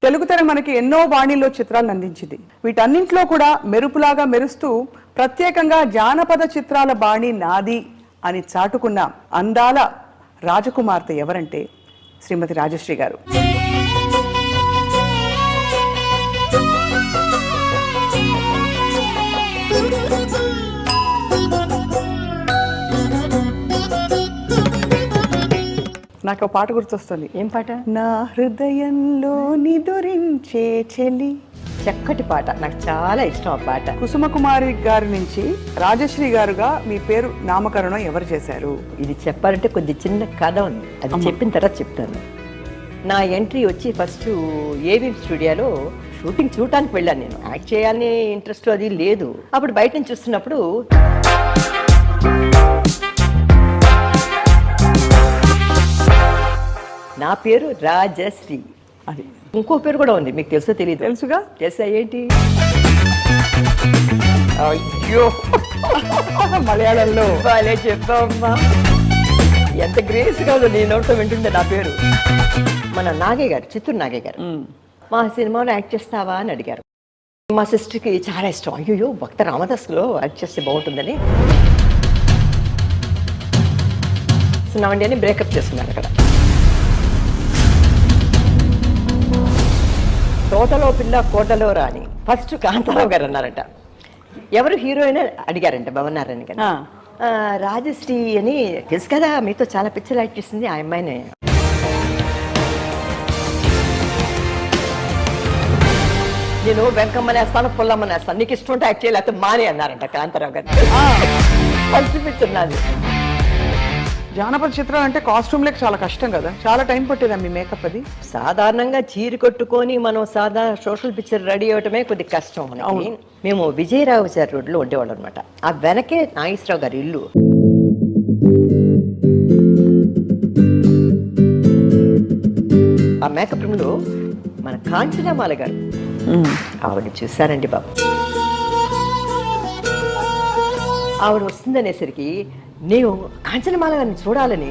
తెలుగు తెర మనకి ఎన్నో బాణీల్లో చిత్రాలను అందించింది. వీటన్నింటిలో కూడా మెరుపులాగా మెరుస్తూ ప్రత్యేకంగా జానపద చిత్రాల బాణీ నాది అని చాటుకున్న అందాల రాజకుమార్తె ఎవరంటే శ్రీమతి రాజశ్రీ గారు. నాకు పాట గుర్తొస్తుంది. ఏం పాట? నా హృదయంలో నిదురించే చెలి. చక్కటి పాట, నాకు చాలా ఇష్టం ఆ పాట. కుసుమ కుమారి గారి నుంచి రాజశ్రీ గారుగా మీ పేరు నామకరణం ఎవరు చేశారు? ఇది చెప్పాలంటే కొద్ది చిన్న కథ ఉంది, అది చెప్పిన తర్వాత చెప్తాను. నా ఎంట్రీ వచ్చి ఫస్ట్ ఏవిఎం స్టూడియోలో షూటింగ్ చూడటానికి వెళ్ళాను. నేను యాక్ట్ చేయాలని ఇంట్రెస్ట్ అది లేదు. అప్పుడు బయట నుంచి చూస్తున్నప్పుడు నా పేరు రాజశ్రీ, అది ఇంకో పేరు కూడా ఉంది, మీకు తెలుసో తెలియదు? తెలుసుగా. తెలుసా? ఏంటి? అయ్యో మలయాళంలో బాలే చెప్పమ్మా, ఎంత గ్రేస్గా ఉందో నీ నోట్తో వింటుండే నా పేరు. మన నాగయ్య గారు, చిత్తూరు నాగయ్య గారు, మా సినిమాలో యాక్ట్ చేస్తావా అని అడిగారు. మా సిస్టర్కి చాలా ఇష్టం. అయ్యో భక్త రామదాస్లో యాక్ట్ చేస్తే బాగుంటుందని సున్నామండి అని బ్రేకప్ చేసుకున్నాను అక్కడ. తోటలో పిల్ల కోటలో రాని ఫస్ట్ కాంతారావు గారు అన్నారట. ఎవరు హీరోయిన్ అడిగారంట భవనారాయణ గారు. రాజశ్రీ అని తెలుసు కదా, మీతో చాలా పిక్చర్ యాక్ట్ చేసింది ఆ అమ్మాయినే. నేను వెంకమ్మనేస్తాను, పుల్లమ్మనేస్తాను, నీకు ఇష్టం ఉంటే యాక్ట్ చేయలేకపోతే మానే అన్నారంట కాంతారావు గారు. ఫస్ట్ పిక్చర్ నాది. జానపద చిత్రాలు అంటే కాస్ట్యూమ్లకు చాలా కష్టం కదా, చాలా టైం పట్టేదా మీ మేకప్? అది సాధారణంగా చీర కట్టుకొని మనం సోషల్ పిక్చర్ రెడీ అవటమే కొద్ది కష్టం మనకి. మేము విజయరావుచారి రోడ్లో ఉండేవాళ్ళం అనమాట. ఆ వెనకే నాగేశ్వరరావు గారి ఇల్లు. ఆ మేకప్ రూమ్ లో మన కాంచనమాల గారు, ఆవిడ చూసారండి బాబు. ఆవిడ వస్తుందనేసరికి నేను కాంచనమాల గారిని చూడాలని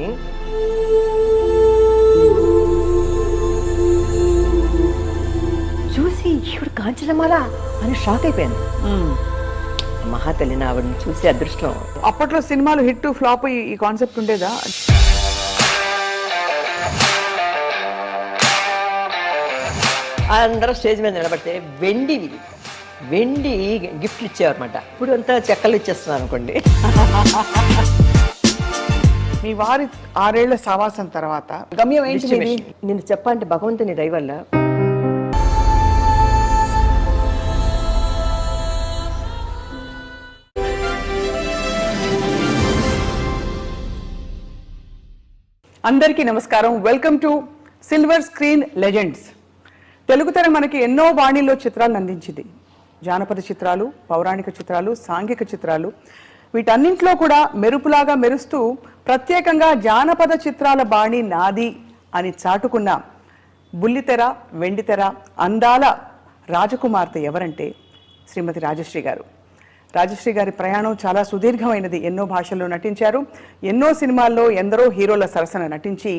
చూసి ఈవిడ కాంచనమాల అని షాక్ అయిపోయాను. మహాతల్లిని ఆవిడని చూసి అదృష్టం. అప్పట్లో సినిమాలు హిట్ ఫ్లాప్ ఈ కాన్సెప్ట్ ఉండేదా? అందరూ స్టేజ్ మీద నిలబడితే వెండి గిఫ్ట్లు ఇచ్చేవారన్నమాట. ఇప్పుడు అంతా చెక్కలు ఇచ్చేస్తున్నారు అనుకోండి. మీ వారి 6 ఏళ్ల సావాసం తర్వాత గమ్యం ఏంటి? నేను చెప్పాలంటే భగవంతుని దయ వల్ల అందరికీ నమస్కారం. Welcome to silver screen legends. Telugu తెర మనకి ఎన్నో బాణీల్లో చిత్రాలను అందించింది. జానపద చిత్రాలు, పౌరాణిక చిత్రాలు, సాంఘిక చిత్రాలు, వీటన్నింటిలో కూడా మెరుపులాగా మెరుస్తూ ప్రత్యేకంగా జానపద చిత్రాల బాణీ నాది అని చాటుకున్న బుల్లితెర, వెండితెర అందాల రాజకుమార్తె ఎవరంటే శ్రీమతి రాజశ్రీ గారు. రాజశ్రీ గారి ప్రయాణం చాలా సుదీర్ఘమైనది. ఎన్నో భాషల్లో నటించారు. ఎన్నో సినిమాల్లో ఎందరో హీరోల సరసన నటించి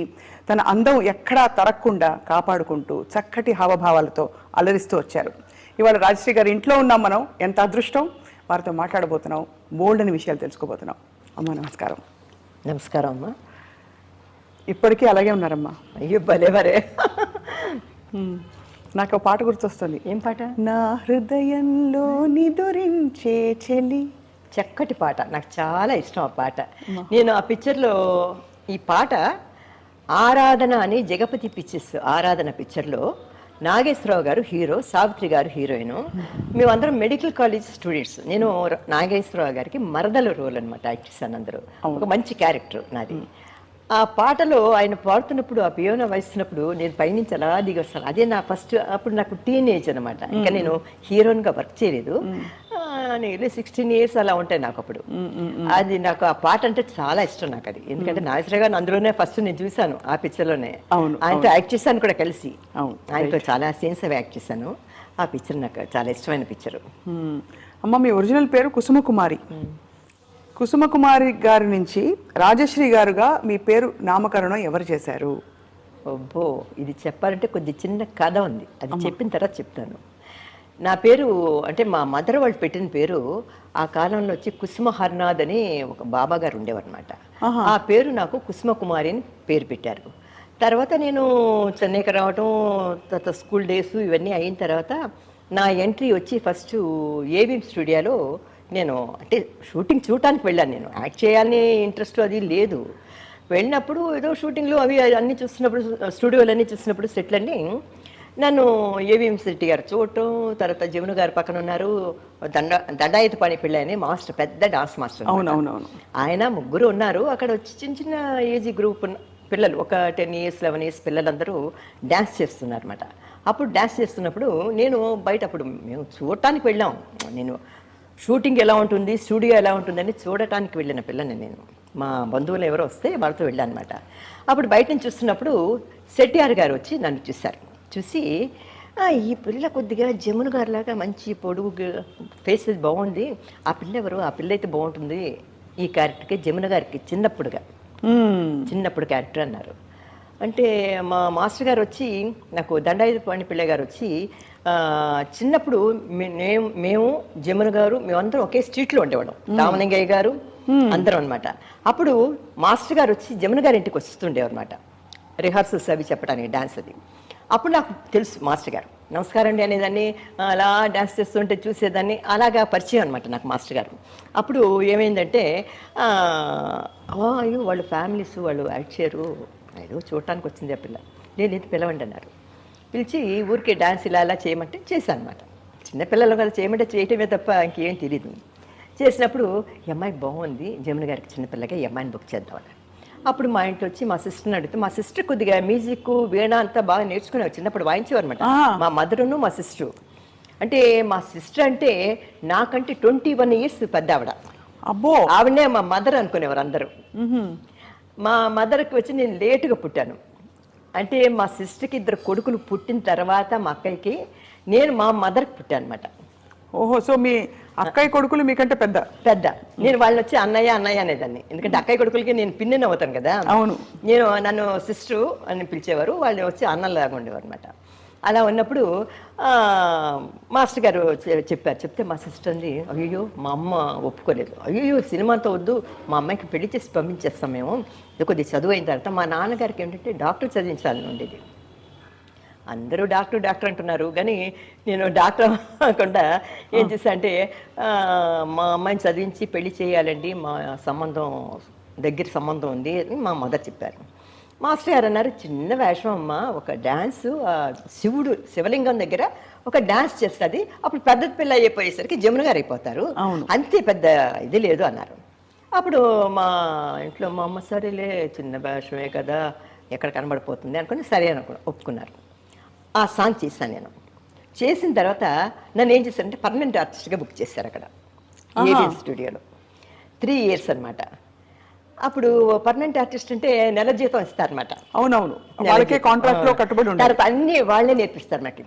తన అందం ఎక్కడా తరగకుండా కాపాడుకుంటూ చక్కటి హావభావాలతో అలరిస్తూ వచ్చారు. ఇవాళ రాజశ్రీ గారి ఇంట్లో ఉన్నాం మనం. ఎంత అదృష్టం! వారితో మాట్లాడబోతున్నాం, బోల్డ్ అని విషయాలు తెలుసుకోబోతున్నాం. అమ్మ నమస్కారం. నమస్కారం అమ్మా. ఇప్పటికీ అలాగే ఉన్నారమ్మా. అయ్యో భలేవరే. నాకు పాట గుర్తొస్తుంది. ఏం పాట? నా హృదయంలో నిదురించే చెలి. చక్కటి పాట, నాకు చాలా ఇష్టం ఆ పాట. నేను ఆ పిక్చర్లో ఈ పాట ఆరాధన అని జగపతి పిక్చర్స్ ఆరాధన పిక్చర్లో నాగేశ్వరరావు గారు హీరో, సావిత్రి గారు హీరోయిన్. మేమందరం మెడికల్ కాలేజ్ స్టూడెంట్స్. నేను నాగేశ్వరరావు గారికి మరదల రోల్ అనమాట యాక్ట్ చేశాను. అందరూ ఒక మంచి క్యారెక్టర్ నాది. ఆ పాటలో ఆయన పాడుతున్నప్పుడు, ఆ పియోన వస్తున్నప్పుడు నేను పైనుంచి అలా దిగి వస్తాను. అదే నా ఫస్ట్. అప్పుడు నాకు టీనేజ్ అనమాట. ఇంకా నేను హీరోయిన్గా వర్క్ చేయలేదు. నేను 16 years అలా ఉంటాయి నాకు అప్పుడు. అది నాకు ఆ పాట అంటే చాలా ఇష్టం నాకు అది. ఎందుకంటే నాగేశ్వరరావు గారిని అందులోనే ఫస్ట్ నేను చూశాను, ఆ పిక్చర్లోనే. ఆయనతో యాక్ట్ చేశాను కూడా కలిసి. ఆయనతో చాలా సీన్స్ అవి యాక్ట్ చేశాను. ఆ పిక్చర్ నాకు చాలా ఇష్టమైన పిక్చర్. అమ్మ, మీ ఒరిజినల్ పేరు కుసుమ కుమారి. కుసుమ కుమారి గారి నుంచి రాజశ్రీ గారుగా మీ పేరు నామకరణం ఎవరు చేశారు? అబ్బో, ఇది చెప్పాలంటే కొద్ది చిన్న కథ ఉంది, అది చెప్పిన తర్వాత చెప్తాను. నా పేరు అంటే మా మదర్ వాళ్ళు పెట్టిన పేరు ఆ కాలంలో వచ్చి కుసుమ హర్నాథ్ అని ఒక బాబా గారు ఉండేవారు అనమాట. ఆ పేరు నాకు కుసుమ కుమారి అని పేరు పెట్టారు. తర్వాత నేను చెన్నైకి రావటం, తర్వాత స్కూల్ డేస్ ఇవన్నీ అయిన తర్వాత నా ఎంట్రీ వచ్చి ఫస్ట్ ఏవిఎం స్టూడియోలో నేను అంటే షూటింగ్ చూడటానికి వెళ్ళాను. నేను యాక్ట్ చేయాలని ఇంట్రెస్ట్ అది లేదు. వెళ్ళినప్పుడు ఏదో షూటింగ్లు అవి అన్నీ చూస్తున్నప్పుడు, స్టూడియోలు అన్నీ చూస్తున్నప్పుడు, సెట్లన్నీ నన్ను ఏవిఎం శెట్టి గారు చూడటం, తర్వాత జమున గారు పక్కన ఉన్నారు, దండాయత పని పిల్ల అని మాస్టర్, పెద్ద డాన్స్ మాస్టర్. అవునవునవును. ఆయన ముగ్గురు ఉన్నారు అక్కడ. వచ్చి చిన్న చిన్న ఏజ్ గ్రూప్ పిల్లలు, ఒక 10 years 11 years పిల్లలందరూ డ్యాన్స్ చేస్తున్నారు అనమాట. అప్పుడు డ్యాన్స్ చేస్తున్నప్పుడు నేను బయట, అప్పుడు మేము చూడటానికి వెళ్ళాం. నేను షూటింగ్ ఎలా ఉంటుంది, స్టూడియో ఎలా ఉంటుందని చూడటానికి వెళ్ళిన పిల్లని నేను. మా బంధువులు ఎవరో వస్తే వాళ్ళతో వెళ్ళాను అనమాట. అప్పుడు బయట నుంచి చూస్తున్నప్పుడు శెట్టియార్ గారు వచ్చి నన్ను చూశారు. చూసి ఈ పిల్ల కొద్దిగా జమున గారిలాగా మంచి పొడుగు ఫేస్ బాగుంది, ఆ పిల్ల ఎవరు, ఆ పిల్ల అయితే బాగుంటుంది ఈ క్యారెక్టర్కి, జమున గారికి చిన్నప్పుడు క్యారెక్టర్ అన్నారు. అంటే మా మాస్టర్ గారు వచ్చి నాకు దండాయుధపాణి పిల్ల గారు వచ్చి చిన్నప్పుడు మేము జమున గారు మేమందరం ఒకే స్ట్రీట్లో ఉండేవాళ్ళం, రామలింగయ్య గారు అందరం అనమాట. అప్పుడు మాస్టర్ గారు వచ్చి జమున గారి ఇంటికి వస్తుండేవారు అనమాట, రిహార్సల్స్ అవి చెప్పడానికి, డాన్స్ అది. అప్పుడు నాకు తెలుసు మాస్టర్ గారు, నమస్కారం అండి అనేదాన్ని, అలా డ్యాన్స్ చేస్తుంటే చూసేదాన్ని, అలాగా పరిచయం అనమాట నాకు మాస్టర్ గారు. అప్పుడు ఏమైందంటే అయ్యో వాళ్ళ ఫ్యామిలీస్ వాళ్ళు యాక్ట్ చేయరు, ఏదో చూడటానికి వచ్చింది ఆ పిల్ల, నేను ఇది పిలవండి అన్నారు. పిలిచి ఊరికే డ్యాన్స్ ఇలా ఇలా చేయమంటే చేశాను అనమాట. చిన్నపిల్లలు కదా, చేయమంటే చేయటమే తప్ప ఇంకేం తెలియదు. చేసినప్పుడు ఈ అమ్మాయి బాగుంది, జమున గారికి చిన్నపిల్లగా ఈ అమ్మాయిని బుక్ చేద్దామని. అప్పుడు మా ఇంట్లో వచ్చి మా సిస్టర్ని అడిగితే, మా సిస్టర్ కొద్దిగా మ్యూజిక్ వీణ అంతా బాగా నేర్చుకునేవారు, చిన్నప్పుడు వాయించేవారు అనమాట. మా మదరును మా సిస్టరు. అంటే మా సిస్టర్ అంటే నాకంటే 21 years పెద్ద ఆవిడ. అబ్బో, ఆవిడనే మా మదర్ అనుకునేవారు అందరూ. మా మదర్కి వచ్చి నేను లేటుగా పుట్టాను. అంటే మా సిస్టర్కి 2 కొడుకులు పుట్టిన తర్వాత మా అక్కయ్యకి నేను మా మదర్కి పుట్టాను అనమాట. ఓహో, సో మీ అక్కయ్య కొడుకులు మీకంటే పెద్ద. నేను వాళ్ళని వచ్చి అన్నయ్య అనేదాన్ని, ఎందుకంటే అక్కయ్య కొడుకులకి నేను పిన్నెన్ అవుతాను కదా. అవును. నన్ను సిస్టరు అని పిలిచేవారు, వాళ్ళు వచ్చి అన్నలాగా ఉండేవారు అనమాట. అలా ఉన్నప్పుడు మాస్టర్ గారు చెప్పారు. చెప్తే మా సిస్టర్ అంది, అయ్యో మా అమ్మ ఒప్పుకోలేదు, అయ్యో సినిమాతో వద్దు, మా అమ్మాయికి పెళ్లి చేసి పంపించేస్తాం మేము, కొద్దిగా చదువు అయిన తర్వాత. మా నాన్నగారికి ఏంటంటే డాక్టర్ చదివించాలని ఉండేది. అందరూ డాక్టర్ అంటున్నారు, కానీ నేను డాక్టర్ కాకుండా ఏం చేశా అంటే, మా అమ్మాయిని చదివించి పెళ్లి చేయాలండి, మా దగ్గర సంబంధం ఉంది అని మా మదర్ చెప్పారు. మాస్టర్ గారు అన్నారు, చిన్న వేషం అమ్మ, ఒక డ్యాన్స్, శివలింగం దగ్గర ఒక డ్యాన్స్ చేస్తుంది, అప్పుడు పెద్ద పిల్ల అయిపోయేసరికి జమున గారు అయిపోతారు, అంతే, పెద్ద ఇది లేదు అన్నారు. అప్పుడు మా ఇంట్లో మా అమ్మ సరేలే, చిన్న వేషమే కదా, ఎక్కడ కనబడిపోతుంది అనుకుని సరే ఒప్పుకున్నారు. ఆ సాంగ్ చేశాను నేను. చేసిన తర్వాత నన్ను ఏం చేశారంటే పర్మనెంట్ ఆర్టిస్ట్గా బుక్ చేశారు అక్కడ ఏవిఎం స్టూడియోలో. 3 years అనమాట. అప్పుడు పర్మనెంట్ ఆర్టిస్ట్ అంటే నెల జీతం ఇస్తారనమాట. అవునవును, వాళ్ళకే కాంట్రాక్ట్ లో కట్టుబడి ఉంటారు. తర్వాత అన్ని వాళ్ళే నేర్పిస్తారు నాకు,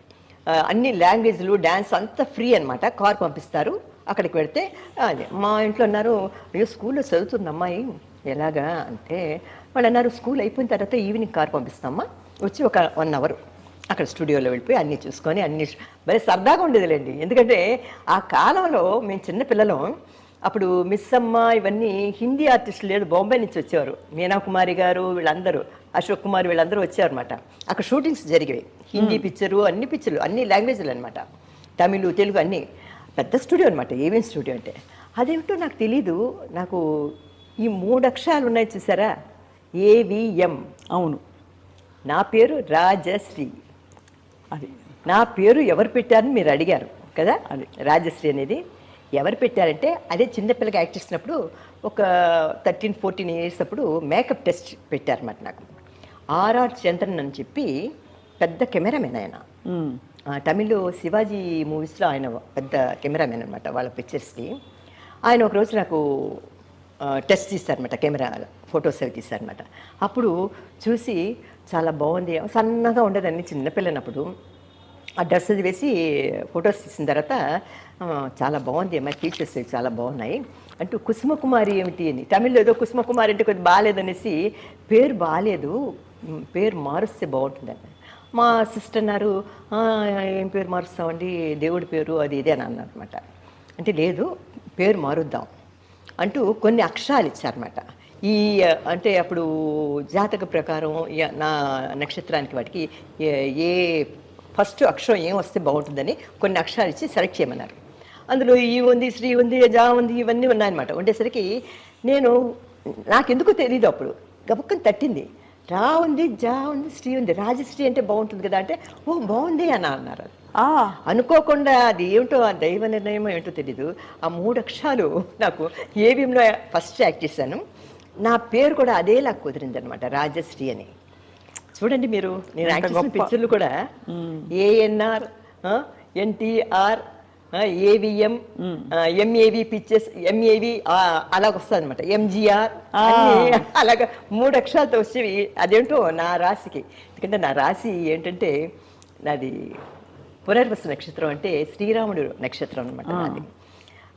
అన్ని లాంగ్వేజ్లు, డ్యాన్స్ అంతా ఫ్రీ అనమాట. కార్ పంపిస్తారు, అక్కడికి వెళితే అదే. మా ఇంట్లో అన్నారు, అయ్యో స్కూల్లో చదువుతున్న అమ్మాయి ఎలాగా అంటే, వాళ్ళు అన్నారు స్కూల్ అయిపోయిన తర్వాత ఈవినింగ్ కార్ పంపిస్తామా, వచ్చి ఒక 1 hour అక్కడ స్టూడియోలో వెళ్ళిపోయి అన్నీ చూసుకొని, అన్ని భలే సరదాగా ఉండేదిలేండి. ఎందుకంటే ఆ కాలంలో మేము చిన్నపిల్లలం. అప్పుడు మిస్ అమ్మ ఇవన్నీ హిందీ ఆర్టిస్టులు లేదు, బాంబే నుంచి వచ్చేవారు, మీనాకుమారి గారు వీళ్ళందరూ, అశోక్ కుమార్ వీళ్ళందరూ వచ్చారనమాట. అక్కడ షూటింగ్స్ జరిగేవి, హిందీ పిక్చరు, అన్ని పిక్చర్లు, అన్ని లాంగ్వేజ్లు అనమాట, తమిళ్ తెలుగు అన్నీ. పెద్ద స్టూడియో అనమాట ఏవిఎం స్టూడియో అంటే. అదేమిటో నాకు తెలీదు, నాకు ఈ 3 అక్షరాలు ఉన్నాయి చూసారా, ఏవిఎం. అవును, నా పేరు రాజశ్రీ. అది నా పేరు ఎవరు పెట్టారని మీరు అడిగారు కదా. అది రాజశ్రీ అనేది ఎవరు పెట్టారంటే, అదే చిన్నపిల్లగా యాక్ట్ చేసినప్పుడు ఒక 13-14 years అప్పుడు మేకప్ టెస్ట్ పెట్టారన్నమాట నాకు. ఆర్ఆర్ చంద్రన్ అని చెప్పి పెద్ద కెమెరామెన్ ఆయన. తమిళ్ శివాజీ మూవీస్లో ఆయన పెద్ద కెమెరామెన్ అనమాట వాళ్ళ పిక్చర్స్కి. ఆయన ఒకరోజు నాకు టెస్ట్ తీస్తారనమాట, కెమెరా ఫొటోస్ అవి తీస్తారనమాట. అప్పుడు చూసి చాలా బాగుంది, సన్నగా ఉండేదాన్ని చిన్నపిల్లనప్పుడు. ఆ డ్రెస్ అది వేసి ఫొటోస్ తీసిన తర్వాత చాలా బాగుంది అమ్మాయి, ఫీచర్స్ చాలా బాగున్నాయి అంటూ, కుసుమకుమారి ఏమిటి అని తమిళ్లో ఏదో కుసుమకుమారి అంటే కొద్దిగా బాగాలేదనేసి, పేరు బాగాలేదు పేరు మారుస్తే బాగుంటుందని. మా సిస్టర్ అన్నారు, "ఆ, ఏం పేరు మారుస్తామండి, దేవుడి పేరు అది ఇదే" అని అన్నారు అనమాట. అంటే లేదు, పేరు మారుద్దాం అంటూ కొన్ని అక్షరాలు ఇచ్చారన్నమాట. ఈ అంటే అప్పుడు జాతక ప్రకారం నా నక్షత్రానికి వాటికి ఏ ఫస్ట్ అక్షరం ఏం వస్తే బాగుంటుందని కొన్ని అక్షరాలు ఇచ్చి సెలెక్ట్ చేయమన్నారు. అందులో ఈ ఉంది, శ్రీ ఉంది, జా ఉంది, ఇవన్నీ ఉన్నాయన్నమాట. ఉండేసరికి నాకెందుకు తెలీదు, అప్పుడు గబక్కని తట్టింది. రా ఉంది, జా ఉంది, శ్రీ ఉంది, రాజశ్రీ అంటే బాగుంటుంది కదా అంటే, ఓ బాగుంది అని అన్నారు. అనుకోకుండా అది ఏమిటో, ఆ దైవ నిర్ణయం ఏంటో తెలీదు, ఆ 3 అక్షరాలు నాకు ఏవిఎంలో ఫస్ట్ యాక్ట్ చేశాను. నా పేరు కూడా అదేలా కుదిరింది అనమాట, రాజశ్రీ అని. చూడండి మీరు, నేను యాక్ట్ చేసిన పిక్చర్లు కూడా ANR, NTR, AVM, MAV pictures, MAV అలాగ వస్తుంది అనమాట, ఎంజిఆర్ అలాగా 3 అక్షరాలతో వచ్చేవి. అదేంటో నా రాశికి, ఎందుకంటే నా రాశి ఏంటంటే నాది పునర్వసు నక్షత్రం, అంటే శ్రీరాముడు నక్షత్రం అనమాట నాది.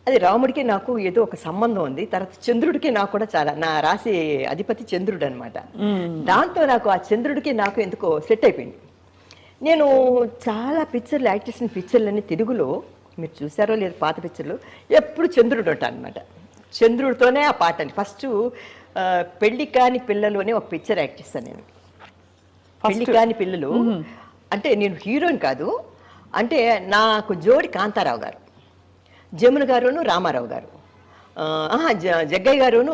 అది రాముడికి నాకు ఏదో ఒక సంబంధం ఉంది. తర్వాత చంద్రుడికి నాకు కూడా చాలా, నా రాశి అధిపతి చంద్రుడు అనమాట. దాంతో నాకు ఆ చంద్రుడికి నాకు ఎందుకో సెట్ అయిపోయింది. నేను చాలా పిక్చర్లు యాక్ట్ చేసిన పిక్చర్లన్నీ తెలుగులో మీరు చూసారో లేదు, పాత పిక్చర్లు ఎప్పుడు చంద్రుడు ఉంటాను అనమాట. చంద్రుడితోనే ఆ పాట అండి. ఫస్ట్ పెళ్లి కాని పిల్లలు అని ఒక పిక్చర్ యాక్ట్ చేస్తాను నేను. పెళ్లి కాని పిల్లలు అంటే నేను హీరోయిన్ కాదు, అంటే నాకు జోడి కాంతారావు గారు, జమున గారును రామారావు గారు, జగ్గయ్య గారును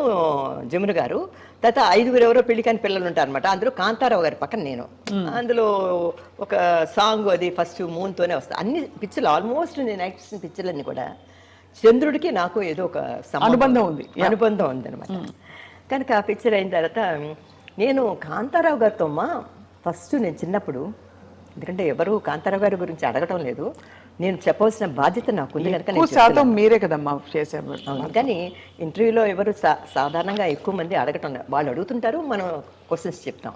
జమున గారు, తర్వాత 5 ఎవరో పెళ్లి కాని పిల్లలు ఉంటారు అనమాట. అందులో కాంతారావు గారి పక్కన నేను. అందులో ఒక సాంగ్, అది ఫస్ట్ మూన్తోనే వస్తాయి. అన్ని పిక్చర్లు ఆల్మోస్ట్ నేను యాక్ట్ చేసిన పిక్చర్లన్నీ కూడా చంద్రుడికి నాకు ఏదో ఒక అనుబంధం ఉంది అనమాట. కనుక ఆ పిక్చర్ అయిన తర్వాత నేను కాంతారావు గారితో ఫస్ట్ నేను చిన్నప్పుడు, ఎందుకంటే ఎవరు కాంతారావు గారి గురించి అడగటం లేదు, నేను చెప్పవలసిన బాధ్యత నాకు ఉంది కనుక మీరే కదమ్మా చేసేవారు. కానీ ఇంటర్వ్యూలో ఎవరు సాధారణంగా ఎక్కువ మంది అడగటం, వాళ్ళు అడుగుతుంటారు, మనం క్వశ్చన్స్ చెప్తాం.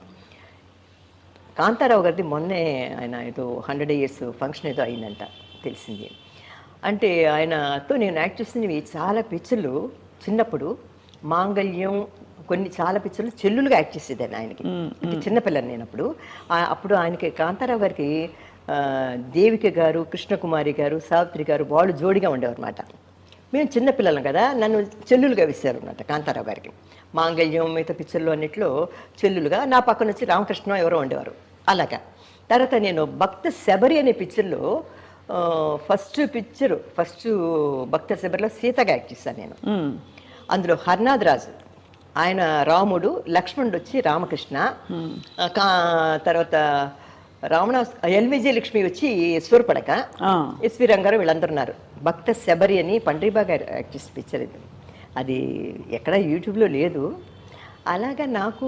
కాంతారావు గారిది మొన్నే ఆయన ఏదో 100 years ఫంక్షన్ ఏదో అయిందంట తెలిసింది. అంటే ఆయనతో నేను యాక్ట్ చేసినవి చాలా పిక్చర్లు చిన్నప్పుడు, మాంగళ్యం, కొన్ని చాలా పిక్చర్లు చెల్లులుగా యాక్ట్ చేసేదాన్ని ఆయనకి. అంటే చిన్నపిల్లని నేను అప్పుడు ఆయనకి కాంతారావు గారికి దేవిక గారు, కృష్ణకుమారి గారు, సావిత్రి గారు వాళ్ళు జోడిగా ఉండేవారు అనమాట. మేము చిన్నపిల్లలం కదా, నన్ను చెల్లులుగా వేశారు అనమాట కాంతారావు గారికి. మాంగళ్యం మిగతా పిక్చర్లు అన్నింటిలో చెల్లులుగా, నా పక్కన వచ్చి రామకృష్ణ ఎవరో ఉండేవారు అలాగా. తర్వాత నేను భక్త శబరి అనే పిక్చర్లో ఫస్ట్ భక్త శబరిలో సీతగా యాక్ట్ చేశాను నేను. అందులో హర్నాథ్ రాజు ఆయన రాముడు, లక్ష్మణుడు వచ్చి రామకృష్ణ, తర్వాత ఎల్విజే లక్ష్మి వచ్చి సూర్పడక, ఎస్వి రంగారావు వీళ్ళందరూ ఉన్నారు. భక్త శబరి అని పండ్రీబా గారు యాక్ట్ చేసిన పిక్చర్ ఇది. అది ఎక్కడ యూట్యూబ్లో లేదు. అలాగా నాకు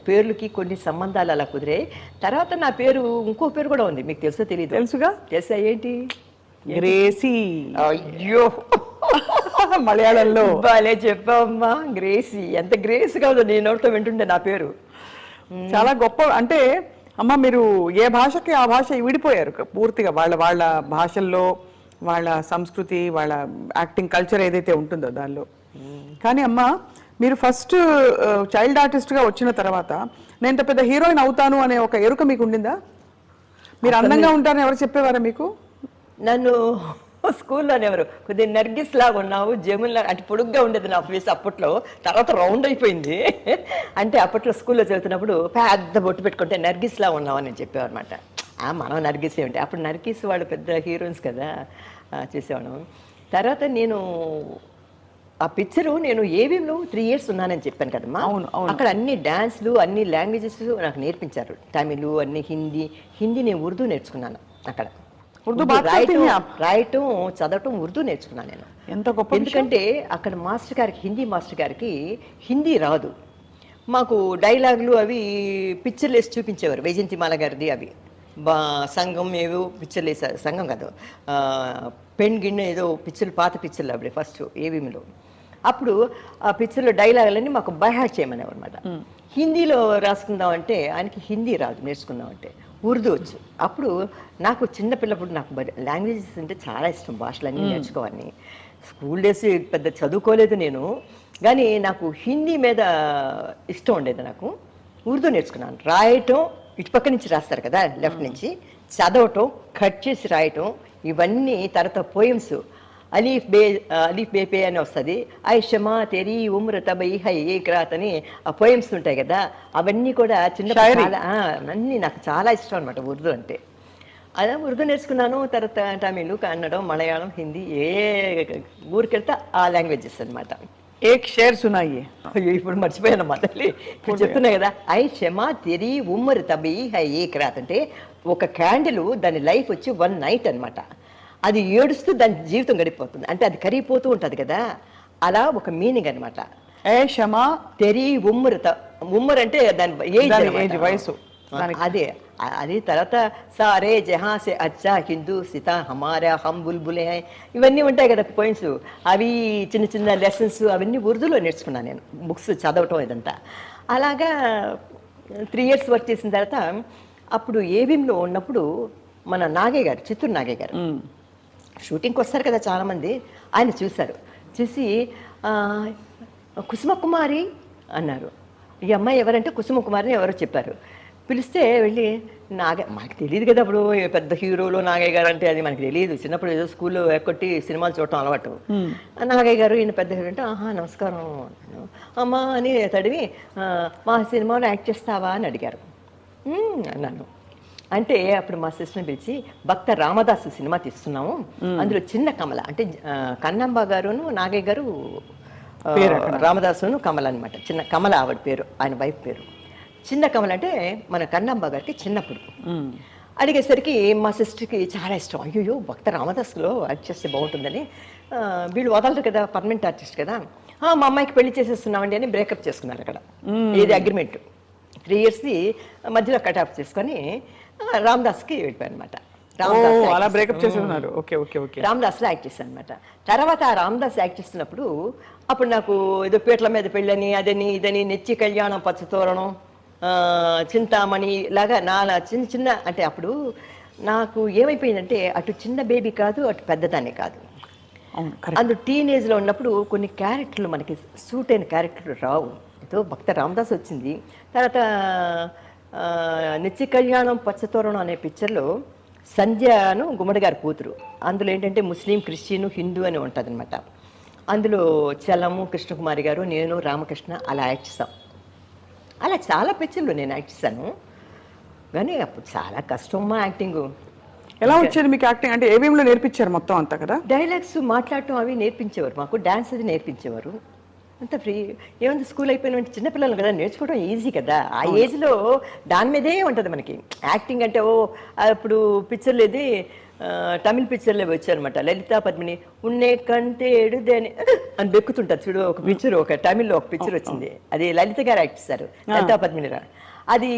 పేర్లకి కొన్ని సంబంధాలు అలా కుదిరాయి. తర్వాత నా పేరు ఇంకో పేరు కూడా ఉంది, మీకు తెలుసో తెలియదు? తెలుసుగా. తెలుసా? ఏంటి? గ్రేసీ. అయ్యో, మలయాళంలో బాలే చెప్పమ్మా, గ్రేసీ. ఎంత గ్రేస్గా ఉందో, నేను నోటితో వింటుండే నా పేరు. చాలా గొప్ప. అంటే అమ్మ, మీరు ఏ భాషకి ఆ భాష విడిపోయారు పూర్తిగా. వాళ్ళ భాషల్లో వాళ్ళ సంస్కృతి, వాళ్ళ యాక్టింగ్ కల్చర్ ఏదైతే ఉంటుందో దానిలో. కానీ అమ్మ, మీరు ఫస్ట్ చైల్డ్ ఆర్టిస్ట్గా వచ్చిన తర్వాత నేను ఇంత పెద్ద హీరోయిన్ అవుతాను అనే ఒక ఎరుక మీకు ఉండిందా? మీరు అందంగా ఉంటారని ఎవరు చెప్పేవారా మీకు? నన్ను స్కూల్లోనే ఎవరు, కొద్దిగా నర్గిస్ లాగా ఉన్నావు, జమున్లా, అంటే పొడుగ్గా ఉండేది నా ఫేస్ అప్పట్లో. తర్వాత రౌండ్ అయిపోయింది. అంటే అప్పట్లో స్కూల్లో చదువుతున్నప్పుడు పెద్ద బొట్టు పెట్టుకుంటే నర్గిస్ లాగా ఉన్నావు అని చెప్పేవారు అనమాట. మనం నర్గిస్ ఏమిటి, అప్పుడు నర్గిస్ వాళ్ళు పెద్ద హీరోయిన్స్ కదా, చేసేవాడు. తర్వాత నేను ఆ పిక్చరు నేను ఏవిఎంలో 3 years ఉన్నానని చెప్పాను కదమ్మా. అక్కడ అన్ని డాన్స్లు, అన్ని లాంగ్వేజెస్ నాకు నేర్పించారు. తమిళ్, అన్ని హిందీ నేను ఉర్దూ నేర్చుకున్నాను అక్కడ. రాయటం, చదవటం, ఉర్దూ నేర్చుకున్నాను నేను. ఎంత గొప్ప. ఎందుకంటే అక్కడ మాస్టర్ గారికి, హిందీ మాస్టర్ గారికి హిందీ రాదు. మాకు డైలాగులు అవి పిక్చర్లు వేసి చూపించేవారు. వైజయంతిమాల గారిది అవి సంఘం ఏవో పిక్చర్లు వేసారు. సంఘం కాదు, పెన్ గిన్నె ఏదో పిక్చర్లు, పాత పిక్చర్లు అప్పుడే ఫస్ట్ ఏవిఎంలో. అప్పుడు ఆ పిక్చర్లో డైలాగులన్నీ మాకు బైహార్ట్ చేయమనేవారు అనమాట. హిందీలో రాసుకుందామంటే ఆయనకి హిందీ రాదు, నేర్చుకుందామంటే ఉర్దూ వచ్చు. అప్పుడు నాకు చిన్నపిల్లప్పుడు నాకు లాంగ్వేజెస్ అంటే చాలా ఇష్టం, భాషలన్నీ నేర్చుకోవాలని. స్కూల్ డేస్ పెద్ద చదువుకోలేదు నేను, కానీ నాకు హిందీ మీద ఇష్టం ఉండేది నాకు. ఉర్దూ నేర్చుకున్నాను. రాయటం ఇటుపక్క నుంచి రాస్తారు కదా, లెఫ్ట్ నుంచి చదవటం, కట్ చేసి రాయటం, ఇవన్నీ. తర్వాత పోయిమ్స్ అలీఫ్ బే పే అని వస్తుంది. ఐషమా తెరీ ఉమ్ర తబై హై ఏక్రాత్ అని ఆ పోయిమ్స్ ఉంటాయి కదా, అవన్నీ కూడా చిన్న అన్నీ నాకు చాలా ఇష్టం అనమాట ఉర్దూ అంటే. అదే ఉర్దూ నేర్చుకున్నాను. తర్వాత తమిళ్, కన్నడం, మలయాళం, హిందీ, ఏ ఊరికెళ్తే ఆ లాంగ్వేజెస్ అనమాట. ఏక్ షేర్ సునాయి. ఇప్పుడు మర్చిపోయానమ్మా తల్లి, ఇప్పుడు చెప్తున్నా కదా. ఐ క్షమా తెరీ ఉమ్మరు తబి హై ఏక్రాత్ అంటే ఒక క్యాండిల్, దాని లైఫ్ వచ్చి 1 నైట్ అనమాట. అది ఏడుస్తూ దాని జీవితం గడిపోతుంది, అంటే అది కరిగిపోతూ ఉంటుంది కదా, అలా ఒక మీనింగ్ అనమాట. ఏ క్షమా తెరీ ఉమ్మరు అంటే దాని ఏజ్, వయసు. అదే అది. తర్వాత సారే జహా సే అచ్చా హిందూ సితా హమారా హమ్ బుల్బులే హై, ఇవన్నీ ఉంటాయి కదా పోయిమ్స్. అవి చిన్న చిన్న లెసన్స్ అవన్నీ ఉర్దూలో నేర్చుకున్నాను నేను, బుక్స్ చదవటం ఇదంతా. అలాగా 3 years వర్క్ చేసిన తర్వాత అప్పుడు ఏబీఎంలో ఉన్నప్పుడు మన నాగయ్య గారు, చిత్తూరు నాగయ్య గారు షూటింగ్కి వస్తారు కదా చాలామంది, ఆయన చూశారు. చూసి కుసుమ కుమారి అన్నారు. ఈ అమ్మాయి ఎవరంటే కుసుమ కుమారిని ఎవరో చెప్పారు. పిలిస్తే వెళ్ళి మనకు తెలియదు కదా అప్పుడు పెద్ద హీరోలు నాగయ్య గారు అంటే, అది మనకు తెలియదు. చిన్నప్పుడు ఏదో స్కూల్లో ఎక్కొట్టి సినిమాలు చూడటం అలవాటు. నాగయ్య గారు ఈయన పెద్ద హీరో అంటే, నమస్కారం అమ్మా అని తడివి, మా సినిమాలో యాక్ట్ చేస్తావా అని అడిగారు. అన్నాను. అంటే అప్పుడు మా సిస్టర్ని పిలిచి, భక్త రామదాసు సినిమా తీస్తున్నాము, అందులో చిన్న కమల అంటే కన్నమ్మ గారును నాగయ్య గారు, రామదాసును కమల అనమాట. చిన్న కమల ఆవిడ పేరు, ఆయన వైఫ్ పేరు. చిన్న కమల అంటే మన కన్నమ్మ గారికి చిన్నప్పుడు. అడిగేసరికి మా సిస్టర్కి చాలా ఇష్టం. అయ్యో భక్త రామదాసులో యాక్ట్ చేస్తే బాగుంటుందని. వీళ్ళు వదలరు కదా, పర్మనెంట్ ఆర్టిస్ట్ కదా. మా అమ్మాయికి పెళ్లి చేసేస్తున్నామండి అని బ్రేకప్ చేసుకున్నారు అక్కడ. ఏది అగ్రిమెంట్ 3 years మధ్యలో కట్ ఆఫ్ చేసుకొని రామదాస్కి వెళ్ళిపోయాను అనమాట. రామదాస్లో యాక్ట్ చేశాను అనమాట. తర్వాత ఆ రామదాస్ యాక్ట్ చేస్తున్నప్పుడు అప్పుడు నాకు ఏదో పీటల మీద పెళ్ళని అదని ఇదని, నెచ్చి కళ్యాణం, పచ్చతోరణం, చింతామణి లాగా చిన్న చిన్న, అంటే అప్పుడు నాకు ఏమైపోయిందంటే అటు చిన్న బేబీ కాదు, అటు పెద్దదాన్ని కాదు. అందులో టీనేజ్లో ఉన్నప్పుడు కొన్ని క్యారెక్టర్లు మనకి సూట్ అయిన క్యారెక్టర్లు రావు. ఏదో భక్త రామదాస్ వచ్చింది. తర్వాత నిత్య కళ్యాణం పచ్చతోరణం అనే పిక్చర్లో సంధ్యను గుమ్మడి గారి కూతురు. అందులో ఏంటంటే ముస్లిం, క్రిస్టియన్, హిందూ అని ఉంటుంది అనమాట. అందులో చలము, కృష్ణకుమారి గారు, నేను, రామకృష్ణ అలా యాక్ట్ చేస్తాం. అలా చాలా పిక్చర్లు నేను యాక్ట్ చేశాను. కానీ అప్పుడు చాలా కష్టమ్మా యాక్టింగ్. ఎలా వచ్చేది మీకు యాక్టింగ్? అంటే ఏబీఎంలో నేర్పించారు మొత్తం అంతా కదా? డైలాగ్స్ మాట్లాడటం అవి నేర్పించేవారు మాకు, డాన్స్ అది నేర్పించేవారు. అంత ఫ్రీ. ఏముంది, స్కూల్ అయిపోయిన చిన్నపిల్లలు కదా, నేర్చుకోవడం ఈజీ కదా. ఆ ఏజ్లో దాని మీదే ఉంటుంది మనకి యాక్టింగ్ అంటే. అప్పుడు పిక్చర్లు ఇది తమిళ పిక్చర్లో వచ్చారనమాట. లలితా పద్మిని ఉన్నే కంటేడుదే అని బెక్కుతుంటారు చూడు, ఒక పిక్చర్, ఒక తమిళ్లో ఒక పిక్చర్ వచ్చింది, అది లలిత గారు యాక్ట్ చేశారు, లలితా పద్మిని. అది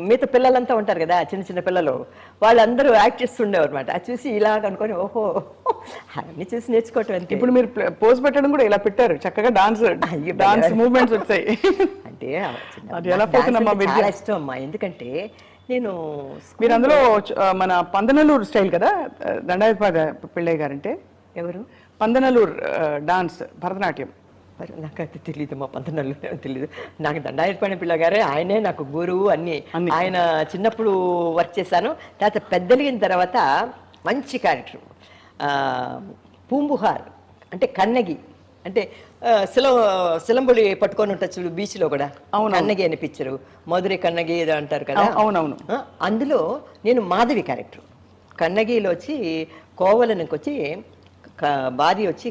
మిగతా పిల్లలంతా ఉంటారు కదా, చిన్న చిన్న పిల్లలు, వాళ్ళందరూ యాక్ట్ చేస్తుండేవారు అనమాట. అది చూసి ఇలాగ అనుకొని ఓహో అన్నీ చూసి నేర్చుకోవటం అంతే. ఇప్పుడు మీరు పోజ్ పెట్టడం కూడా ఇలా పెట్టారు, చక్కగా డాన్స్ మూవ్మెంట్స్ వచ్చాయి. అంటే చాలా ఇష్టం అమ్మా. ఎందుకంటే నేను మీరు అందులో మన పందనలూరు స్టైల్ కదా, దండాయపాద పిళ్ళయ్య గారంటే ఎవరు? పందనలూరు డాన్స్, భరతనాట్యం. నాకు అయితే తెలియదు, మా పంతనల్లో తెలియదు. నాకు దండాయపాడి పిల్ల గారే ఆయనే నాకు గురువు అన్ని. ఆయన చిన్నప్పుడు వర్క్ చేశాను. తర్వాత పెద్దలిగిన తర్వాత మంచి క్యారెక్టర్ పూంబుహార్ అంటే కన్నగి, అంటే సిలంబులి పట్టుకొని ఉంటుంది చూడు బీచ్లో కూడా, కన్నగి అని పిక్చరు, మధుரை కన్నగి ఏదో అంటారు కదా. అవునవును. అందులో నేను మాధవి క్యారెక్టర్. కన్నగిలో వచ్చి కోవలనికి వచ్చి భార్య వచ్చి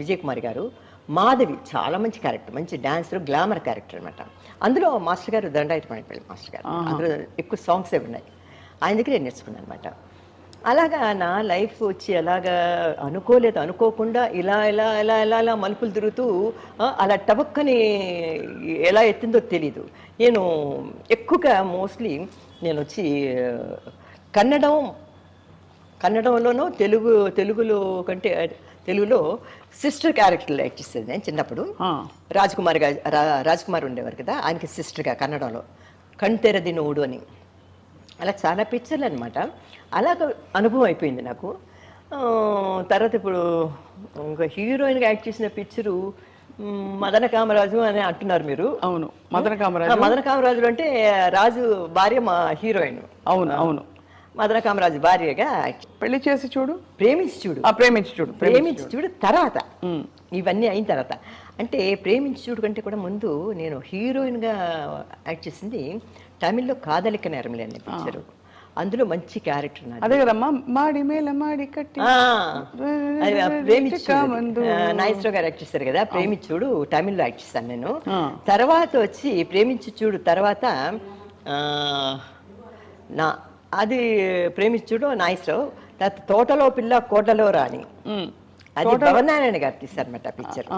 విజయ్ కుమార్ గారు, మాధవి చాలా మంచి క్యారెక్టర్, మంచి డాన్సర్, గ్లామర్ క్యారెక్టర్ అనమాట. అందులో మాస్టర్ గారు దండాయపాడి మాస్టర్ గారు, అందులో ఎక్కువ సాంగ్స్ ఉన్నాయి, ఆయన దగ్గర నేను నేర్చుకున్నాను అనమాట. అలాగా నా లైఫ్ వచ్చి అలాగా అనుకోకుండా ఇలా ఇలా ఇలా ఇలా ఇలా మలుపులు తిరుగుతూ అలా టబక్కని ఎలా ఎత్తిందో తెలీదు. నేను ఎక్కువగా మోస్ట్లీ నేను వచ్చి కన్నడంలోనూ తెలుగులో కంటే తెలుగులో సిస్టర్ క్యారెక్టర్లు యాక్ట్ చేసేది నేను చిన్నప్పుడు. రాజ్ కుమార్ ఉండేవారు కదా, ఆయనకి సిస్టర్గా కన్నడంలో కణ్తెరది నోడు అని, అలా చాలా పిక్చర్లు అనమాట. అలాగ అనుభవం అయిపోయింది నాకు. తర్వాత ఇప్పుడు ఇంకా హీరోయిన్గా యాక్ట్ చేసిన పిక్చరు మదన కామరాజు అని అంటున్నారు మీరు. అవును, మదన కామరాజు. మదన కామరాజు అంటే రాజు భార్య మా హీరోయిన్. అవును అవును, మదన కామరాజు భార్యగా పెళ్లి చేసి చూడు, ప్రేమించి చూడు, ప్రేమించి చూడు తర్వాత ఇవన్నీ అయిన తర్వాత. అంటే ప్రేమించి చూడు కంటే కూడా ముందు నేను హీరోయిన్గా యాక్ట్ చేసింది తమిళ్లో కాదలిక నేరంలే అనే పిక్చరు. అందులో మంచి క్యారెక్టర్ నాది. అదే కదమ్మా, మాడి మేల మాడి కట్టి ప్రేమించుడు నాగేశ్వరరావు గారు యాక్ట్ చేశారు కదా. ప్రేమించుడు తమిళ్లో యాక్ట్ చేశాను నేను. తర్వాత వచ్చి ప్రేమించి చూడు తర్వాత నా అది ప్రేమించుడు నాగేశ్వరరావు. తర్వాత తోటలో పిల్ల కోటలో రాణి, అది భవనారాయణ గారు తీశారన్నమాట పిక్చర్.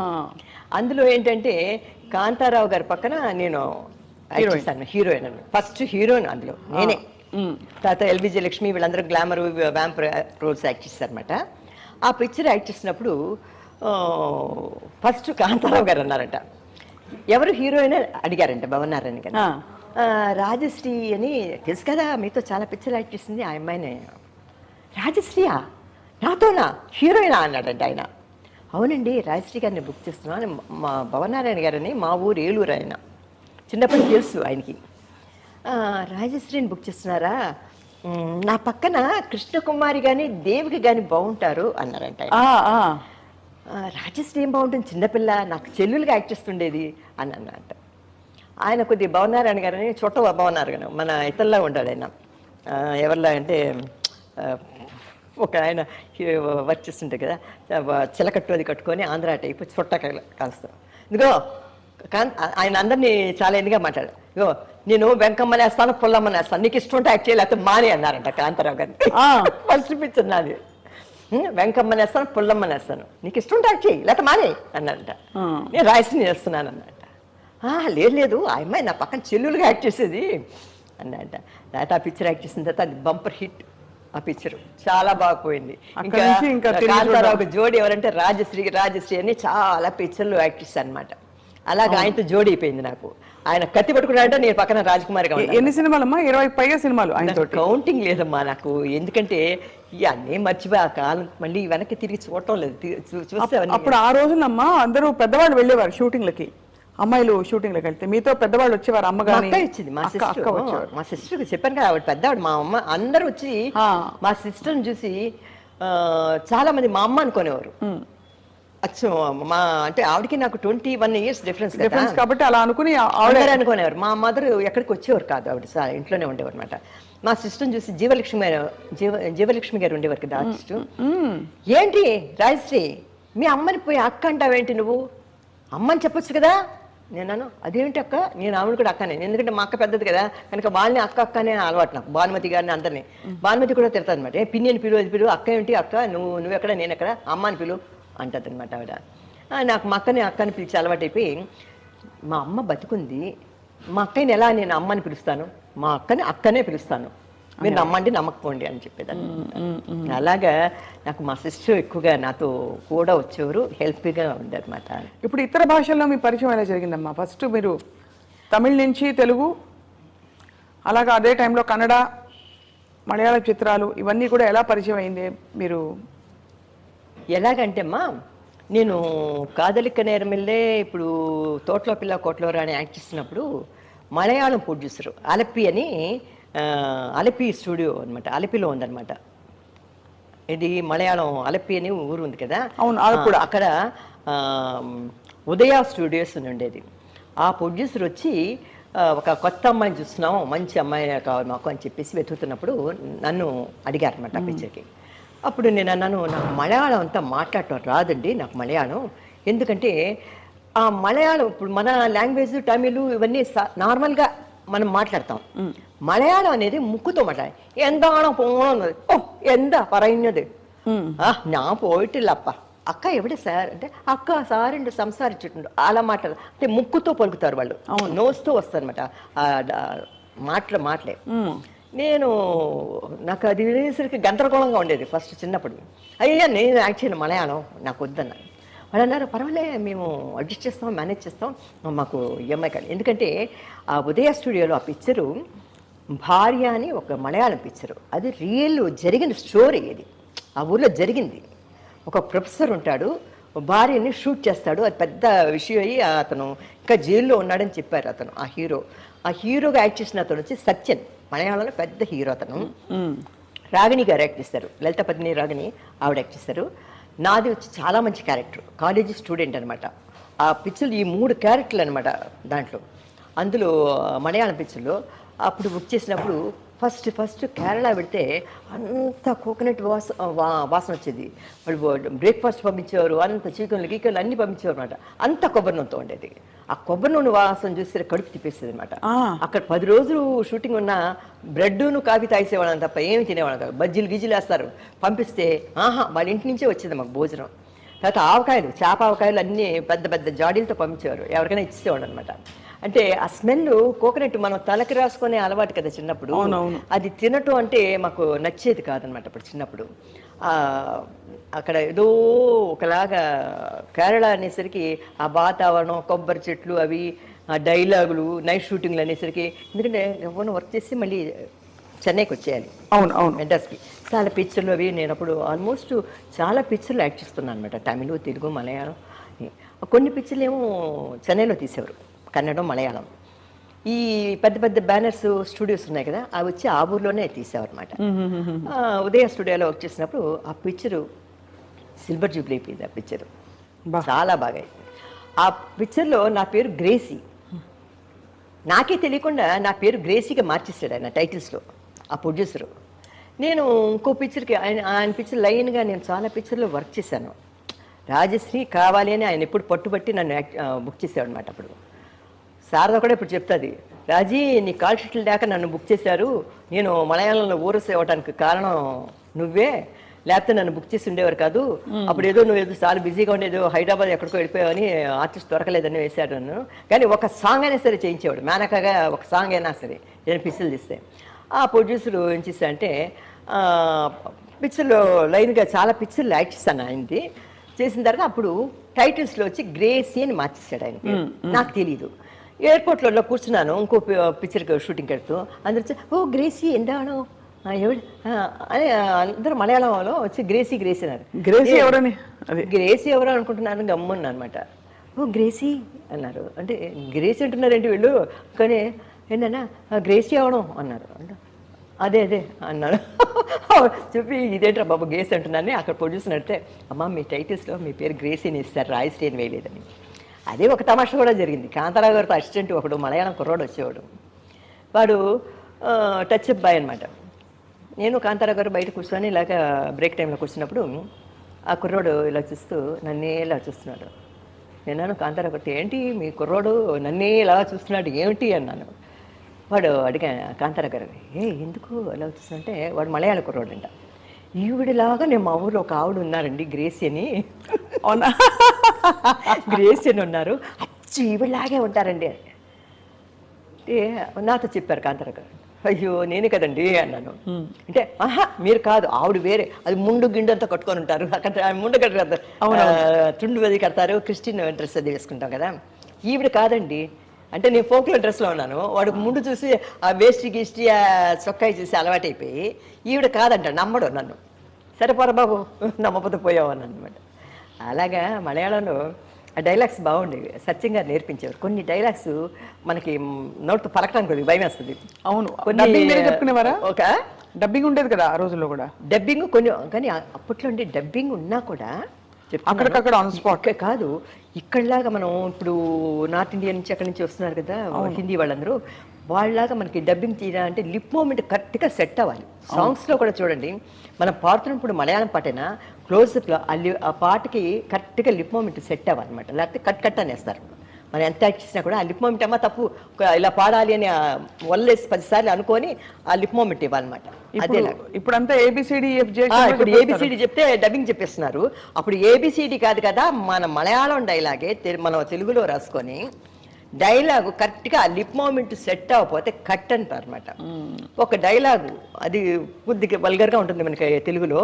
అందులో ఏంటంటే కాంతారావు గారి పక్కన నేను యాక్ట్ చేశాను, హీరోయిన్. ఫస్ట్ హీరోయిన్ అందులో నేనే. తర్వాత ఎల్విజే లక్ష్మి వీళ్ళందరూ గ్లామర్ వ్యాంప్ రోల్స్ యాక్ట్ చేశారనమాట. ఆ పిక్చర్ యాక్ట్ చేసినప్పుడు ఫస్ట్ కాంతారావు గారు అన్నారట, ఎవరు హీరోయిన్ అడిగారంట భవనారాయణ గారు. రాజశ్రీ అని తెలుసు కదా, మీతో చాలా పిక్చర్ యాక్ట్ చేసింది ఆ అమ్మాయినే. రాజశ్రీయా, నాతోనా హీరోయినా అన్నాడంట ఆయన. అవునండి, రాజశ్రీ గారిని బుక్ చేస్తున్నాను. మా భవనారాయణ గారని మా ఊరు ఏలూరు, ఆయన చిన్నప్పటి తెలుసు ఆయనకి. రాజశ్రీని బుక్ చేస్తున్నారా, నా పక్కన కృష్ణకుమారి కానీ దేవికి కానీ బాగుంటారు అన్నారంట. రాజశ్రీ ఏం బాగుంటుంది, చిన్నపిల్ల, నాకు చెల్లెలుగా యాక్ట్ చేస్తుండేది అని అన్నట్ట. ఆయన కొద్దిగా భవనారాయణ గారని చుట్ట భవనారాయణ గారు మన ఇతరులా ఉంటాడు ఆయన. ఎవరిలా అంటే ఒక ఆయన వర్క్ చేస్తుంటే కదా, చిలకట్టు అది కట్టుకొని ఆంధ్ర టైపు చుట్ట కాస్తాం. ఇదిగో ఆయన అందరినీ చాలా ఎన్నిగా మాట్లాడు, ఇగో నేను వెంకమ్మని వేస్తాను, పుల్లమ్మని వేస్తాను, నీకు ఇష్టం ఉంటే యాక్ట్ చేయాలి, లేకపోతే మానే అన్నారంట కాంతారావు గారిని. ఫస్ట్ పిక్చర్ నాది. వెంకమ్మని వేస్తాను, పుల్లమ్మని వేస్తాను, నీకు ఇష్టం ఉంటే యాక్ట్ చేయి, లేకపోతే మానే అన్నారంట. నేను రాయశ్రీ చేస్తున్నాను అన్నట్ట. లేదు ఆ అమ్మాయి నా పక్కన చెల్లులుగా యాక్ట్ చేసేది అన్నట్ట. తర్వాత ఆ పిక్చర్ యాక్ట్ చేసిన తర్వాత అది బంపర్ హిట్. ఆ పిక్చర్ చాలా బాగుపోయింది. ఇంకా కాంతారావు జోడి ఎవరంటే రాజశ్రీ అని చాలా పిక్చర్లు యాక్ట్ చేశాను అనమాట. అలాగే ఆయనతో జోడి అయిపోయింది నాకు. ఆయన కత్తి పట్టుకున్నాడంటే నేను పక్కన రాజకుమారిగా. ఎన్ని సినిమాలమ్మా? 20 పైగా సినిమాలు. ఆయన కౌంటింగ్ లేదమ్మా నాకు, ఎందుకంటే ఇవన్నీ మర్చిపోయి ఆ కాలం మళ్ళీ వెనక్కి తిరిగి చూడటం లేదు. చూస్తే అప్పుడు ఆ రోజునమ్మా అందరూ పెద్దవాళ్ళు వెళ్ళేవారు షూటింగ్లకి, అమ్మాయిలు షూటింగ్లకు వెళ్తే మీతో పెద్దవాళ్ళు వచ్చేవారు. అమ్మగారు వచ్చింది, మా సిస్టర్ చెప్పాను కదా, ఆవిడ పెద్దవాడు. మా అమ్మ అందరూ వచ్చి మా సిస్టర్ని చూసి చాలా మంది మా అమ్మ అనుకునేవారు. అచ్చా మా అంటే ఆవిడకి నాకు 21 years డిఫరెన్స్ కాబట్టి అలా అనుకుని ఆవిడ అనుకునేవారు. మా మదర్ ఎక్కడికి వచ్చేవారు కాదు, ఆవిడ ఇంట్లోనే ఉండేవారు అనమాట. మా సిస్టర్ని చూసి జీవలక్ష్మి గారు ఉండేవారు కదా ఆర్టిస్ట్. ఏంటి రాజశ్రీ, మీ అమ్మని పోయి అక్క అంటావేంటి నువ్వు, అమ్మని చెప్పొచ్చు కదా. నేనను అదేంటి అక్క, నేను ఆవిడ కూడా అక్కనే, ఎందుకంటే మా అక్క పెద్దది కదా కనుక వాళ్ళని అక్క అక్కనే అలవాటు నాకు. భానుమతి గారిని అందరినీ, భానుమతి కూడా తిడతాది అనమాట. పిన్ని పిలువు, అది పిలువు, అక్క ఏంటి అక్క, నువ్వెక్కడ నేనెక్కడ, అమ్మని పిలువు అంటది అనమాట ఆవిడ. నాకు మా అక్కని పిలిచి అలవాటు అయిపోయి, మా అమ్మ బతుకుంది, మా అక్కని ఎలా నేను అమ్మని పిలుస్తాను, మా అక్కని అక్కనే పిలుస్తాను, మీరు నమ్మండి నమ్మకపోండి అని చెప్పేదాన్ని. అలాగా నాకు మా సిస్టర్ ఎక్కువగా నాతో కూడా వచ్చేవారు, హెల్ప్గా ఉండేదన్నమాట. ఇప్పుడు ఇతర భాషల్లో మీ పరిచయం ఎలా జరిగిందమ్మా? ఫస్ట్ మీరు తమిళ నుంచి తెలుగు, అలాగా అదే టైంలో కన్నడ, మలయాళ చిత్రాలు ఇవన్నీ కూడా ఎలా పరిచయం అయింది మీరు? ఎలాగంటే అమ్మా, నేను కాదలిక నేరమిల్లే ఇప్పుడు తోటలో పిల్ల కోటలో రాని యాక్ట్ చేసినప్పుడు మలయాళం ప్రొడ్యూసరు అలపి అని, అలపి స్టూడియో అనమాట, అలపిలో ఉందన్నమాట. ఇది మలయాళం అలపి అని ఊరు ఉంది కదా, అక్కడ ఉదయ స్టూడియోస్ అని ఉండేది. ఆ ప్రొడ్యూసర్ వచ్చి ఒక కొత్త అమ్మాయిని చూస్తున్నాము, మంచి అమ్మాయి కావాలి మాకు అని చెప్పేసి వెతుకుతున్నప్పుడు నన్ను అడిగారు అనమాట ఆ పిక్చర్కి. అప్పుడు నేను అన్నాను, నాకు మలయాళం అంతా మాట్లాడటం రాదండి, నాకు మలయాళం, ఎందుకంటే ఆ మలయాళం ఇప్పుడు మన లాంగ్వేజ్ తమిళ్ ఇవన్నీ నార్మల్గా మనం మాట్లాడతాం. മലയാളം అనేది മുക്കുతో മാറ്റാൻ എന്താണോ പോകണമെന്നത് ഓ എന്താ പറയുന്നത് ഞാൻ പോയിട്ടില്ലപ്പ అక్క ఎవడే సార్ అంటే అక్క సార్ సంసారించుండు అలా మాట్లాడు అంటే ముక్కుతో పలుకుతారు వాళ్ళు నోస్తో వస్తారనమాట మాటలే నేను నాకు అది వినేసరికి గందరగోళంగా ఉండేది ఫస్ట్ చిన్నప్పుడు అయ్యా నేను యాక్చువల్లీ మలయాళం నాకు వద్దన్నా వాళ్ళు అన్నారు పర్వాలే మేము అడ్జస్ట్ చేస్తాం మేనేజ్ చేస్తాం మాకు ఈఎంఐ కాదు ఎందుకంటే ఆ ఉదయ స్టూడియోలో ఆ పిక్చరు భార్య అని ఒక మలయాళం పిక్చరు అది రియల్ జరిగిన స్టోరీ ఇది ఆ ఊర్లో జరిగింది ఒక ప్రొఫెసర్ ఉంటాడు భార్యని షూట్ చేస్తాడు. అది పెద్ద విషయం అయ్యి అతను ఇంకా జైల్లో ఉన్నాడని చెప్పారు అతను. ఆ హీరోగా యాక్ట్ చేసిన అతను వచ్చి సత్యన్, మలయాళంలో పెద్ద హీరో అతను. రాగిణి గారు యాక్ట్ చేస్తారు, లలిత పద్మిని రాగిణి ఆవిడ యాక్ట్ చేస్తారు. నాది వచ్చి చాలా మంచి క్యారెక్టర్, కాలేజీ స్టూడెంట్ అనమాట. ఆ పిక్చర్లు ఈ 3 క్యారెక్టర్లు అనమాట దాంట్లో. అందులో మలయాళం పిక్చర్లో అప్పుడు బుక్ చేసినప్పుడు ఫస్ట్ కేరళ పెడితే అంత కోకోనట్ వాసన వచ్చేది. వాళ్ళు బ్రేక్ఫాస్ట్ పంపించేవారు, అంత చికెన్లు గీకెన్లు అన్ని పంపించేవారు అనమాట. అంత కొబ్బరి నూనెతో ఉండేది. ఆ కొబ్బరి నూనె వాసన చూస్తే కడుపు తిప్పేస్తుంది అనమాట. అక్కడ 10 రోజులు షూటింగ్ ఉన్న బ్రెడ్ను కాఫీ తాగేసేవాళ్ళం తప్ప ఏమి తినేవాళ్ళం కాదు. బజ్జీలు గిజ్జీలు వేస్తారు పంపిస్తే వాళ్ళ ఇంటి నుంచే వచ్చేది మాకు భోజనం. తర్వాత ఆవకాయలు, చేప ఆవకాయలు అన్నీ పెద్ద పెద్ద జాడీలతో పంపించేవారు, ఎవరికైనా ఇచ్చేవాడు అనమాట. అంటే ఆ స్మెల్ కోకోనట్ మనం తలకి రాసుకునే అలవాటు కదా చిన్నప్పుడు, అది తినటం అంటే మాకు నచ్చేది కాదనమాట అప్పుడు చిన్నప్పుడు. అక్కడ ఏదో ఒకలాగా కేరళ అనేసరికి ఆ వాతావరణం, కొబ్బరి చెట్లు, అవి ఆ డైలాగులు, నైట్ షూటింగ్లు అనేసరికి, ఎందుకంటే ఎవరిని వర్క్ చేసి మళ్ళీ చెన్నైకి వచ్చేయాలి. అవును మెడ్రాస్కి. చాలా పిక్చర్లు అవి నేను అప్పుడు ఆల్మోస్ట్ చాలా పిక్చర్లు యాక్ట్ చేస్తున్నాను అనమాట. తమిళ, తెలుగు, మలయాళం. కొన్ని పిక్చర్లు ఏమో చెన్నైలో తీసేవారు, కన్నడం, మలయాళం. ఈ పెద్ద పెద్ద బ్యానర్స్ స్టూడియోస్ ఉన్నాయి కదా, అవి వచ్చి ఆ ఊర్లోనే తీసేవారు అనమాట. ఉదయ స్టూడియోలో వర్క్ చేసినప్పుడు ఆ పిక్చరు సిల్వర్ జూబ్లీ అయిపోయింది. ఆ పిక్చరు చాలా బాగా అయింది. ఆ పిక్చర్లో నా పేరు గ్రేసీ, నాకే తెలియకుండా నా పేరు గ్రేసీగా మార్చేస్తాడు ఆయన టైటిల్స్లో ఆ ప్రొడ్యూసరు. నేను ఇంకో పిక్చర్కి ఆయన పిక్చర్ లైన్గా నేను చాలా పిక్చర్లో వర్క్ చేశాను. రాజశ్రీ కావాలి అని ఆయన ఎప్పుడు పట్టుబట్టి నన్ను బుక్ చేసేవాడు అనమాట. అప్పుడు శారద కూడా ఇప్పుడు చెప్తుంది, రాజీ నీ కాల్ షీట్లు దాకా నన్ను బుక్ చేశారు, నేను మలయాళంలో ఊరస్ ఇవ్వడానికి కారణం నువ్వే, లేకపోతే నన్ను బుక్ చేసి ఉండేవారు కాదు. అప్పుడు ఏదో నువ్వు ఏదో చాలా బిజీగా ఉండేదో హైదరాబాద్ ఎక్కడికో వెళ్ళిపోయావని ఆర్టిస్ట్ దొరకలేదని వేశాడు నన్ను. కానీ ఒక సాంగ్ అయినా సరే చేయించేవాడు, మేనకగా ఒక సాంగ్ అయినా సరే నేను పిక్చర్లు తీస్తే. ఆ ప్రొడ్యూసర్ ఏం చేశా అంటే పిక్చర్లో లైన్గా చాలా పిక్చర్లు యాక్ట్ చేశాను ఆయనది. చేసిన తర్వాత అప్పుడు టైటిల్స్లో వచ్చి గ్రేసీ అని మార్చేశాడు ఆయనకి, నాకు తెలీదు. ఎయిర్పోర్ట్లో కూర్చున్నాను ఇంకో పిక్చర్కి షూటింగ్ పెడుతూ, అందరూ ఓ గ్రేసీ ఎందానో ఎవడు అని అందరూ మలయాళంలో వచ్చి గ్రేసీ అన్నారు. గ్రేసీ ఎవరని, గ్రేసీ ఎవరో అనుకుంటున్నాను, గమ్మున్నా అనమాట. ఓ గ్రేసీ అన్నారు. అంటే గ్రేసీ అంటున్నారేంటి వీళ్ళు, కానీ ఏంటన్నా గ్రేసీ అవడం అన్నారు. అంటే అదే అన్నాడు. చెప్పి ఇదేంట్రా బాబు గ్రేసీ అంటున్నాను. అక్కడ ప్రొడ్యూసర్ అంటే, అమ్మ మీ టైటిల్స్లో మీ పేరు గ్రేసీని ఇస్తారు, రాయశ్రీ అని వేయలేదని. అదే ఒక తమాషా కూడా జరిగింది. కాంతారావు గారితో అసిస్టెంట్ ఒకడు మలయాళం కుర్రోడు వచ్చేవాడు. వాడు టచ్ అప్ బాయ్ అనమాట. నేను కాంతారావు గారు బయట కూర్చొని ఇలాగ బ్రేక్ టైంలో కూర్చున్నప్పుడు ఆ కుర్రోడు ఇలా చూస్తూ నన్నే ఇలా చూస్తున్నాడు. నేను కాంతారావు గారితో, ఏంటి మీ కుర్రోడు నన్నే ఇలా చూస్తున్నాడు ఏమిటి అన్నాను. వాడు అడిగా కాంతారావు గారు, ఎందుకు ఎలా చూస్తుంటే, వాడు మలయాళ కుర్రోడు అంట. ఈవిడిలాగా నేను మా ఊళ్ళో ఒక ఆవిడ ఉన్నారండి గ్రేసీ అని. అవునా, గ్రేసీ అని ఉన్నారు, అచ్చు ఈవిడలాగే ఉంటారండి అంటే నాతో చెప్పారు కాంతారావు గారు. అయ్యో నేనే కదండి అన్నాను. అంటే మీరు కాదు, ఆవిడ వేరే, అది ముండు గిండు అంతా కట్టుకొని ఉంటారు, అక్కడ ముండు కట్టుకుంటారు, తుండు అది కడతారు, క్రిస్టియన్ డ్రెస్ అది వేసుకుంటాం కదా, ఈవిడ కాదండి అంటే నేను ఫోక్లో డ్రెస్లో ఉన్నాను. వాడు ముందు చూసి ఆ వేస్టి గిస్టి ఆ చొక్కాయి చూసి అలవాటైపోయి ఈవిడ కాదంట, నమ్మడు నన్ను. సరే పోరా బాబు నమ్మపోతే పోయావు అని అనమాట. అలాగా మలయాళంలో ఆ డైలాగ్స్ బాగుండేవి, సత్యం గారు నేర్పించేవారు. కొన్ని డైలాగ్స్ మనకి నోట్తో పలకడానికి కొద్దిగా భయం వేస్తుంది. అవును, కొన్ని చెప్పుకునేవారా? ఒక డబ్బింగ్ ఉండేది కదా ఆ రోజుల్లో కూడా. డబ్బింగ్ కొన్ని, కానీ అప్పట్లో ఉండే డబ్బింగ్ ఉన్నా కూడా అక్కడికక్కడ ఆన్ స్పాట్ కాదు. ఇక్కడలాగా మనం ఇప్పుడు నార్త్ ఇండియా నుంచి అక్కడి నుంచి వస్తున్నారు కదా హిందీ వాళ్ళందరూ, వాళ్ళలాగా మనకి డబ్బింగ్ తీయాలంటే లిప్ మూమెంట్ కరెక్ట్గా సెట్ అవ్వాలి. సాంగ్స్లో కూడా చూడండి, మనం పాడుతున్నప్పుడు మలయాళం పాటైనా క్లోజ్అప్లో ఆ పాటకి కరెక్ట్గా లిప్ మూమెంట్ సెట్ అవ్వాలన్నమాట, లేకపోతే కట్ అనేస్తారు. మనం ఎంత యాక్ట్ చేసినా కూడా ఆ లిప్ మూమెంట్ అమ్మ తప్పు ఇలా పాడాలి అని వల్లేసి 10 సార్లు అనుకొని ఆ లిప్ మూమెంట్ ఇవ్వాలన్నమాట. అదే ఇప్పుడంతా ఏబిసిడి ఇప్పుడు ఏబిసిడి చెప్తే డబ్బింగ్ చెప్పేస్తున్నారు. అప్పుడు ఏబిసిడి కాదు కదా, మన మలయాళం డైలాగే మన తెలుగులో రాసుకొని డైలాగు కరెక్ట్గా ఆ లిప్ మూమెంట్ సెట్ అవ్వకపోతే కట్ అంటారు అనమాట. ఒక డైలాగు అది కొద్దిగా వల్గర్గా ఉంటుంది మనకి తెలుగులో,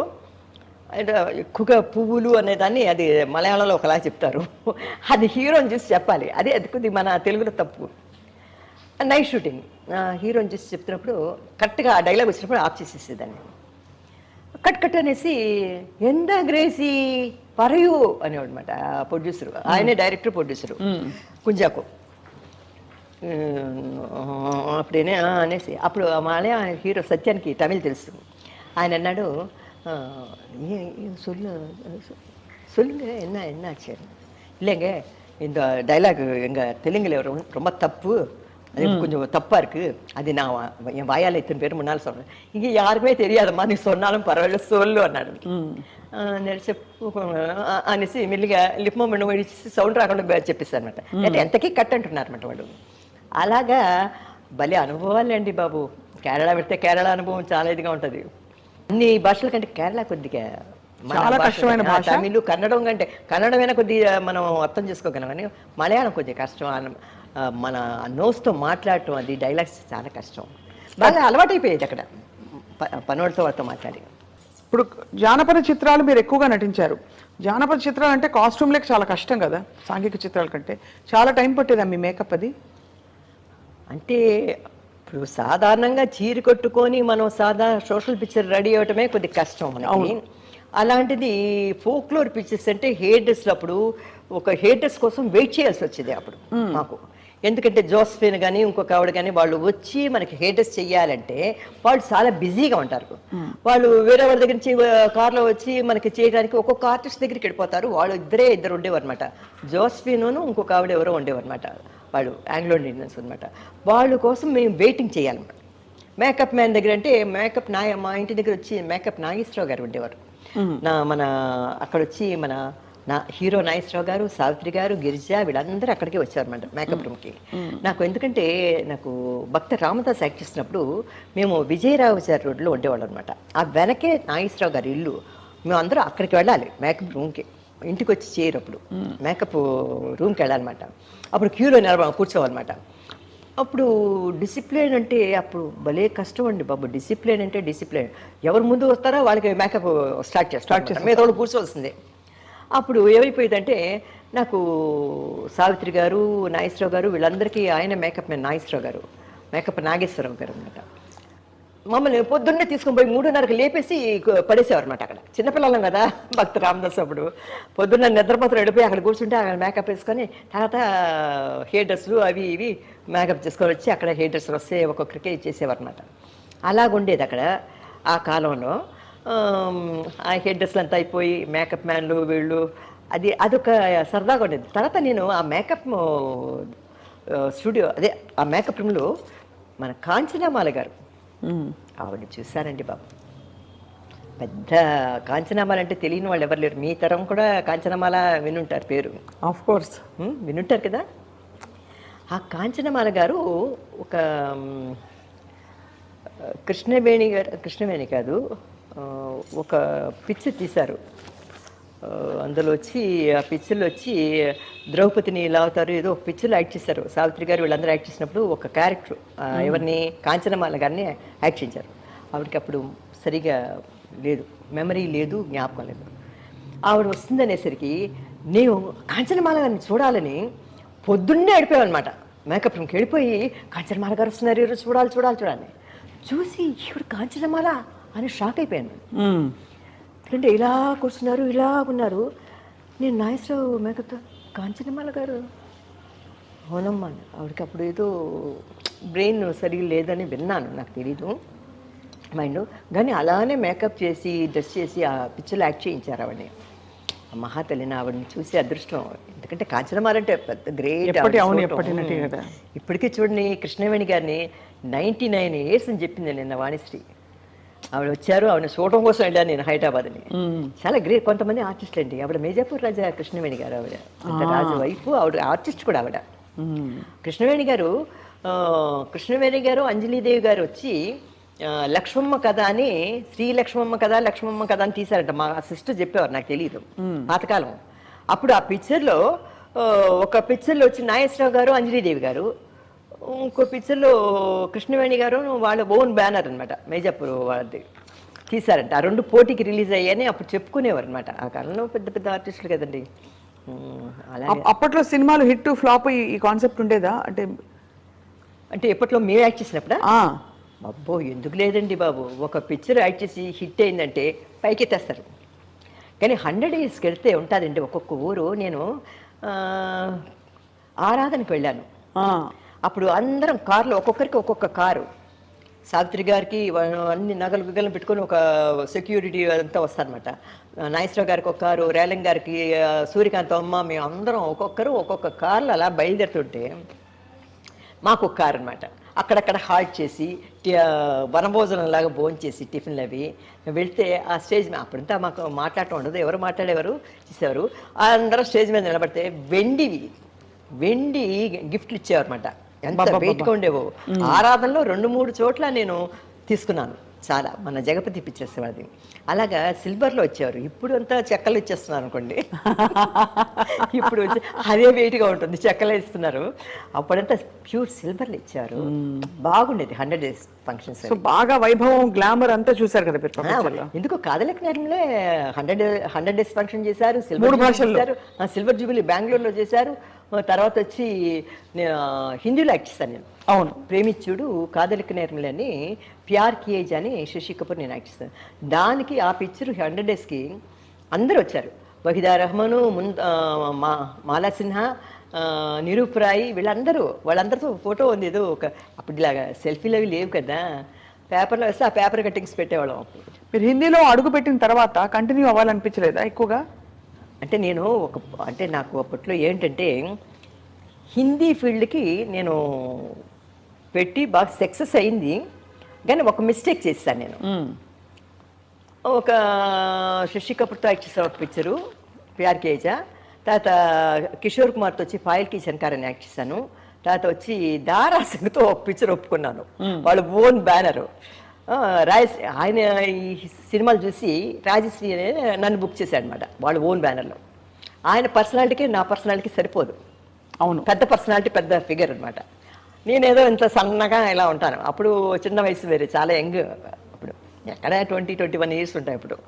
ఎక్కువగా పువ్వులు అనేదాన్ని అది మలయాళంలో ఒకలా చెప్తారు, అది హీరోని చూసి చెప్పాలి. అది కొద్దిగా మన తెలుగులో తప్పు. నైట్ షూటింగ్ హీరోని చూసి చెప్తున్నప్పుడు కరెక్ట్గా ఆ డైలాగ్ వచ్చినప్పుడు ఆఫ్ చేసేసేదాన్ని. కట్ అనేసి ఎంత గ్రేసీ పరయు అనేవాడు అనమాట ప్రొడ్యూసర్, ఆయనే డైరెక్టర్ ప్రొడ్యూసరు కుంజాకు. అప్పుడేనే అనేసి అప్పుడు మలయా హీరో సత్యానికి తమిళ్ తెలుసు. ఆయన అన్నాడు, சொல்லுங்க என்ன ஆச்சு இல்லைங்க இந்த டைலாக் எங்கள் தெலுங்குல ரொம்ப தப்பு, அது கொஞ்சம் தப்பாக இருக்குது, அது நான் என் வாயால் இத்தனை பேர் முன்னால் சொல்கிறேன், இங்கே யாருக்குமே தெரியாதம்மா, நீ சொன்னாலும் பரவாயில்ல சொல்லு అన్నాడు. అనేసి మెల్లిగా లిప్ మూమెంట్ ఇచ్చి సౌండ్ రాకుండా చెప్పేస్తాను అనమాట. అంటే ఎంతకీ కట్ అంటున్నారు అనమాట వాడు. అలాగా భలే అనుభవాలు అండి బాబు. కేరళ పెడితే కేరళ అనుభవం చాలా ఇదిగా ఉంటుంది. అన్ని భాషల కంటే కేరళ కొద్దిగా చాలా కష్టమైన భాష. తమిళ్ కన్నడం కంటే కన్నడమైనా కొద్దిగా మనం అర్థం చేసుకోగలం, కానీ మలయాళం కొద్దిగా కష్టం. మన నోస్తో మాట్లాడటం, అది డైలాగ్స్ చాలా కష్టం. బాగా అలవాటైపోయేది అక్కడ పనోళ్ళతో వాళ్ళతో మాట్లాడి. ఇప్పుడు జానపద చిత్రాలు మీరు ఎక్కువగా నటించారు. జానపద చిత్రాలు అంటే కాస్ట్యూమ్లకు చాలా కష్టం కదా, సాంఘిక చిత్రాల కంటే. చాలా టైం పట్టేదా మీ మేకప్ అది? అంటే ఇప్పుడు సాధారణంగా చీర కట్టుకొని మనం సోషల్ పిక్చర్ రెడీ అవ్వటమే కొద్దిగా కష్టం మనకి. అలాంటిది ఫోక్లోర్ పిక్చర్స్ అంటే హెయిర్ డ్రెస్లు అప్పుడు ఒక హెయిర్ డ్రెస్ కోసం వెయిట్ చేయాల్సి వచ్చేది అప్పుడు మాకు. ఎందుకంటే జోస్ఫిన్ కానీ ఇంకొక ఆవిడ కానీ వాళ్ళు వచ్చి మనకి హెయిర్ డ్రెస్ చెయ్యాలంటే వాళ్ళు చాలా బిజీగా ఉంటారు. వాళ్ళు వేరే వాళ్ళ దగ్గర నుంచి కార్లో వచ్చి మనకి చేయడానికి ఒక్కొక్క ఆర్టిస్ట్ దగ్గరికి వెళ్ళిపోతారు. వాళ్ళు ఇద్దరు ఉండేవారు అనమాట. జోస్ఫిన్ ఇంకొక ఆవిడ ఎవరో ఉండేవారు అనమాట. వాళ్ళు ఆంగ్లో ఇండియన్స్ అనమాట. వాళ్ళ కోసం మేము వెయిటింగ్ చేయాలన్నమాట. మేకప్ మ్యాన్ దగ్గర అంటే మా ఇంటి దగ్గర వచ్చి మేకప్ నాగేశ్వరరావు గారు ఉండేవారు. మన అక్కడ వచ్చి నా హీరో నాగేశ్వరరావు గారు, సావిత్రి గారు, గిరిజ వీళ్ళందరూ అక్కడికే వచ్చారన్నమాట మేకప్ రూమ్కి. నాకు ఎందుకంటే నాకు భక్త రామదాస్ యాక్ట్ చేసినప్పుడు మేము విజయరావుచారి రోడ్లో ఉండేవాళ్ళం అనమాట. ఆ వెనకే నాగేశ్వరరావు గారి ఇల్లు. మేము అందరూ అక్కడికి వెళ్ళాలి మేకప్ రూమ్కి. ఇంటికి వచ్చి చేయరప్పుడు మేకప్ రూమ్కి వెళ్ళాలన్నమాట. అప్పుడు క్యూలో కూర్చోవాలన్నమాట. అప్పుడు డిసిప్లిన్ అంటే అప్పుడు భలే కష్టం అండి బాబు. డిసిప్లిన్ అంటే డిసిప్లిన్. ఎవరు ముందు వస్తారో వాళ్ళకి మేకప్ స్టార్ట్ చేస్తారు, మీద వాళ్ళు కూర్చోవలసిందే. అప్పుడు ఏమైపోయిందంటే నాకు సావిత్రి గారు, నాగేశ్వరరావు గారు వీళ్ళందరికీ ఆయన మేకప్ మ్యాన్ నాగేశ్వరరావు గారు, మేకప్ నాగేశ్వరరావు గారు అనమాట. మమ్మల్ని పొద్దున్నే తీసుకొని పోయి 3:30కి లేపేసి పడేసేవారు అనమాట. అక్కడ చిన్నపిల్లలం కదా భక్త రామదాస్. అప్పుడు పొద్దున్న నిద్రపోతులు వెళ్ళిపోయి అక్కడ కూర్చుంటే అక్కడ మేకప్ వేసుకొని తర్వాత హెయిర్ డ్రెస్లు అవి ఇవి మేకప్ చేసుకొని వచ్చి అక్కడ హెయిర్ డ్రెస్లు వస్తే ఒక్కొక్కరికి ఇచ్చేసేవారు అనమాట. అలాగుండేది అక్కడ ఆ కాలంలో. ఆ హెయిర్ డ్రెస్లు అంతా అయిపోయి మేకప్ మ్యాన్లు వీళ్ళు అదొక సరదాగా ఉండేది. తర్వాత నేను ఆ మేకప్ స్టూడియో ఆ మేకప్ రూమ్లో మన కాంచనామాల గారు ఆవిడ చూశారండి బాబు. పెద్ద కాంచనామాల అంటే తెలియని వాళ్ళు ఎవరు లేరు. మీ తరం కూడా కాంచనమాల వినుంటారు పేరు. ఆఫ్ కోర్స్ వినుంటారు కదా. ఆ కాంచనమాల గారు ఒక కృష్ణవేణి కాదు, ఒక పిక్చర్ తీశారు. అందులో వచ్చి ఆ పిక్చర్లో వచ్చి ద్రౌపదిని ఇలా అవుతారు ఏదో ఒక పిక్చర్లో యాక్ట్ చేశారు. సావిత్రి గారు వీళ్ళందరూ యాక్ట్ చేసినప్పుడు ఒక క్యారెక్టర్ ఎవరిని కాంచనమాల గారిని యాక్ట్ చేశారు. ఆవిడకి అప్పుడు సరిగా లేదు, మెమరీ లేదు, జ్ఞాపకం లేదు. ఆవిడ వస్తుందనేసరికి నేను కాంచనమాల గారిని చూడాలని పొద్దున్నే వెళ్ళిపోయామన్నమాట. మేకప్ రూమ్కి వెళ్ళిపోయి కాంచనమాల గారు వస్తున్నారు, ఈరోజు చూడాలి చూసి ఈవిడ కాంచనమాల అని షాక్ అయిపోయాను. ఎందుకంటే ఇలా కూర్చున్నారు, ఇలా ఉన్నారు. నేను నాగేశ్వరరావు మేకప్తో కాంచనమాల గారు అవునమ్మా. ఆవిడకి అప్పుడు ఏదో బ్రెయిన్ సరిగ్గా లేదని విన్నాను, నాకు తెలీదు మైండ్. కానీ అలానే మేకప్ చేసి డ్రెస్ చేసి ఆ పిక్చర్లో యాక్ట్ చేయించారు ఆవిడని. మహాతల్లిని ఆవిడని చూసి అదృష్టం. ఎందుకంటే కాంచనమాల అంటే పెద్ద గ్రేట్. ఇప్పటికీ చూడండి కృష్ణవేణి గారిని 99 years అని చెప్పింది నిన్న వాణిశ్రీ. ఆవిడ వచ్చారు, ఆవిడ చూడటం కోసం వెళ్ళాను నేను హైదరాబాద్ని. చాలా గ్రేట్. కొంతమంది ఆర్టిస్టులు అండి. ఆవిడ మేజాపూర్ రాజా కృష్ణవేణి గారు, ఆవిడ రాజు వైఫ్, ఆవిడ ఆర్టిస్ట్ కూడా ఆవిడ. కృష్ణవేణి గారు అంజలీదేవి గారు వచ్చి లక్ష్మమ్మ కథ అని, శ్రీ లక్ష్మమ్మ కథ అని తీశారంట. మా సిస్టర్ చెప్పేవారు, నాకు తెలియదు పాతకాలం. అప్పుడు ఆ పిక్చర్లో ఒక పిక్చర్లో వచ్చి నాగేశ్వరరావు గారు, అంజలీదేవి గారు, ఇంకో పిక్చర్లో కృష్ణవేణి గారు వాళ్ళ ఓన్ బ్యానర్ అనమాట మేజాపూర్ వాళ్ళది తీశారంట. ఆ రెండు పోటీకి రిలీజ్ అయ్యాయని అప్పుడు చెప్పుకునేవారు అనమాట. ఆ కాలంలో పెద్ద పెద్ద ఆర్టిస్టులు కదండి. అలాగే అప్పట్లో సినిమాలు హిట్ ఫ్లాప్ ఈ కాన్సెప్ట్ ఉండేదా? అంటే ఎప్పట్లో మేము యాక్ట్ చేసినప్పుడా? అబ్బో ఎందుకు లేదండి బాబు. ఒక పిక్చర్ యాక్ట్ చేసి హిట్ అయిందంటే పైకెత్తేస్తారు. కానీ 100 డేస్కి వెళ్తే ఉంటుందండి ఒక్కొక్క ఊరు. నేను ఆరాధనకి వెళ్ళాను. అప్పుడు అందరం కార్లో ఒక్కొక్కరికి ఒక్కొక్క కారు. సావిత్రి గారికి అన్ని నగలు బిగ్గలు పెట్టుకొని ఒక సెక్యూరిటీ అంతా వస్తారనమాట. నాగేశ్వరరావు గారికి ఒక కారు, రేలంగ్ గారికి, సూర్యకాంత్ అమ్మ, మేము అందరం ఒక్కొక్కరు ఒక్కొక్క కార్లు అలా బయలుదేరుతుంటే మాకు ఒక కారు అనమాట. అక్కడక్కడ హాల్ట్ చేసి వనభోజనం లాగా భోజనం చేసి టిఫిన్లు అవి వెళ్తే ఆ స్టేజ్ మీద అప్పుడంతా మాకు మాట్లాడటం ఉండదు, ఎవరు మాట్లాడేవారు చేసేవారు. అందరూ స్టేజ్ మీద నిలబడితే వెండి గిఫ్ట్లు ఇచ్చేవారు అనమాట. ఎంత వెయిట్గా ఉండేవో. ఆరాధనలో 2-3 చోట్ల నేను తీసుకున్నాను. చాలా మన జగపతి పిక్చర్స్ వాళ్ళది. అలాగా సిల్వర్లో వచ్చేవారు. ఇప్పుడు అంతా చెక్కలు ఇచ్చేస్తున్నారు అనుకోండి. ఇప్పుడు వచ్చి అదే వెయిట్గా ఉంటుంది, చెక్కలు ఇస్తున్నారు. అప్పుడంతా ప్యూర్ సిల్వర్లో ఇచ్చారు. బాగుండేది 100 డేస్ ఫంక్షన్స్. బాగా వైభవం, గ్లామర్ అంతా చూసారు కదా. ఎందుకు కాదలిక నేరంలో 100 డేస్ ఫంక్షన్ చేశారు. సిల్వర్ జూబిలీ బెంగళూరులో చేశారు. తర్వాత వచ్చి హిందీలో యాక్ట్ చేశాను నేను. అవును, ప్రేమిచ్చుడు, కాదలిక నేర్మలు అని, ప్యార్ కియేజ్ అని శశి కపూర్ నేను యాక్ట్ చేస్తాను. దానికి ఆ పిక్చర్ 100 డేస్కి అందరూ వచ్చారు. వహీదా రెహమాను, మాలా సిన్హా, నిరూప్ రాయ్, వాళ్ళందరితో ఫోటో ఉంది. ఏదో ఒక అప్పుడులాగా సెల్ఫీలు అవి లేవు కదా, పేపర్లో వేస్తే ఆ పేపర్ కట్టింగ్స్ పెట్టేవాళ్ళం. మీరు హిందీలో అడుగు పెట్టిన తర్వాత కంటిన్యూ అవ్వాలనిపించలేదా ఎక్కువగా? అంటే నాకు అప్పట్లో ఏంటంటే హిందీ ఫీల్డ్కి నేను పెట్టి బాగా సక్సెస్ అయింది. కానీ ఒక మిస్టేక్ చేశాను నేను. ఒక శశి కపూర్తో యాక్ట్ చేసిన ఒక పిక్చరు ప్యార్ కేజా, తర్వాత కిషోర్ కుమార్తో వచ్చి ఫాయిల్ కి శంకర్ అని యాక్ట్ చేశాను. తర్వాత వచ్చి దారా సింగ్తో ఒక పిక్చర్ ఒప్పుకున్నాను, వాళ్ళ ఓన్ బ్యానరు. ఆయన ఈ సినిమాలు చూసి రాజశ్రీ అనే నన్ను బుక్ చేశాడు అనమాట, వాళ్ళ ఓన్ బ్యానర్లో. ఆయన పర్సనాలిటీకి నా పర్సనాలిటీకి సరిపోదు. అవును, పెద్ద పర్సనాలిటీ, పెద్ద ఫిగర్ అనమాట. నేనేదో ఇంత సన్నగా ఇలా ఉంటాను. అప్పుడు చిన్న వయసు వేరే, చాలా యంగ్. అప్పుడు ఎక్కడ 20-21 ఇయర్స్ ఉంటాయి అప్పుడు.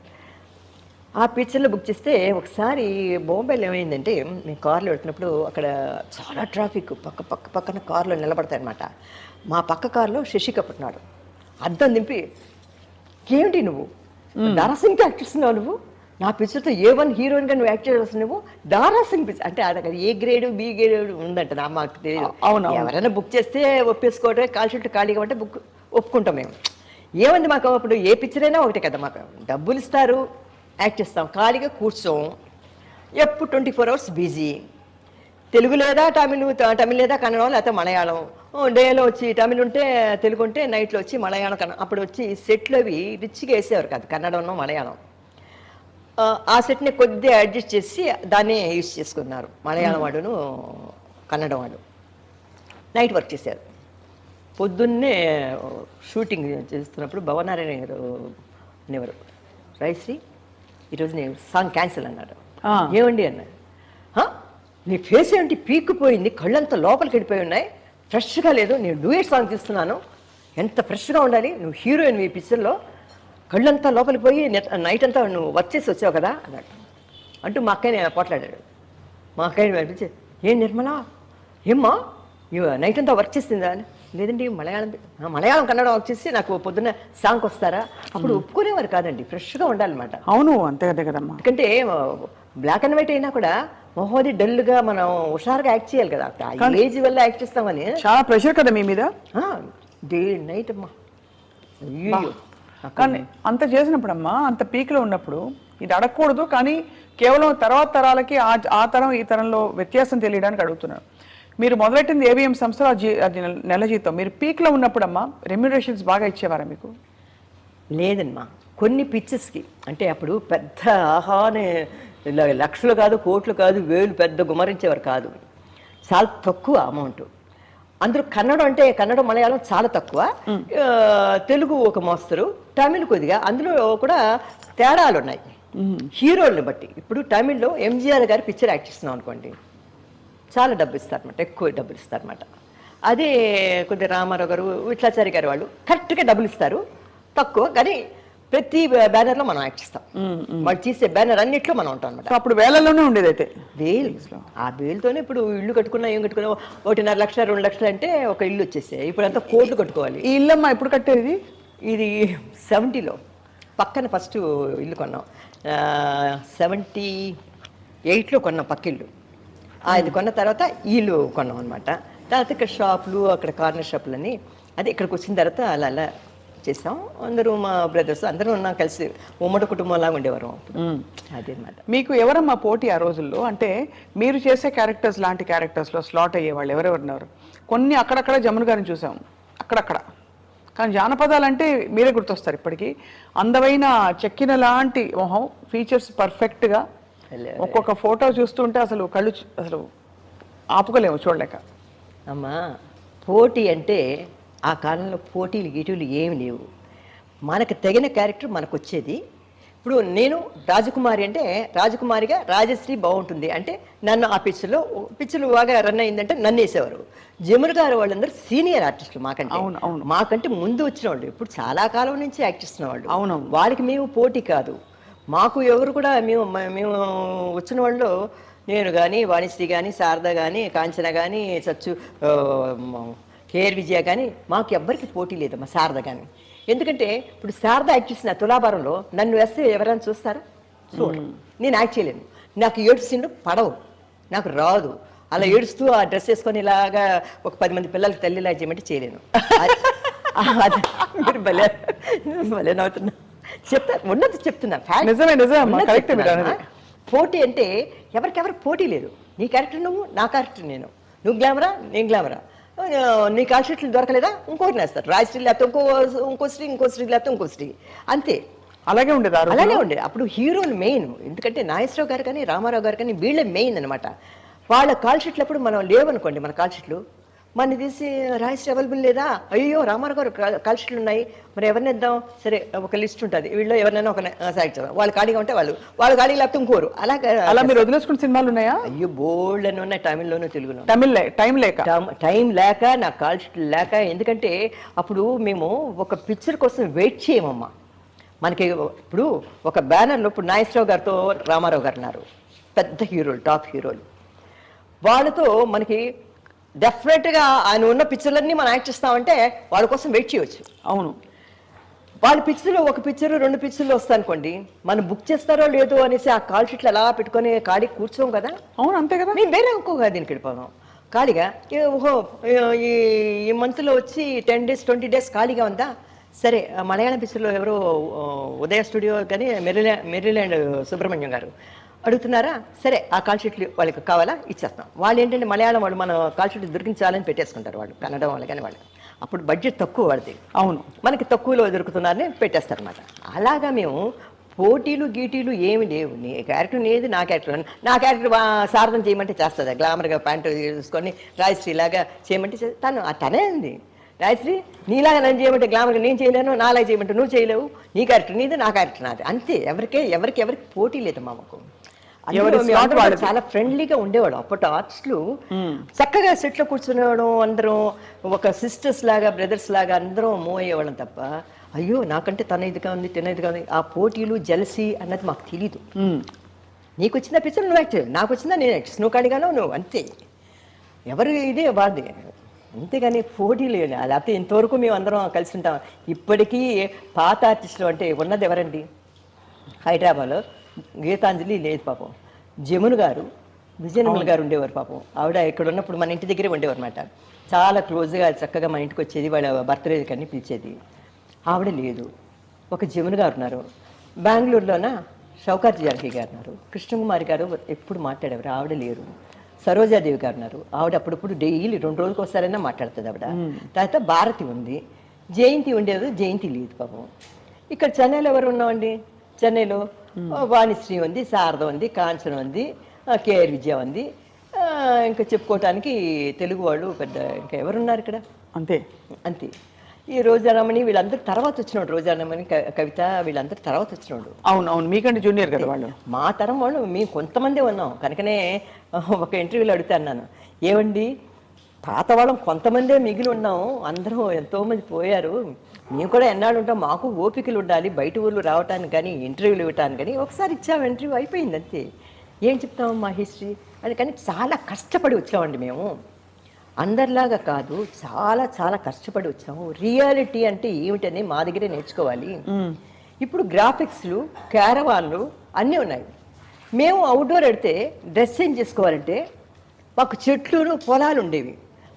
ఆ పిక్చర్లో బుక్ చేస్తే ఒకసారి బాంబేలో ఏమైందంటే, మేము కార్లో వెళ్తున్నప్పుడు అక్కడ చాలా ట్రాఫిక్, పక్కన కార్లో నిలబడతాయి అనమాట. మా పక్క కార్లో శశి కపూర్ ఉన్నాడు. అద్దం దింపి, ఏమిటి నువ్వు దారాసింగ్కి యాక్ట్ చేస్తున్నావు, నువ్వు నా పిక్చర్తో A1 హీరోయిన్గా నువ్వు యాక్ట్ చేయాల్సిన, నువ్వు దారాసింగ్ పిక్చర్ అంటే అక్కడ A గ్రేడ్ B గ్రేడ్ ఉందంట, మాకు తెలియదు. అవును, ఎవరైనా బుక్ చేస్తే ఒప్పేసుకోవటమే, కాల్ షీట్ ఖాళీగా ఉంటే ఒప్పుకుంటాం మేము. ఏమంది మాకు అప్పుడు ఏ పిక్చర్ అయినా ఒకటే కదా, మాకు డబ్బులు ఇస్తారు, యాక్ట్ చేస్తాం, ఖాళీగా కూర్చోం. ఎప్పుడు 24 hours బిజీ. తెలుగు లేదా తమిళ్ లేదా కన్నడం లేకపోతే మలయాళం. డేలో వచ్చి తమిళ్ ఉంటే తెలుగు ఉంటే నైట్లో వచ్చి మలయాళం. అప్పుడు వచ్చి సెట్లు అవి రిచ్గా వేసేవారు కాదు, కన్నడంలో మలయాళం. ఆ సెట్ని కొద్దిగా అడ్జస్ట్ చేసి దాన్నే యూజ్ చేసుకున్నారు, మలయాళం వాడును కన్నడం వాడు. నైట్ వర్క్ చేశారు. పొద్దున్నే షూటింగ్ చేస్తున్నప్పుడు భవనారాయణ గారు అనేవారు, రైశ్రీ ఈరోజు నేను సాంగ్ క్యాన్సిల్ అన్నాడు. ఏమండి అన్నారు. నీ ఫేస్ ఏంటి పీక్కుపోయింది, కళ్ళంతా లోపలికి వెళ్ళిపోయి ఉన్నాయి, ఫ్రెష్గా లేదు, నేను డూయట్ సాంగ్ తీస్తున్నాను, ఎంత ఫ్రెష్గా ఉండాలి, నువ్వు హీరోయిన్ ఈ పిక్చర్లో, కళ్ళంతా లోపలికి పోయి నైట్ అంతా నువ్వు వర్క్ చేసి వచ్చావు కదా అన్నాడు. అంటూ మా అక్కని పోట్లాడాడు. మా అక్కని అనిపించి, ఏం నిర్మలా, ఏమ్మా నైట్ అంతా వర్క్ చేస్తుందా అని. లేదండి మలయాళం కన్నడ వర్క్ చేసి నాకు పొద్దున్న సాంగ్కి వస్తారా, అప్పుడు ఒప్పుకునేవారు కాదండి, ఫ్రెష్గా ఉండాలన్నమాట. అవును, అంతే కదా కదమ్మా. ఎందుకంటే బ్లాక్ అండ్ వైట్ అయినా కూడా మొహోది డల్గా మనం హుషారుగా యాక్ట్ చేయాలి కదా, ఏజ్ వల్ల యాక్ట్ చేస్తామని. చాలా ప్రెషర్ కదా మీ మీద. డే నైట్ అమ్మా. కానీ అంత చేసినప్పుడమ్మా, అంత పీక్లో ఉన్నప్పుడు ఇది అడగకూడదు, కానీ కేవలం తర్వాత తరాలకి ఆ తరం ఈ తరంలో వ్యత్యాసం తెలియడానికి అడుగుతున్నాను. మీరు మొదలెట్టింది ABM సంస్థలో అది నెల జీతం. మీరు పీక్లో ఉన్నప్పుడమ్మా రెమ్యునరేషన్స్ బాగా ఇచ్చేవారా మీకు? లేదమ్మా, కొన్ని పిక్చర్స్కి అంటే అప్పుడు పెద్ద ఆహానే లక్షలు కాదు, కోట్లు కాదు, వేలు పెద్ద గుమరించేవారు కాదు, చాలా తక్కువ అమౌంట్. అందులో కన్నడ మలయాళం చాలా తక్కువ, తెలుగు ఒక మోస్తరు, తమిళ్ కొద్దిగా. అందులో కూడా తేడాలు ఉన్నాయి హీరోల్ని బట్టి. ఇప్పుడు తమిళ్లో MGR గారి పిక్చర్ యాక్ట్ చేస్తున్నాం అనుకోండి, చాలా డబ్బు ఇస్తారన్నమాట, ఎక్కువ డబ్బులు ఇస్తారన్నమాట. అదే కొద్దిగా రామారావు గారు, విట్లాచారి గారు వాళ్ళు కరెక్ట్గా డబ్బులు ఇస్తారు, తక్కువ, కానీ ప్రతి బ్యానర్లో మనం యాక్ట్ చేస్తాం. వాళ్ళు చేసే బ్యానర్ అన్నిట్లో మనం ఉంటాం అనమాట. అప్పుడు వేలలోనే ఉండేది. అయితే ఆ వేలుతోనే ఇప్పుడు ఇల్లు కట్టుకున్నా, ఏం కట్టుకున్నా 1.5 లక్ష 2 లక్షలు అంటే ఒక ఇల్లు వచ్చేసాయి. ఇప్పుడు అంతా కోట్లు కట్టుకోవాలి. ఈ ఇల్లమ్మా ఎప్పుడు కట్టేది? ఇది 70లో. పక్కన ఫస్ట్ ఇల్లు కొన్నాం. 78లో కొన్నాం పక్కిల్లు. అది కొన్న తర్వాత ఇల్లు కొన్నాం అనమాట. తర్వాత ఇక్కడ షాపులు, అక్కడ కార్నర్ షాపులని, అది ఇక్కడికి వచ్చిన తర్వాత అలా అలా చేసాం. అందరూ మా బ్రదర్స్ అందరూ ఉన్నాం, కలిసి ఉమ్మడి కుటుంబంలాగా ఉండేవారు. అదే అనమాట. మీకు ఎవరమ్మా పోటీ ఆ రోజుల్లో? అంటే మీరు చేసే క్యారెక్టర్స్ లాంటి క్యారెక్టర్స్లో స్లాట్ అయ్యేవాళ్ళు ఎవరెవరున్నారు? కొన్ని అక్కడక్కడ జమున గారిని చూసాం, అక్కడక్కడ. కానీ జానపదాలంటే మీరే గుర్తొస్తారు ఇప్పటికీ. అందమైన చెక్కిన లాంటి మొహం, ఫీచర్స్ పర్ఫెక్ట్గా. ఒక్కొక్క ఫోటో చూస్తుంటే అసలు కళ్ళు అసలు ఆపుకోలేము చూడలేక. అమ్మా, పోటీ అంటే ఆ కాలంలో పోటీలు గీటీలు ఏమి లేవు. మనకు తగిన క్యారెక్టర్ మనకు వచ్చేది. ఇప్పుడు నేను రాజకుమారి అంటే రాజకుమారిగా రాజశ్రీ బాగుంటుంది అంటే నన్ను ఆ పిక్చర్లు బాగా రన్ అయిందంటే నన్ను వేసేవారు. జమున గారు వాళ్ళందరూ సీనియర్ ఆర్టిస్టులు మాకంటే. మాకంటే ముందు వచ్చిన వాళ్ళు, ఇప్పుడు చాలా కాలం నుంచి యాక్ట్ చేస్తున్న వాళ్ళు. అవునవును. వాళ్ళకి మేము పోటీ కాదు. మాకు ఎవరు కూడా మేము వచ్చిన వాళ్ళు, నేను కానీ, వాణిశ్రీ కానీ, శారద కానీ, కాంచన కానీ, సచ్చు, కేఆర్ విజయ కానీ, మాకు ఎవ్వరికి పోటీ లేదమ్మా. శారద కానీ, ఎందుకంటే ఇప్పుడు శారద యాక్ట్ చేసిన తులాభారంలో నన్ను వేస్తే ఎవరైనా చూస్తారా? చూడండి. నేను యాక్ట్ చేయలేను. నాకు ఏడుస్తుండు పడవు, నాకు రాదు. అలా ఏడుస్తూ ఆ డ్రెస్ వేసుకొని ఇలాగా ఒక 10 మంది పిల్లలకి తల్లిలా చేయమంటే చేయలేను. మీరు భలే భలే నవ్వుతున్నా. ఉన్నది చెప్తున్నా. పోటీ అంటే ఎవరికెవరు పోటీ లేదు. నీ క్యారెక్టర్ నువ్వు, నా క్యారెక్టర్ నేను. నువ్వు గ్లామరా, నేను గ్లామరా. నీ కాల్ షీట్లు దొరకలేదా, ఇంకోటి వేస్తారు. రాజశ్రీ లేకపోతే ఇంకో శ్రీ, ఇంకో శ్రీ లేకపోతే ఇంకో శ్రీ, అంతే. అలాగే ఉండేది. అలాగే ఉండేది. అప్పుడు హీరోలు మెయిన్. ఎందుకంటే నాగేశ్వరరావు గారు కానీ, రామారావు గారు కానీ వీళ్ళే మెయిన్ అనమాట. వాళ్ళ కాల్ షీట్లు అప్పుడు మనం లేవనుకోండి, మన కాల్ షీట్లు మన తీసి రాజశ్రీ అవైలబుల్ లేదా, అయ్యో రామారావు గారు కాల్ షీట్లు ఉన్నాయి, మరి ఎవరిని ఇద్దాం, సరే ఒక లిస్ట్ ఉంటుంది, వీళ్ళు ఎవరినైనా ఒక సెలెక్ట్ చేద్దాం. వాళ్ళు ఖాళీగా ఉంటే వాళ్ళు ఖాళీ లేకపోతే ఇంకోరు. అలా మీరు వదిలేసుకున్న సినిమాలు ఉన్నాయా? అయ్యో బోల్డ్ అని ఉన్నాయి, తమిళ్లోనూ తెలుగులో. టైం లేక, నా కాల్ షీట్లు లేక. ఎందుకంటే అప్పుడు మేము ఒక పిక్చర్ కోసం వెయిట్ చేయమమ్మా. మనకి ఇప్పుడు ఒక బ్యానర్లో ఇప్పుడు నాగేశ్వరరావు గారితో రామారావు గారు ఉన్నారు, పెద్ద హీరోలు, టాప్ హీరోలు. వాళ్ళతో మనకి డెఫినెట్గా ఆయన ఉన్న పిక్చర్లన్నీ మనం యాక్ట్ చేస్తామంటే వాళ్ళ కోసం వెయిట్ చేయవచ్చు. అవును. వాళ్ళ పిక్చర్లు ఒక పిక్చర్ 2 పిక్చర్లు వస్తాయి అనుకోండి, మనం బుక్ చేస్తారో లేదో అనేసి ఆ కాల్ షీట్లు అలా పెట్టుకొని ఖాళీ కూర్చోం కదా. అవును, అంతే కదా. మేము వేరే ఇంకోగా దీనికి వెళ్ళిపోదాం ఖాళీగా. ఓహో ఈ మంత్లో వచ్చి 10 days 20 days ఖాళీగా ఉందా, సరే మలయాళం పిక్చర్లో ఎవరో ఉదయ స్టూడియో కానీ మెరీల్యాండ్ సుబ్రహ్మణ్యం గారు అడుగుతున్నారా, సరే ఆ కాల్ షీట్లు వాళ్ళకి కావాలా ఇచ్చేస్తాం. వాళ్ళు ఏంటంటే మలయాళం వాళ్ళు మన కాల్ షీట్లు దొరికించాలని పెట్టేసుకుంటారు వాళ్ళు, కన్నడ వాళ్ళు కానీ వాళ్ళు. అప్పుడు బడ్జెట్ తక్కువ వాడిది. అవును, మనకి తక్కువలో దొరుకుతున్నారని పెట్టేస్తారు అనమాట. అలాగా మేము పోటీలు గీటీలు ఏమి లేవు. నీ క్యారెక్టర్ నీది, నా క్యారెక్టర్ శారదం చేయమంటే చేస్తుంది, గ్లామర్గా ప్యాంటు తీసుకొని రాజశ్రీ లాగా చేయమంటే తనే ఉంది. రాజశ్రీ నీలాగా నన్ను చేయమంటే గ్లామర్గా నేను చేయలేను, నాలాగా చేయమంటే నువ్వు చేయలేవు. నీ క్యారెక్టర్ నీది, నా క్యారెక్టర్ నాది, అంతే. ఎవరికి పోటీ లేదు మా మాకు. చాలా ఫ్రెండ్లీగా ఉండేవాడు. అప్పటి ఆర్టిస్టులు చక్కగా సెట్లో కూర్చునేవాడు, అందరం ఒక సిస్టర్స్ లాగా, బ్రదర్స్ లాగా అందరం మూవ్ అయ్యేవాళ్ళం తప్ప అయ్యో నాకంటే తన ఇదిగా ఉంది, తిన ఇదిగా ఉంది, ఆ పోటీలు జలసి అన్నది మాకు తెలీదు. నీకు వచ్చిన పిక్చర్ నువ్వు యాక్ట్ చేయాలి, నాకు వచ్చిందా నేను యాక్ట్, నువ్వు కాడిగానో నువ్వు, అంతే. ఎవరు ఇదే వాడిది, అంతేగాని పోటీలు లేకపోతే ఇంతవరకు మేము అందరం కలిసి ఉంటాం. ఇప్పటికీ పాత ఆర్టిస్టులు అంటే ఉన్నది ఎవరండి? హైదరాబాద్లో గీతాంజలి లేదు పాపం, జమున గారు, విజయనిర్మల గారు ఉండేవారు పాపం. ఆవిడ ఇక్కడ ఉన్నప్పుడు మన ఇంటి దగ్గరే ఉండేవారు అనమాట. చాలా క్లోజ్గా చక్కగా మన ఇంటికి వచ్చేది, వాళ్ళ బర్త్డే కన్నీ పిలిచేది. ఆవిడ లేదు. ఒక జమున గారు ఉన్నారు. బెంగళూరులోన షౌకార్జీ జానకి గారు ఉన్నారు. కృష్ణకుమారి గారు ఎప్పుడు మాట్లాడేవారు, ఆవిడ లేరు. సరోజాదేవి గారు ఉన్నారు. ఆవిడ అప్పుడప్పుడు డైలీ 2 రోజులకు ఒకసారైనా మాట్లాడుతుంది ఆవిడ. తర్వాత భారతి ఉంది, జయంతి ఉండేది, జయంతి లేదు పాపం. ఇక్కడ చెన్నైలో ఎవరు ఉన్నామండి? చెన్నైలో వాణిశ్రీ ఉంది, శారద ఉంది, కాంచన ఉంది, కేఆర్ విజయ ఉంది. ఇంకా చెప్పుకోవటానికి తెలుగు వాళ్ళు పెద్ద ఇంకా ఎవరున్నారు ఇక్కడ? అంతే. ఈ రోజారమణి వీళ్ళందరూ తర్వాత వచ్చినోడు, రోజారమణి, కవిత వీళ్ళందరూ తర్వాత వచ్చినోడు. అవును, మీకంటే జూనియర్ కదా వాళ్ళు. మా తరం వాళ్ళు మేము కొంతమందే ఉన్నాం. కనుకనే ఒక ఇంటర్వ్యూలో అడుగుతాను నేను, ఏమండి పాత వాళ్ళం కొంతమందే మిగిలి ఉన్నాం, అందరూ ఎంతోమంది పోయారు, మేము కూడా ఎన్నాళ్ళు ఉంటాం, మాకు ఓపికలు ఉండాలి బయట ఊళ్ళు రావటానికి కానీ ఇంటర్వ్యూలు ఇవ్వటానికి కానీ. ఒకసారి ఇచ్చాము ఇంటర్వ్యూ, అయిపోయింది అంతే. ఏం చెప్తాము మా హిస్టరీ అని. కానీ చాలా కష్టపడి వచ్చామండి మేము, అందరిలాగా కాదు, చాలా చాలా కష్టపడి వచ్చాము. రియాలిటీ అంటే ఏమిటని మా దగ్గరే నేర్చుకోవాలి. ఇప్పుడు గ్రాఫిక్స్లు, క్యారవాన్లు అన్నీ ఉన్నాయి. మేము అవుట్డోర్ వెడితే డ్రెస్ చేంజ్ చేసుకోవాలంటే మాకు చెట్లు పొలాలు ఉండేవి.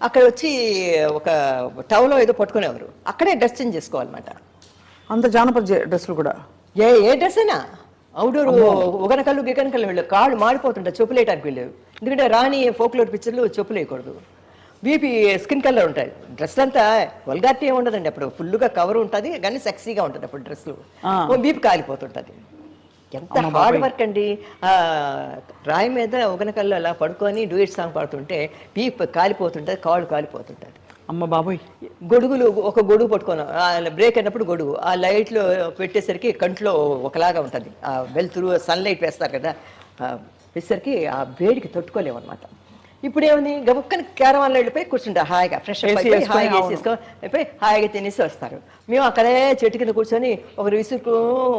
అక్కడ వచ్చి ఒక టవలో ఏదో పట్టుకునేవారు, అక్కడే డ్రెస్ చేంజ్ చేసుకోవాలన్నమాట. అంత జానపద డ్రెస్సులు కూడా ఏ డ్రెస్ అయినా అవుట్డోర్ ఉగనకల్లు గిగనకల్లు వెళ్ళి కాళ్ళు మాడిపోతుంటాయి, చెప్పులు వేయడానికి వెళ్ళేవి. ఎందుకంటే రాణి ఫోక్లోర్ పిక్చర్లు చెప్పులు వేయకూడదు, బీపీ స్కిన్ కలర్ ఉంటాయి. డ్రెస్లు అంతా వల్గారిటీ ఏమి ఉండదండి, అప్పుడు ఫుల్గా కవర్ ఉంటుంది కానీ సెక్సీగా ఉంటుంది అప్పుడు డ్రెస్సులు. బీపీ కాలిపోతుంటుంది. ఎంత హార్డ్ వర్క్ అండి. రాయి మీద ఉగనకల్లు అలా పడుకొని డూయిట్ సాంగ్ పాడుతుంటే బీపీ కాలిపోతుంటుంది, కాళ్ళు కాలిపోతుంటుంది. అమ్మ బాబోయ్. గొడుగులు, ఒక గొడుగు పట్టుకోను, బ్రేక్ అయినప్పుడు గొడుగు ఆ లైట్లో పెట్టేసరికి కంట్లో ఒకలాగా ఉంటుంది. ఆ వెళ్తురు సన్లైట్ వేస్తారు కదా, వేసరికి ఆ వేడికి తట్టుకోలేము అనమాట. ఇప్పుడు ఏముంది, గబుక్కని క్యారవాన్లో వెళ్ళిపోయి కూర్చుంటారు హాయిగా, ఫ్రెష్ అప్ అయిపోయి హాయిగా వేసేసుకొని హాయిగా తినేసి వస్తారు. మేము అక్కడే చెట్టు కింద కూర్చొని ఒకరు విసురుకు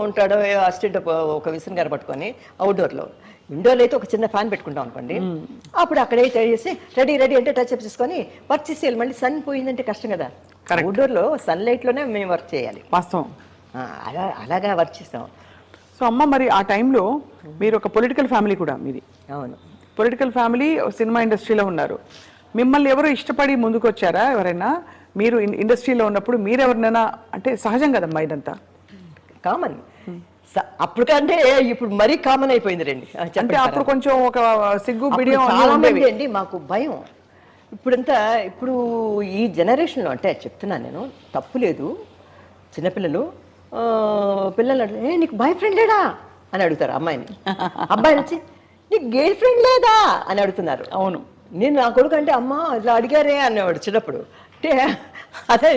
ఉంటాడు అసిస్టెంట్, ఒక విసురు గారు పట్టుకొని అవుట్డోర్లో. ఇండోర్లో అయితే ఒక చిన్న ఫ్యాన్ పెట్టుకుంటాం అనుకోండి, అప్పుడు అక్కడే చేసి రెడీ అంటే టచ్ అప్ చేసుకొని వర్క్ చేసేయాలి. మళ్ళీ సన్ పోయిందంటే కష్టం కదా. అవుట్డోర్లో సన్లైట్లోనే మేము వర్క్ చేయాలి. వాస్తవం. అలాగా వర్క్ చేస్తాం. సో అమ్మ, మరి ఆ టైంలో మీరు ఒక పొలిటికల్ ఫ్యామిలీ కూడా మీది. అవును, పొలిటికల్ ఫ్యామిలీ, సినిమా ఇండస్ట్రీలో ఉన్నారు. మిమ్మల్ని ఎవరు ఇష్టపడి ముందుకు వచ్చారా ఎవరైనా? మీరు ఇండస్ట్రీలో ఉన్నప్పుడు మీరు ఎవరినైనా, అంటే సహజం కదమ్మా ఇదంతా, కామన్. అప్పటికంటే ఇప్పుడు మరీ కామన్ అయిపోయింది రండి. అంటే అప్పుడు కొంచెం ఒక సిగ్గు బిడియం అండి, మాకు భయం. ఇప్పుడు ఈ జనరేషన్లో అంటే చెప్తున్నాను నేను, తప్పు లేదు. చిన్నపిల్లలు పిల్లలు అంటే నీకు బాయ్ ఫ్రెండ్ లేడా అని అడుగుతారు అమ్మాయిని. అబ్బాయి వచ్చి నీకు గర్ల్ ఫ్రెండ్ లేదా అని అడుగుతున్నారు. అవును, నేను నా కొడుకు అంటే అమ్మ ఇలా అడిగారే అనేవాడు చిన్నప్పుడు. అంటే అదే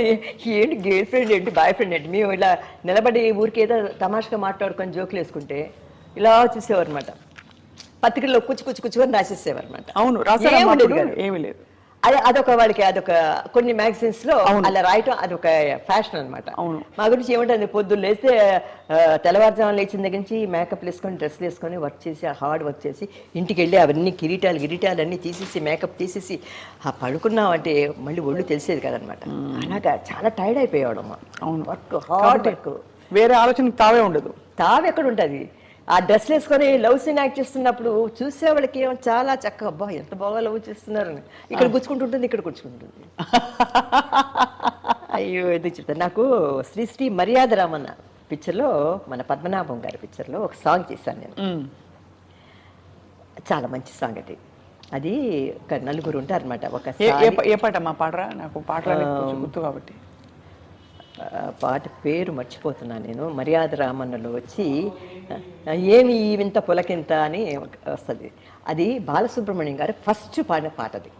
ఏంటి గర్ల్ ఫ్రెండ్ ఏంటి బాయ్ ఫ్రెండ్ ఏంటి, మేము ఇలా నిలబడి ఊరికి ఏదో తమాషగా మాట్లాడుకొని జోకులు వేసుకుంటే ఇలా చూసేవారు అనమాట. పత్రికల్లో కూర్చుకొని రాసేసేవారు అనమాట. అవును, ఏమీ లేదు. అదొక వాళ్ళకి కొన్ని మ్యాగజైన్స్ లో అలా రాయటం అదొక ఫ్యాషన్ అనమాట. మా గురించి ఏమంటే పొద్దున్న లేస్తే తెల్లవారుజామున లేచిన దగ్గర నుంచి మేకప్ వేసుకొని డ్రెస్లు వేసుకొని వర్క్ చేసి హార్డ్ వర్క్ చేసి ఇంటికి వెళ్ళి అవన్నీ కిరీటాలు అన్నీ తీసేసి మేకప్ తీసేసి పడుకున్నామంటే మళ్ళీ ఒళ్ళు తెలిసేది కదనమాట. అలాగా చాలా టైర్డ్ అయిపోయాడమ్మా. అవును, వర్క్ హార్డ్ వర్క్, వేరే ఆలోచన తావే ఉండదు. ఎక్కడ ఉంటుంది. ఆ డ్రెస్ వేసుకొని లవ్ సీన్ యాక్ట్ చేస్తున్నప్పుడు చూసేవాళ్ళకి ఏమో చాలా చక్కగా, అబ్బా ఎంత బాగా లవ్ చేస్తున్నారని. ఇక్కడ గుచ్చుకుంటుంటుంది, ఇక్కడ గుచ్చుకుంటుంది. అయ్యో ఎందుకు చెప్తాను. నాకు శ్రీ మర్యాద రామన్న పిక్చర్లో, మన పద్మనాభం గారి పిక్చర్లో ఒక సాంగ్ చేశాను నేను. చాలా మంచి సాంగ్ అది ఒక నలుగురు ఉంటారనమాట. ఒక ఏ పాట మా పాడరా, నాకు పాటలు గుర్తు కాబట్టి. పాట పేరు మర్చిపోతున్నాను నేను. మర్యాద రామన్నలో వచ్చి ఏమి వింత పులకింత అని వస్తుంది. అది బాలసుబ్రహ్మణ్యం గారు ఫస్ట్ పాడిన పాట. అది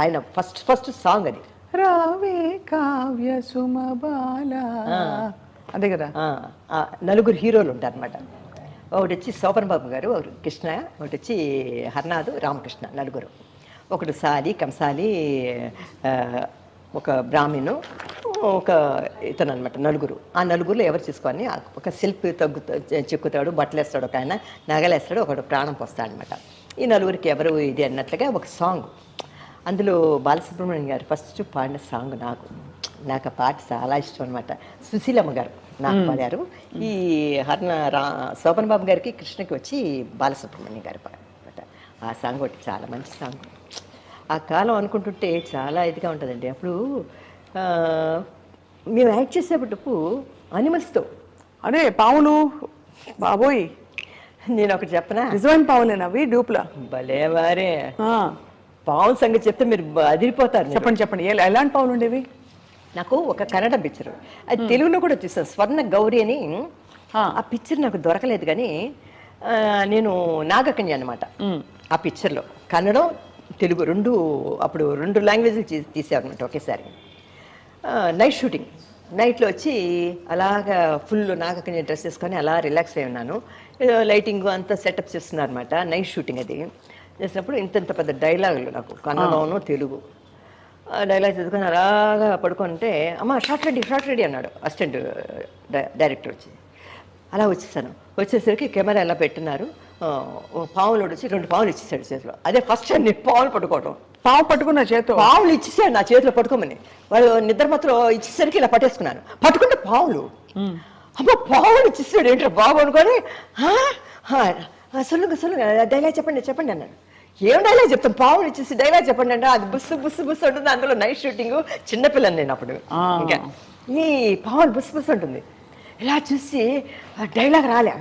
ఆయన ఫస్ట్ సాంగ్. అది రావే కావ్య సుమబాల, అదే కదా. నలుగురు హీరోలు ఉంటారు అనమాట. ఒకటి వచ్చి శోభన్ బాబు గారు, ఒకటి కృష్ణ, ఒకటి వచ్చి హర్నాథ్, రామకృష్ణ, నలుగురు. ఒకటి సాలి, కంసాలి, ఒక బ్రాహ్మణు, ఒక ఇతను అనమాట. నలుగురు. ఆ నలుగురులో ఎవరు చేసుకొని ఒక శిల్పి చెక్కుతాడు, బట్టలు వేస్తాడు, ఒక ఆయన నగలేస్తాడు, ఒకడు ప్రాణం పోస్తాడు అనమాట. ఈ నలుగురికి ఎవరు ఇది అన్నట్లుగా ఒక సాంగ్. అందులో బాలసుబ్రహ్మణ్యం గారు ఫస్ట్ పాడిన సాంగ్ నాకు ఆ పాట చాలా ఇష్టం అనమాట. సుశీలమ్మ గారు నాకు పాడారు. ఈ శోభన్ బాబు గారికి, కృష్ణకి వచ్చి బాలసుబ్రహ్మణ్యం గారు పాడారు. ఆ సాంగ్ ఒకటి చాలా మంచి సాంగ్. ఆ కాలం అనుకుంటుంటే చాలా ఇదిగా ఉంటుందండి. అప్పుడు మేము యాక్ట్ చేసేటప్పుడు అనిమల్స్తో, అదే పావులు, బాబోయ్ నేను ఒకటి చెప్పనా, నిజమైన పావులేనా అవి డూప్లా? భలేవారే. పావుల సంగతి చెప్తే మీరు అదిరిపోతారు. చెప్పండి. ఎలాంటి పావులు ఉండేవి? నాకు ఒక కన్నడ పిక్చర్, అది తెలుగులో కూడా చూసాను, స్వర్ణ గౌరి అని. ఆ పిక్చర్ నాకు దొరకలేదు కానీ నేను నాగకన్య అనమాట ఆ పిక్చర్లో. కన్నడం తెలుగు రెండు, అప్పుడు 2 లాంగ్వేజ్లు తీసేవారనమాట ఒకేసారి. నైట్ షూటింగ్, నైట్లో వచ్చి అలాగా ఫుల్ నాగకన్య డ్రెస్ వేసుకొని అలా రిలాక్స్ అయి ఉన్నాను. లైటింగ్ అంతా సెటప్ చేస్తున్నారు అనమాట. నైట్ షూటింగ్ అది చేసినప్పుడు ఇంత పెద్ద డైలాగులు నాకు కన్నడను తెలుగు. డైలాగ్ చదువుకొని అలాగా పడుకుంటే అమ్మ షార్ట్ రెడీ అన్నాడు అసిస్టెంట్ డైరెక్టర్ వచ్చి. అలా వచ్చేసరికి కెమెరా ఎలా పెట్టినారు, పావులు వచ్చి 2 పావులు ఇచ్చేసాడు చేతిలో. అదే ఫస్ట్ టైం నేను పావులు పట్టుకోవడం. పావు పట్టుకున్న చేతిలో పావులు ఇచ్చేసాడు నా చేతిలో పట్టుకోమని. వాళ్ళు నిద్ర మాత్రం ఇచ్చేసరికి ఇలా పట్టేసుకున్నాను. పట్టుకుంటే పావులు అమ్మ పావులు ఇచ్చిస్తాడు ఏంటో బాబు అనుకొని సొల్లుగా సొల్లుగా డైలాగ్ చెప్పండి అన్నాడు. ఏం డైలాగ్ చెప్తాం, పావులు ఇచ్చేసి డైలాగ్ చెప్పండి అంటే అది బుస్సు ఉంటుంది. అందులో నైట్ షూటింగ్, చిన్నపిల్లని నేను అప్పుడు. ఇంకా ఈ పావులు బుస్సు ఉంటుంది. ఇలా చూసి డైలాగ్ రాలే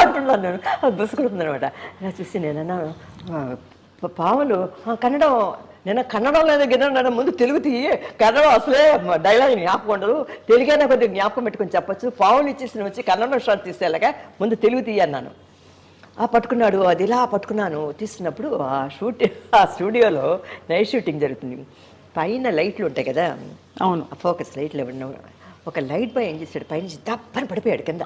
అంటున్నాను నేను, అది బుస్సు కొడుతుంది అనమాట. ఇలా చూసి నేనన్నా పావులు కన్నడం లేదా గిన్నె ముందు తెలుగు తీయి, కన్నడం అసలే డైలాగ్ జ్ఞాపకం ఉండదు, తెలుగైనా కొద్దిగా జ్ఞాపకం పెట్టుకొని చెప్పచ్చు, పావులు ఇచ్చేసి వచ్చి కన్నడం షాట్ తీసేలాగా ముందు తెలుగు తీయన్నాను. పట్టుకున్నాడు. అది ఇలా పట్టుకున్నాను. తీస్తున్నప్పుడు ఆ స్టూడియోలో నైట్ షూటింగ్ జరుగుతుంది. పైన లైట్లు ఉంటాయి కదా, అవును, ఫోకస్ లైట్లు ఎవరిన ఒక లైట్ బాయ్ ఏం చేశాడు, పైనుంచి దప్పని పడిపోయాడు కింద.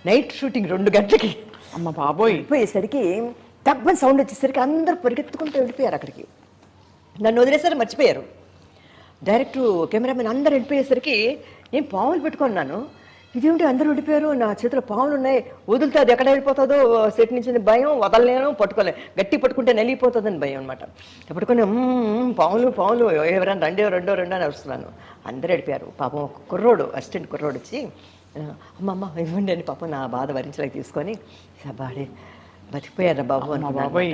నైట్ షూటింగ్ 2 గంటలకి. అమ్మ బాబోయ్. పోయేసరికి దప్పని సౌండ్ వచ్చేసరికి అందరూ పరిగెత్తుకుంటూ వెళ్ళిపోయారు అక్కడికి. నన్ను వదిలేసరికి మర్చిపోయారు. డైరెక్టర్, కెమెరామెన్ అందరు వెళ్ళిపోయేసరికి నేను పాములు పెట్టుకున్నాను. ఇదేమిటి అందరూ వెళ్ళిపోయారు, నా చేతిలో పాములు ఉన్నాయి, వదిలితే అది ఎక్కడ వెళ్ళిపోతుందో సెట్ నుంచి భయం, వదలలేను, పట్టుకోలే, గట్టి పట్టుకుంటే నలిగిపోతుందని భయం అనమాట. పట్టుకొని పాములు ఎవరైనా రెండో అని వస్తున్నాను. అందరూ వెళ్ళిపోయారు. పాపం ఒక కుర్రోడు, అసిస్టెంట్ కుర్రోడు వచ్చి అమ్మమ్మ ఇవ్వండి అని పాపం నా బాధ భరించలేక తీసుకొని బాడే బతికిపోయారు బాబు అని. బాబాయ్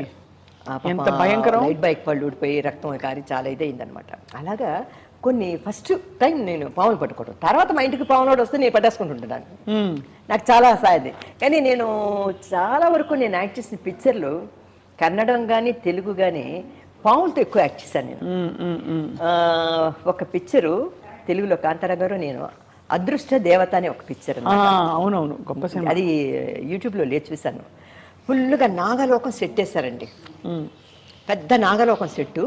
ఎంత భయంకరం. లైట్ బైక్ పళ్ళు ఊడిపోయి రక్తం కారి చాలా ఇదైందనమాట. అలాగా కొన్ని ఫస్ట్ టైం నేను పాములు పట్టుకోవడం. తర్వాత మా ఇంటికి పాములోడు వస్తే నేను పట్టేసుకుంటుంటాను. నాకు చాలా సాయది. కానీ నేను చాలా వరకు నేను యాక్ట్ చేసిన పిక్చర్లు కన్నడం కానీ తెలుగు కానీ పాములతో ఎక్కువ యాక్ట్ చేశాను నేను. ఒక పిక్చరు తెలుగులో కాంతారా గారు నేను అదృష్ట దేవత అనే ఒక పిక్చర్. అవునవును, గొప్ప సినిమా. అది యూట్యూబ్లో లేచి చూశాను. ఫుల్గా నాగలోకం సెట్ వేశారండి, పెద్ద నాగలోకం సెట్టు.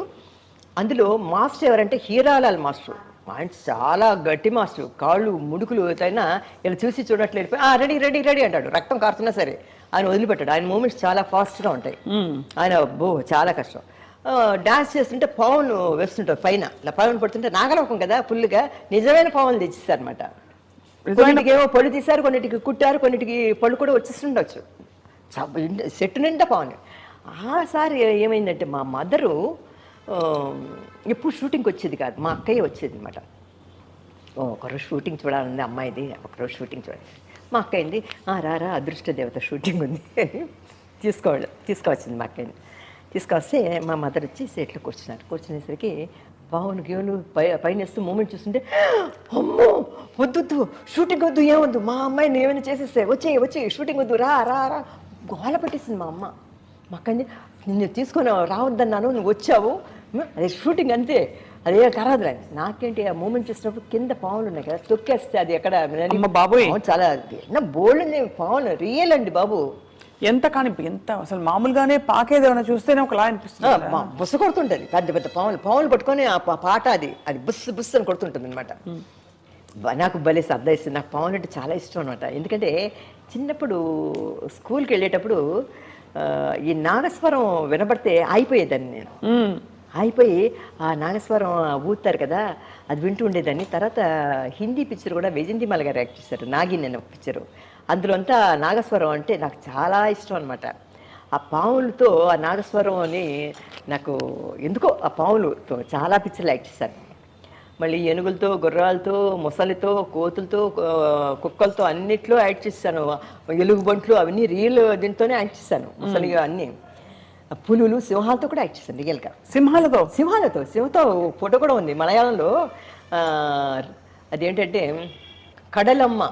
అందులో మాస్టర్ ఎవరంటే హీరాలాల్ మాస్టర్. ఆయన చాలా గట్టి మాస్టర్, కాళ్ళు ముడుకులు అయినా ఇలా చూసి చూడట్లేదు, రెడీ అంటాడు. రక్తం కారుతున్నా సరే ఆయన వదిలిపెట్టాడు. ఆయన మూమెంట్స్ చాలా ఫాస్ట్గా ఉంటాయి. ఆయన చాలా కష్టం. డాన్స్ చేస్తుంటే పావులు వేస్తుంటారు పైన, ఇలా పావులు పడుతుంటే నాగలోకం కదా ఫుల్గా నిజమైన పావులు తెచ్చిస్తారనమాట. కొన్నిటికి ఏమో పళ్ళు తీశారు, కొన్నిటికి కుట్టారు, కొన్నిటికి పళ్ళు కూడా వచ్చేస్తుండొచ్చు. సెట్ నిండా పావుని. ఆసారి ఏమైందంటే మా మదరు ఎప్పుడు షూటింగ్కి వచ్చేది కాదు, మా అక్కయ్య వచ్చేది అనమాట. ఒకరోజు షూటింగ్ చూడాలండి అమ్మాయిది, ఒకరోజు షూటింగ్ చూడాలి. మా అక్కయ్యింది రారా అదృష్ట దేవత షూటింగ్ ఉంది అని తీసుకువచ్చింది. మా అక్కయ్యని తీసుకొస్తే మా మదర్ వచ్చి సెట్లో కూర్చునేసరికి బావును గేవులు పైన వేస్తూ మూమెంట్ చూస్తుంటే అమ్మో వద్దు షూటింగ్ వద్దు, ఏమొద్దు, మా అమ్మాయిని ఏమైనా చేసేస్తే వచ్చి షూటింగ్ వద్దు రా గోల పెట్టేసింది మా అమ్మ. మా అక్కని నిన్ను తీసుకొని రావద్దన్నాను, నువ్వు వచ్చావు, అదే షూటింగ్ అంతే, అదే కరాదురా. నాకేంటి ఆ మూమెంట్ చూసినప్పుడు కింద పావులు ఉన్నాయి కదా, తొక్కేస్తే అది ఎక్కడ బాబోయ్ చాలా బోల్డ్ పావులు రియల్ అండి బాబు. ఎంత అసలు మామూలుగానే పాకేదేమైనా చూస్తేనే ఒకలా అనిపిస్తుంది. బుస్స కొడుతుంటది, పెద్ద పావులు పట్టుకొని ఆ పాట అది బుస్సు అని కొడుతుంటుంది అనమాట. నాకు భలే శ్రద్ధ ఇస్తుంది. నాకు పావులు అంటే చాలా ఇష్టం అనమాట. ఎందుకంటే చిన్నప్పుడు స్కూల్కి వెళ్ళేటప్పుడు ఈ నాగస్వరం వినబడితే అయిపోయేదాన్ని నేను. అయిపోయి ఆ నాగస్వరం ఊతారు కదా, అది వింటూ ఉండేదాన్ని. తర్వాత హిందీ పిక్చర్ కూడా వైజయంతిమాల గారు యాక్ట్ చేశారు, నాగిన్ అనే పిక్చరు. అందులో అంతా నాగస్వరం అంటే నాకు చాలా ఇష్టం అనమాట. ఆ పావులతో ఆ నాగస్వరం అని నాకు ఎందుకో ఆ పావులతో చాలా పిక్చర్లు యాక్ట్ చేశాను. మళ్ళీ ఏనుగులతో, గుర్రాలతో, ముసలితో, కోతులతో, కుక్కలతో అన్నిట్లో యాక్ట్ చేశాను. ఎలుగుబంట్లు అవన్నీ రియల్ దీంతోనే యాక్ట్ చేశాను. ముసలిగా అన్నీ పులులు, సింహాలతో కూడా యాక్ట్ చేశాను రియల్గా. సింహంతో ఫోటో కూడా ఉంది మలయాళంలో. అదేంటంటే కడలమ్మ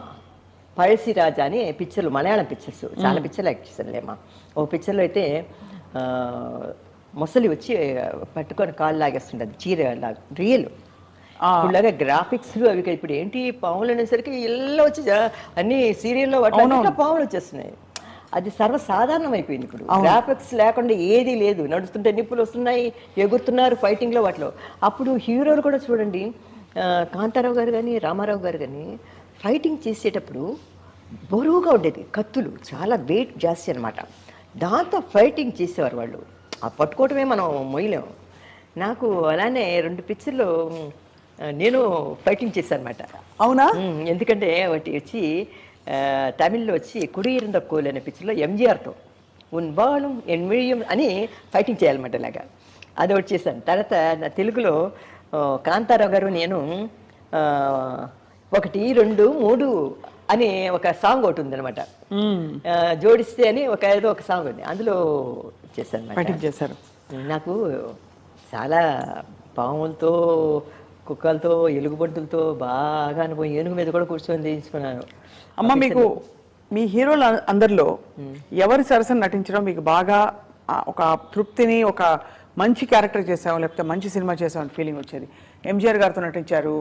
పഴశ్శిరాజా అని పిక్చర్లు, మలయాళం పిక్చర్స్ చాలా పిక్చర్లు యాక్ట్ చేశాను లేమా. ఓ పిక్చర్లో అయితే ముసలి వచ్చి పట్టుకొని కాళ్ళు లాగేస్తుండదు, చీర లాగా రియల్. ఇప్పుడులాగా గ్రాఫిక్స్ అవి ఇప్పుడు ఏంటి పాములు అనేసరికి ఇళ్ళలో వచ్చి అన్ని సీరియల్లో వాటి పాములు వచ్చేస్తున్నాయి. అది సర్వసాధారణం అయిపోయింది ఇప్పుడు. గ్రాఫిక్స్ లేకుండా ఏది లేదు, నడుస్తుంటే నిప్పులు వస్తున్నాయి, ఎగురుతున్నారు ఫైటింగ్లో వాటిలో. అప్పుడు హీరోలు కూడా చూడండి, కాంతారావు గారు కానీ రామారావు గారు కానీ ఫైటింగ్ చేసేటప్పుడు బరువుగా ఉండేది, కత్తులు చాలా వెయిట్ జాస్తి అనమాట. దాంతో ఫైటింగ్ చేసేవారు వాళ్ళు. ఆ పట్టుకోవటమే మనం మొయ్యలేము. నాకు అలానే 2 పిక్చర్లు నేను ఫైటింగ్ చేశాను అనమాట. అవునా? ఎందుకంటే వాటి వచ్చి తమిళ్లో వచ్చి కుడిயிருந்த కోల్ అనే పిక్చర్లో ఎంజీఆర్తో ఉన్బాళం ఎన్మియం అని ఫైటింగ్ చేయాలన్నమాట. ఇలాగా అది ఒకటి చేశాను. తర్వాత నా తెలుగులో కాంతారావు గారు నేను ఒకటి రెండు మూడు అని ఒక సాంగ్ ఒకటి ఉంది అనమాట. జోడిస్తే అని ఏదో ఒక సాంగ్ ఉంది, అందులో చేశాను చేశారు. నాకు చాలా పాములతో కుక్కలతో ఎలుగుబంటులతో బాగా అనుభవం, ఏనుగు మీద కూడా కూర్చొని తీయించుకున్నాను. అమ్మ, మీకు మీ హీరోల అందరిలో ఎవరి సరసన నటించడం మీకు బాగా ఒక తృప్తిని, ఒక మంచి క్యారెక్టర్ చేసాము లేకపోతే మంచి సినిమా చేసామని ఫీలింగ్ వచ్చేది? ఎంజీఆర్ గారితో నటించారు,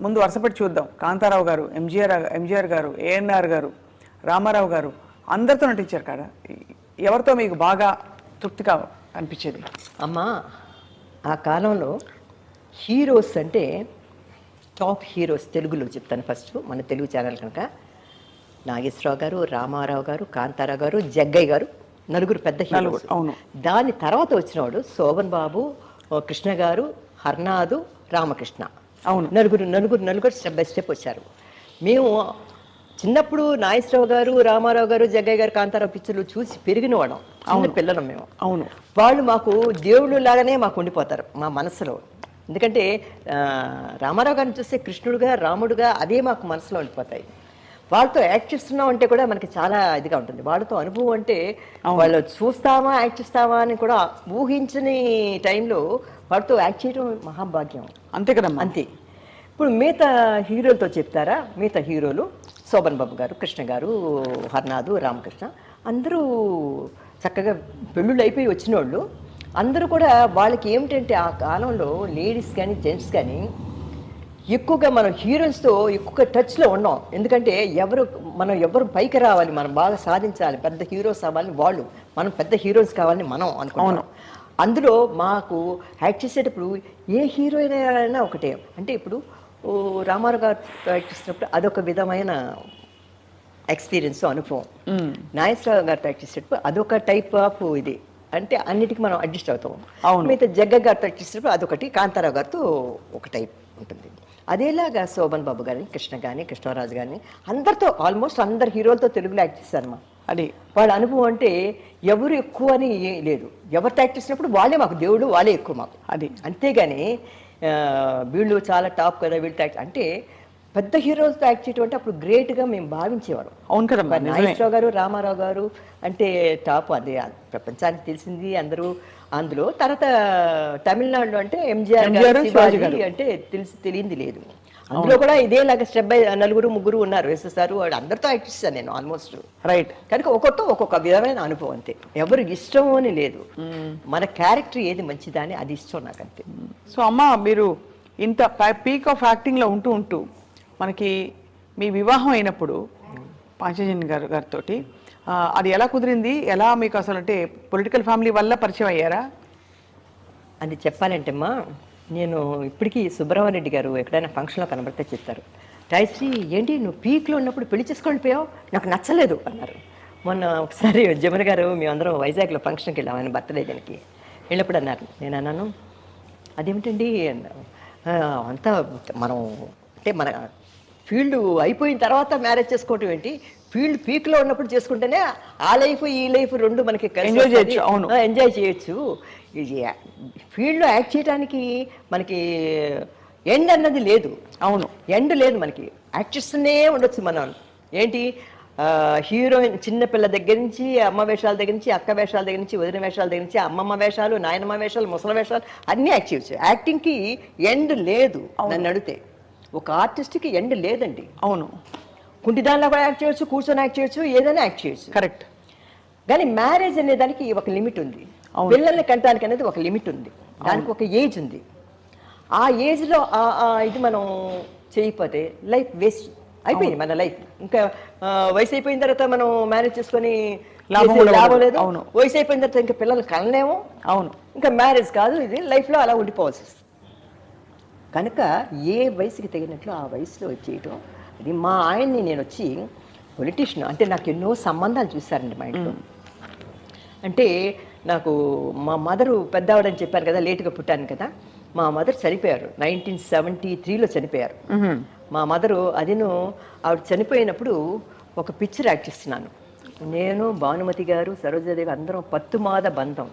ముందు వరుసపెట్టి చూద్దాం. కాంతారావు గారు, ఎంజీఆర్ గారు, ఏఎన్ఆర్ గారు, రామారావు గారు, అందరితో నటించారు కదా. ఎవరితో మీకు బాగా తృప్తిగా అనిపించేది? అమ్మా, ఆ కాలంలో హీరోస్ అంటే టాప్ హీరోస్ తెలుగులో చెప్తాను. ఫస్ట్ మన తెలుగు ఛానల్ కనుక నాగేశ్వరరావు గారు, రామారావు గారు, కాంతారావు గారు, జగ్గయ్య గారు, నలుగురు పెద్ద హీరోస్. అవును. దాని తర్వాత వచ్చినవాడు శోభన్ బాబు, కృష్ణ గారు, హర్నాథు, రామకృష్ణ. అవును. నలుగురు స్టెప్ బై స్టెప్ వచ్చారు. మేము చిన్నప్పుడు నాగేశ్వరరావు గారు, రామారావు గారు, జగ్గయ్య గారు, కాంతారావు పిక్చర్లు చూసి పెరిగిన వాళ్ళం, చిన్న పిల్లలం మేము. అవును. వాళ్ళు మాకు దేవుళ్ళు లాగానే మాకు ఉండిపోతారు మా మనసులో. ఎందుకంటే రామారావు గారిని చూస్తే కృష్ణుడుగా, రాముడుగా అదే మాకు మనసులో ఉండిపోతాయి. వాళ్ళతో యాక్ట్ చేస్తున్నాం అంటే కూడా మనకి చాలా ఇదిగా ఉంటుంది. వాళ్ళతో అనుభవం అంటే వాళ్ళు చూస్తామా యాక్ట్ చేస్తామా అని కూడా ఊహించని టైంలో వాళ్ళతో యాక్ట్ చేయడం మహాభాగ్యం. అంతే కదా. అంతే. ఇప్పుడు మిగతా హీరోలతో చెప్తారా? మిగతా హీరోలు శోభన్ బాబు గారు, కృష్ణ గారు, హర్నాథు, రామకృష్ణ అందరూ చక్కగా పెళ్ళిళ్ళు అయిపోయి వచ్చిన వాళ్ళు. అందరూ కూడా వాళ్ళకి ఏమిటంటే ఆ కాలంలో లేడీస్ కానీ జెంట్స్ కానీ ఎక్కువగా మనం హీరోయిన్స్తో ఎక్కువగా టచ్లో ఉన్నాం. ఎందుకంటే మనం ఎవరు పైకి రావాలి, మనం బాగా సాధించాలి, పెద్ద హీరోస్ అవ్వాలని వాళ్ళు, మనం పెద్ద హీరోయిన్స్ కావాలని మనం అనుకున్నాం. అందులో మాకు యాక్ట్ చేసేటప్పుడు ఏ హీరోయిన్ అయినా ఒకటే. అంటే ఇప్పుడు రామారావు గారితో యాక్ట్ చేసినప్పుడు అదొక విధమైన ఎక్స్పీరియన్స్, అనుభవం. నాగేశ్వరరావు గారితో యాక్ట్ చేసేటప్పుడు అదొక టైప్ ఆఫ్ ఇది, అంటే అన్నిటికీ మనం అడ్జస్ట్ అవుతాం. మిగతా జగ్గ గారితో యాక్ట్ చేసేటప్పుడు అదొకటి, కాంతారావు గారితో ఒక టైప్ ఉంటుంది. అదేలాగా శోభన్ బాబు గారిని, కృష్ణ కానీ, కృష్ణరాజు కానీ అందరితో ఆల్మోస్ట్ అందరు హీరోలతో తెలుగులో యాక్ట్ చేశారమ్మా. అది వాళ్ళ అనుభవం అంటే ఎవరు ఎక్కువ అని లేదు. ఎవరితో యాక్ట్ చేసినప్పుడు వాళ్ళే మాకు దేవుడు, వాళ్ళే ఎక్కువ మాకు. అది అంతేగాని వీళ్ళు చాలా టాప్ కదా వీళ్ళతో యాక్ట్ అంటే పెద్ద హీరోలతో యాక్ట్ చేయడం అంటే అప్పుడు గ్రేట్గా మేము భావించేవారు. అవును కదా. నాగేశ్వరరావు గారు, రామారావు గారు అంటే టాప్, అదే ప్రపంచానికి తెలిసింది అందరూ. అందులో తర్వాత తమిళనాడులో అంటే ఎంజీఆర్ గారు అంటే తెలియంది లేదు. అందులో కూడా ఇదేలాగా స్టెప్ బై నలుగురు ముగ్గురు ఉన్నారు, ఎస్ఎస్ఆర్, వాడు అందరితో యాక్ట్ చేస్తాను నేను ఆల్మోస్ట్. రైట్. కనుక ఒక్కొక్కతో ఒక్కొక్క విధమైన అనుభవం. అంతే, ఎవరికి ఇష్టం అని లేదు, మన క్యారెక్టర్ ఏది మంచిదా అని అది ఇష్టం నాకు, అంతే. సో అమ్మ, మీరు ఇంత పీక్ ఆఫ్ యాక్టింగ్లో ఉంటూ మనకి మీ వివాహం అయినప్పుడు పాంచజన్ గారితో అది ఎలా కుదిరింది? ఎలా మీకు అసలు అంటే పొలిటికల్ ఫ్యామిలీ వల్ల పరిచయం అయ్యారా? అది చెప్పాలంటే అమ్మా, నేను ఇప్పటికీ సుబ్రహ్మణ్యరెడ్డి గారు ఎక్కడైనా ఫంక్షన్లో కనబడితే చెప్తారు, రాయశ్రీ ఏంటి నువ్వు పీక్లో ఉన్నప్పుడు పెళ్లి చేసుకొని పోయావు, నాకు నచ్చలేదు అన్నారు. మొన్న ఒకసారి జమున గారు మేమందరం వైజాగ్లో ఫంక్షన్కి వెళ్ళాం, ఆయన బర్త్డే దానికి వెళ్ళినప్పుడు అన్నారు. నేను అన్నాను, అదేమిటండి అన్నారు, అంతా మనం అంటే మన ఫీల్డ్ అయిపోయిన తర్వాత మ్యారేజ్ చేసుకోవటం ఏంటి, ఫీల్డ్ పీక్లో ఉన్నప్పుడు చేసుకుంటేనే ఆ లైఫ్ ఈ లైఫ్ రెండు మనకి ఎంజాయ్ చేయొచ్చు. అవును, ఎంజాయ్ చేయొచ్చు. ఫీల్డ్లో యాక్ట్ చేయడానికి మనకి ఎండ్ అన్నది లేదు. అవును, ఎండ్ లేదు, మనకి యాక్ట్ చేస్తూనే ఉండొచ్చు మనం. ఏంటి హీరోయిన్ చిన్నపిల్ల దగ్గర నుంచి, అమ్మ వేషాల దగ్గర నుంచి, అక్క వేషాల దగ్గర నుంచి, వదిన వేషాల దగ్గర నుంచి, అమ్మమ్మ వేషాలు, నాయనమ్మ వేషాలు, ముసలి వేషాలు అన్నీ యాక్ట్ చేయొచ్చు. యాక్టింగ్కి ఎండ్ లేదు. నన్ను అడిగితే ఒక ఆర్టిస్ట్కి ఎండ్ లేదండి. అవును, కుంటిదానిలో కూడా యాక్ట్ చేయొచ్చు, కూర్చొని యాక్ట్ చేయొచ్చు, ఏదైనా యాక్ట్ చేయొచ్చు. కరెక్ట్. కానీ మ్యారేజ్ అనే దానికి ఒక లిమిట్ ఉంది, పిల్లల్ని కంటానికి అనేది ఒక లిమిట్ ఉంది, దానికి ఒక ఏజ్ ఉంది. ఆ ఏజ్లో ఇది మనం చేయకపోతే లైఫ్ వేస్ట్ అయిపోయింది మన లైఫ్. ఇంకా వయసు అయిపోయిన తర్వాత మనం మ్యారేజ్ చేసుకొని లాభం లేదు. వయసు అయిపోయిన తర్వాత ఇంకా పిల్లలు కనలేము. అవును, ఇంకా మ్యారేజ్ కాదు, ఇది లైఫ్లో అలా ఉండిపోవాల్సి వస్తుంది. కనుక ఏ వయసుకి తగినట్లు ఆ వయసులో చేయటం. అది మా ఆయన్ని నేను వచ్చి పొలిటీషియన్ అంటే నాకు ఎన్నో సంబంధాలు చూశారండి మా ఇంట్లో. అంటే నాకు మా మదరు పెద్దవాడని చెప్పారు కదా, లేటుగా పుట్టాను కదా, మా మదర్ చనిపోయారు 1973లో చనిపోయారు. మా మదరు ఆవిడ చనిపోయినప్పుడు ఒక పిక్చర్ యాక్ట్ చేస్తున్నాను నేను, భానుమతి గారు, సరోజాదేవి అందరం, పత్తుమాద బంధం.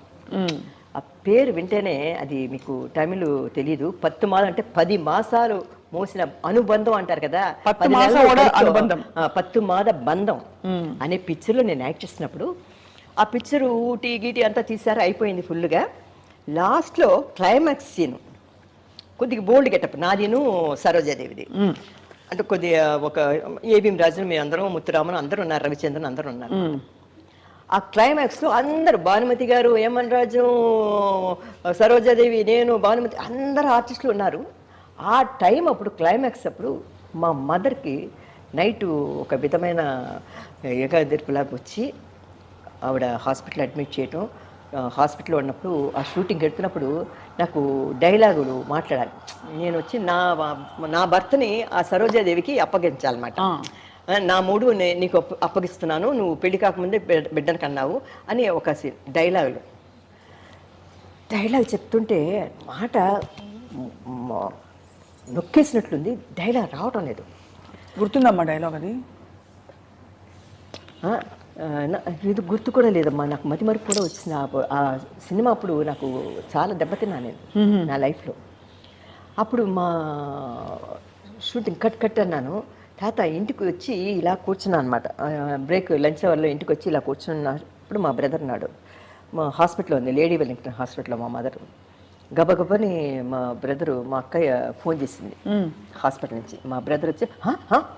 ఆ పేరు వింటేనే అది మీకు తమిళ్ తెలీదు. 10 మాసాలు అంటే 10 మాసాలు మోసిన అనుబంధం అంటారు కదా, పత్తు 10 మాస నెలలు ఓడ కడుపుతో, అనుబంధం. పత్తు మాద బంధం అనే పిక్చర్లో నేను యాక్ట్ చేసినప్పుడు ఆ పిక్చర్ ఊటీ గీటీ అంతా తీసారు, అయిపోయింది ఫుల్గా. లాస్ట్లో క్లైమాక్స్ సీన్ కొద్దిగా బోల్డ్ గెటప్ నాదిను సరోజాదేవిది. అంటే కొద్దిగా ఒక ఏబిఎం రాజు మీ అందరం, ముత్తురామన్ అందరూ ఉన్నారు, రవిచంద్రన్ అందరూ ఉన్నారు. ఆ క్లైమాక్స్లో అందరూ భానుమతి గారు, ఏమన్ రాజు, సరోజాదేవి, నేను, భానుమతి అందరు ఆర్టిస్టులు ఉన్నారు. ఆ టైం అప్పుడు క్లైమాక్స్ అప్పుడు మా మదర్కి నైటు ఒక విధమైన ఏకాదిర్పులాగా వచ్చి ఆవిడ హాస్పిటల్ అడ్మిట్ చేయటం. హాస్పిటల్లో ఉన్నప్పుడు ఆ షూటింగ్ ఎడుతున్నప్పుడు నాకు డైలాగులు మాట్లాడాలి. నేను వచ్చి నా భర్తని ఆ సరోజాదేవికి అప్పగించాలన్నమాట. నా మూడు నీకు అప్పగిస్తున్నాను, నువ్వు పెళ్లి కాకముందే బిడ్డను కన్నావు అని ఒక డైలాగ్ చెప్తుంటే మాట నొక్కేసినట్లుంది, డైలాగ్ రావటం లేదు. గుర్తుందమ్మా డైలాగ్ అది? ఇది గుర్తు కూడా లేదమ్మా, నాకు మతిమరుపు కూడా వచ్చిన ఆ సినిమా అప్పుడు నాకు చాలా దెబ్బతిన్నా నేను నా లైఫ్లో. అప్పుడు మా షూటింగ్ కట్ అన్నాను. తాత ఇంటికి వచ్చి ఇలా కూర్చున్నాను అనమాట, బ్రేక్ లంచ్ అవర్లో ఇంటికి వచ్చి ఇలా కూర్చున్నప్పుడు మా బ్రదర్ ఉన్నాడు. మా హాస్పిటల్లో ఉంది, లేడీ వెల్లింగ్టన్ హాస్పిటల్లో మా మదర్. గబగబని మా బ్రదరు, మా అక్కయ్య ఫోన్ చేసింది హాస్పిటల్ నుంచి. మా బ్రదర్ వచ్చి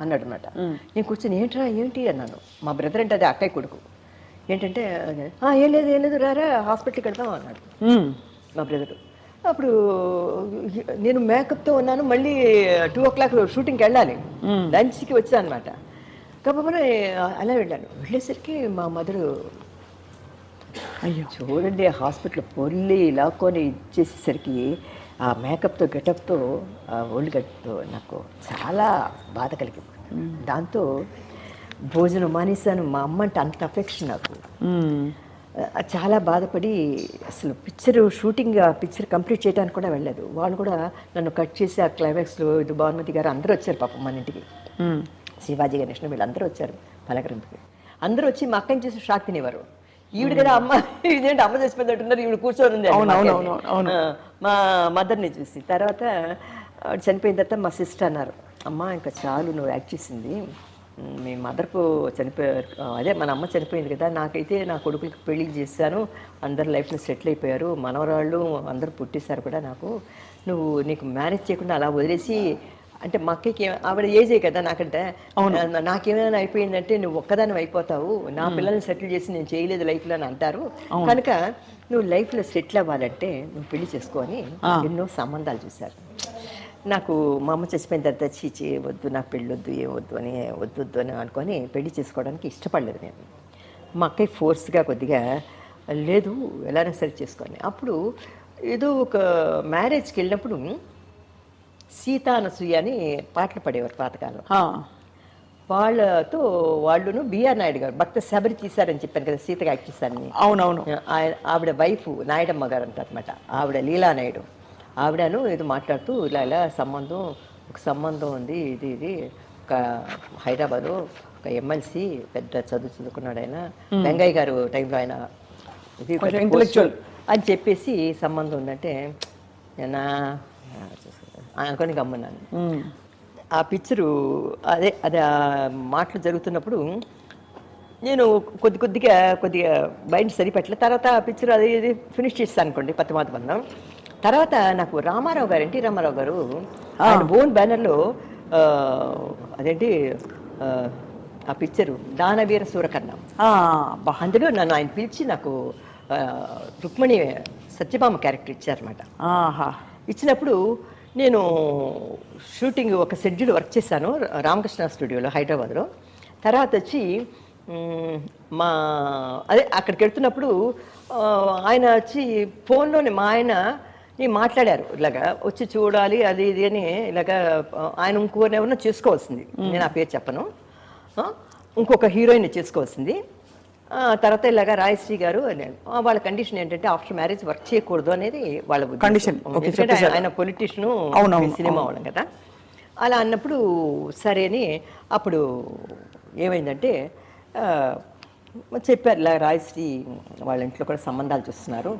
అన్నాడు అనమాట. నేను కూర్చొని ఏంటి అన్నాను. మా బ్రదర్ అంటే అదే అక్కయ్య కొడుకు. ఏంటంటే ఏం లేదు రారా హాస్పిటల్కి వెళ్తాం అన్నాడు మా బ్రదరు. అప్పుడు నేను మేకప్తో ఉన్నాను, మళ్ళీ 2 o'clock షూటింగ్కి వెళ్ళాలి, లంచ్కి వచ్చాను అనమాట. గబగబని అలా వెళ్ళేసరికి మా మదరు, అయ్యో చూడండి హాస్పిటల్ పొల్లి లాక్కొని ఇచ్చేసేసరికి ఆ మేకప్తో గెటప్తో ఆ ఓల్డ్ గట్తో నాకు చాలా బాధ కలిగింది. దాంతో భోజనం మానేశాను. మా అమ్మ అంటే అంత అఫెక్షన్ నాకు. చాలా బాధపడి అసలు పిక్చర్ కంప్లీట్ చేయడానికి కూడా వెళ్ళలేదు. వాళ్ళు కూడా నన్ను కట్ చేసి ఆ క్లైమాక్స్లో ఇది భానుమతి గారు అందరూ వచ్చారు పాపం మన ఇంటికి, శివాజీ గణేష్ణ వీళ్ళందరూ వచ్చారు పలకరింపుకి. అందరూ వచ్చి మా అక్కని చూసి షాక్ తినేవారు. ఈవిడ కదా అమ్మ, ఇదేంటి అమ్మ చచ్చిపోయినట్టున్నారు, ఈవిడ కూర్చొని ఉంది మా మదర్ని చూసి. తర్వాత చనిపోయిన తర్వాత మా సిస్టర్ అన్నారు, అమ్మ ఇంకా చాలు నువ్వు యాక్ట్ చేసింది, మీ మదర్కు చనిపోయారు, అదే మన అమ్మ చనిపోయింది కదా, నాకైతే నా కొడుకులకి పెళ్లి చేశాను, అందరు లైఫ్లో సెటిల్ అయిపోయారు, మనవరాళ్ళు అందరూ పుట్టేశారు కూడా, నీకు మ్యారేజ్ చేయకుండా అలా వదిలేసి, అంటే మా అక్కకి ఆవిడ ఏజే కదా నాకంటే, నాకేమైనా అయిపోయిందంటే నువ్వు ఒక్కదాని అయిపోతావు, నా పిల్లల్ని సెటిల్ చేసి నేను చేయలేదు లైఫ్లో అని అంటారు, కనుక నువ్వు లైఫ్లో సెటిల్ అవ్వాలంటే నువ్వు పెళ్లి చేసుకొని ఎన్నో సంబంధాలు చూశారు. నాకు మా అమ్మ చచ్చిపోయిన తర్వాత చీచి వద్దు, నాకు పెళ్ళి వద్దు, వద్దు అని అనుకొని పెళ్లి చేసుకోవడానికి ఇష్టపడలేదు నేను. మా అక్కయ్య ఫోర్స్గా కొద్దిగా లేదు ఎలానో సరి చేసుకోండి. అప్పుడు ఏదో ఒక మ్యారేజ్కి వెళ్ళినప్పుడు సీతా అనసూయ అని పాటలు పడేవారు పాతకాలం. వాళ్ళును బిఆర్ నాయుడు గారు భక్త శబరి తీశారని చెప్పాను కదా, సీతగా యాక్ట్ చేశారని. అవునవును. ఆవిడ వైఫ్ నాయుడమ్మ గారు అంటారనమాట, ఆవిడ లీలా నాయుడు. ఆవిడను ఇది మాట్లాడుతూ ఇలా ఒక సంబంధం ఉంది, ఇది ఒక హైదరాబాదు ఒక ఎమ్మెల్సీ పెద్ద చదువుకున్నాడు ఆయన, వెంగయ్య గారు టైంలో ఆయన ఇది ఇంటలెక్చువల్ అని చెప్పేసి సంబంధం ఉందంటే నేను అనుకొని గమ్మున్నాను. ఆ పిక్చరు అదే మాటలు జరుగుతున్నప్పుడు నేను కొద్దిగా బయట సరిపెట్టలేదు. తర్వాత ఆ పిక్చర్ ఇది ఫినిష్ చేస్తాను అనుకోండి, పత్తిమాత బంధం. తర్వాత నాకు రామారావు గారు, ఎన్టీ రామారావు గారు ఆయన బోన్ బ్యానర్లో ఆ పిక్చరు దానవీర సూరకర్ణం, అందులో నన్ను ఆయన పిలిచి నాకు రుక్మిణి సత్యభామ క్యారెక్టర్ ఇచ్చారనమాట. ఇచ్చినప్పుడు నేను షూటింగ్ ఒక షెడ్యూల్ వర్క్ చేశాను రామకృష్ణ స్టూడియోలో హైదరాబాద్లో. తర్వాత వచ్చి అక్కడికి వెళ్తున్నప్పుడు ఆయన వచ్చి ఫోన్లోనే మా ఆయన మాట్లాడారు, ఇలాగా వచ్చి చూడాలి అది ఇది అని, ఇలాగా ఆయన ఇంకోనేమన్నా చేసుకోవాల్సింది, నేను ఆ పేరు చెప్పను, ఇంకొక హీరోయిన్ చేసుకోవాల్సింది. తర్వాత ఇలాగా రాయశ్రీ గారు వాళ్ళ కండిషన్ ఏంటంటే ఆఫ్టర్ మ్యారేజ్ వర్క్ చేయకూడదు అనేది వాళ్ళ కండిషన్. ఎందుకంటే ఆయన పొలిటీషియను, సినిమా వాళ్ళం కదా. అలా అన్నప్పుడు సరే అని అప్పుడు ఏమైందంటే చెప్పారు, ఇలా రాయశ్రీ వాళ్ళ ఇంట్లో కూడా సంబంధాలు చూస్తున్నారు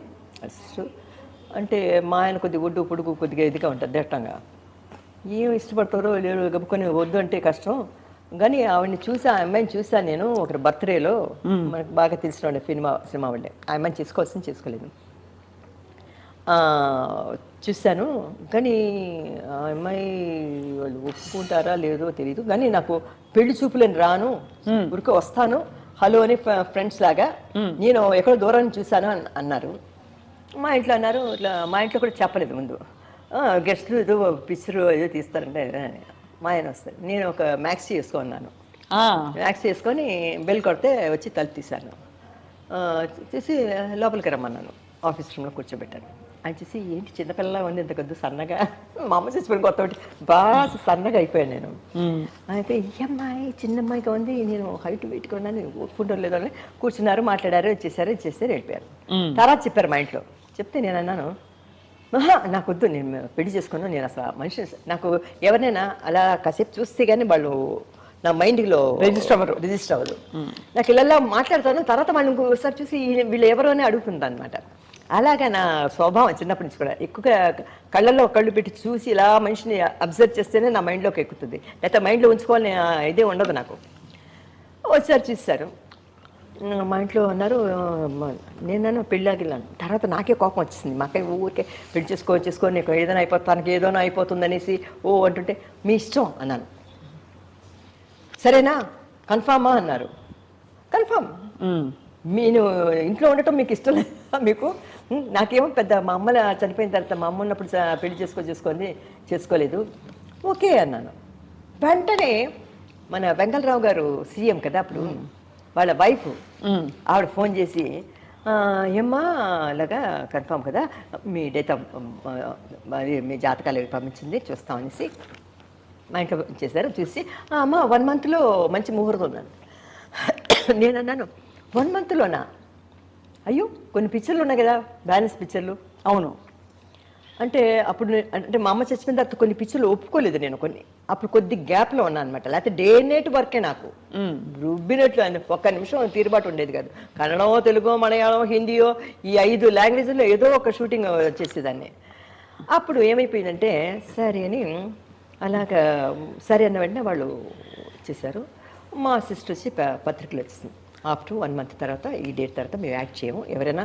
అంటే, మా ఆయన కొద్దిగా ఒడ్డు పొడుగు కొద్దిగా ఇదిగా ఉంటుంది దట్టంగా. ఏం ఇష్టపడతారో లేరు గబుకొని వద్దు అంటే కష్టం. కానీ ఆవిడని చూసా, ఆ అమ్మాయిని చూసాను నేను ఒకటి బర్త్డేలో. మనకు బాగా తెలిసిన సినిమా వాళ్ళే. ఆ అమ్మాయిని చేసుకోలేదు. చూశాను కానీ ఆ అమ్మాయి వాళ్ళు ఒప్పుకుంటారా లేదో తెలియదు. కానీ నాకు పెళ్లి చూపులని రాను, ఊరికే వస్తాను హలో అని ఫ్రెండ్స్ లాగా. నేను ఎక్కడో దూరాన్ని చూశాను అన్నారు. మా ఇంట్లో అన్నారు ఇట్లా. మా ఇంట్లో కూడా చెప్పలేదు ముందు. గెస్ట్లు ఏదో పిక్చర్ ఏదో తీస్తారంటే మా ఆయన వస్తారు. నేను ఒక మ్యాక్సీ వేసుకున్నాను. మ్యాక్సీ వేసుకొని బెల్ కొడితే వచ్చి తలుపు తీశాను. తీసి లోపలికి రమ్మన్నాను. ఆఫీస్ రూమ్లో కూర్చోబెట్టాను. ఆయన చూసి ఏంటి చిన్నపిల్లలా ఉంది ఇంత కొద్ది సన్నగా. మా అమ్మ చచ్చిపోయిన కొత్త ఒకటి బాగా సన్నగా అయిపోయాను నేను. అయితే ఈ అమ్మాయి చిన్న అమ్మాయిగా ఉంది, నేను హైట్ వెయిట్గా ఉన్నాను, ఒప్పుకుంటారు లేదో అని కూర్చున్నారు, మాట్లాడారు, ఇచ్చేసారు వెళ్ళిపోయారు. తర్వాత చెప్పారు మా ఇంట్లో. చెప్తే నేను అన్నాను నాకు వద్దు, నేను పెళ్లి చేసుకున్నాను, నేను అసలు మనిషి నాకు ఎవరినైనా అలా కాసేపు చూస్తే కానీ వాళ్ళు నా మైండ్లో రిజిస్టర్ అవ్వదు. నాకు ఇలా మాట్లాడతాను, తర్వాత వాళ్ళు ఇంకోసారి చూసి వీళ్ళు ఎవరో అని అడుగుతుంటా అనమాట. అలాగా నా స్వభావం చిన్నప్పటి నుంచి కూడా. ఎక్కువగా కళ్ళల్లో కళ్ళు పెట్టి చూసి ఇలా మనిషిని అబ్జర్వ్ చేస్తేనే నా మైండ్లోకి ఎక్కుతుంది, లేకపోతే మైండ్లో ఉంచుకోవాలని ఇదే ఉండదు నాకు. వచ్చారు చూస్తారు. మా ఇంట్లో అన్నారు. నేను పెళ్ళాగిలాను. తర్వాత నాకే కోపం వచ్చింది. మాకే ఊరికే పెళ్లి చేసుకో నీకు ఏదైనా తనకి ఏదైనా అయిపోతుంది అనేసి అంటుంటే మీ ఇష్టం అన్నాను. సరేనా కన్ఫామా అన్నారు. కన్ఫామ్. నేను ఇంట్లో ఉండటం మీకు ఇష్టం లేదా మీకు? నాకేమో పెద్ద మా అమ్మ చనిపోయిన తర్వాత మా అమ్మ ఉన్నప్పుడు పెళ్లి చేసుకోలేదు. ఓకే అన్నాను. వెంటనే మన వెంకటరావు గారు సీఎం కదా అప్పుడు, వాళ్ళ వైఫ్ ఆవిడ ఫోన్ చేసి ఏమ్మా అలాగా కన్ఫామ్ కదా, మీ డేట్ మీ జాతకాలు పంపించింది చూస్తామనేసి మా ఇంట్లో చేశారు. చూసి అమ్మ 1 monthలో మంచి ముహూర్తం ఉన్నాను. నేను అన్నాను 1 monthలోనా? అయ్యో కొన్ని పిక్చర్లు ఉన్నాయి కదా బ్యాలెన్స్ పిక్చర్లు. అవును అంటే అప్పుడు అంటే మా అమ్మ చచ్చిపోయిన తర్వాత కొన్ని పిక్చర్లు ఒప్పుకోలేదు నేను కొన్ని. అప్పుడు కొద్ది గ్యాప్లో ఉన్నాను అనమాట. లేకపోతే డే నైట్ వర్కే నాకు రుబ్బినట్లు. ఒక్క నిమిషం తీరుబాటు ఉండేది కాదు. కన్నడమో తెలుగో మలయాళం హిందీయో ఈ 5 లాంగ్వేజ్లో ఏదో ఒక షూటింగ్ చేసేదాన్ని. అప్పుడు ఏమైపోయిందంటే సరే అని అలాగా సరే అన్న వెంటనే వాళ్ళు చేశారు. మా సిస్టర్ వచ్చి పత్రికలు వచ్చింది. ఆఫ్టర్ 1 month తర్వాత ఈ డేట్ తర్వాత మేము యాక్ట్ చేయము, ఎవరైనా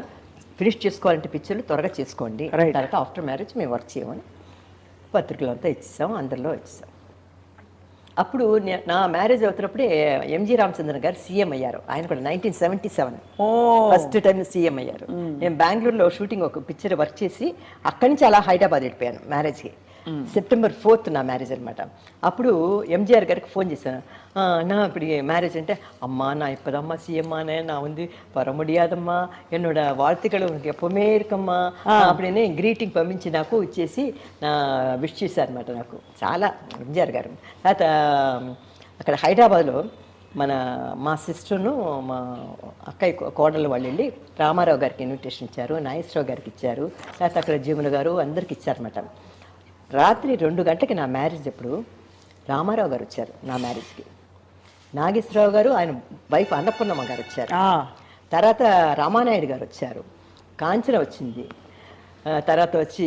ఫినిష్ చేసుకోవాలంటే పిక్చర్లు త్వరగా చేసుకోండి, తర్వాత ఆఫ్టర్ మ్యారేజ్ మేము వర్క్ చేయమని పత్రికలు అంతా ఇచ్చేసాం, అందరిలో ఇచ్చేసాం. అప్పుడు నా మ్యారేజ్ అవుతున్నప్పుడే ఎంజి రామచంద్రన్ గారు సీఎం అయ్యారు. ఆయన కూడా 1977 ఫస్ట్ టైం సీఎం అయ్యారు. నేను బెంగళూరులో షూటింగ్ ఒక పిక్చర్ వర్క్ చేసి అక్కడి నుంచి అలా హైదరాబాద్ వెళ్ళిపోయాను మ్యారేజ్కి. September 4th నా మ్యారేజ్ అనమాట. అప్పుడు ఎంజిఆర్ గారికి ఫోన్ చేశాను. నా இப்படி మ్యారేజ్ అంటే அம்மா நான் இப்போதாம்மா சிஎம்மானே, நான் வந்து வர முடியாதம்மா, என்னோட வாழ்த்துக்கள் உனக்கு எப்பவுமே இருக்கమ్మా அப்படின்னு గ్రీటింగ్ పంపించి నాకు ఇచ్చేసి నా విష్ చేశారు అనమాట. నాకు చాలా ఎంజిఆర్ గారు. తర్వాత అక్కడ హైదరాబాద్లో మా సిస్టర్ను మా అక్కయ్య కోడలు వాళ్ళు వెళ్ళి రామారావు గారికి ఇన్విటేషన్ ఇచ్చారు, నాగేశ్వరరావు గారికి ఇచ్చారు, తర్వాత అక్కడ జీముల గారు అందరికి ఇచ్చారన్నమాట. రాత్రి 2 గంటలకి నా మ్యారేజ్ అప్పుడు రామారావు గారు వచ్చారు నా మ్యారేజ్కి. నాగేశ్వరరావు గారు ఆయన వైఫ్ అన్నపూర్ణమ్మ గారు వచ్చారు. తర్వాత రామానాయుడు గారు వచ్చారు, కాంచన వచ్చింది, తర్వాత వచ్చి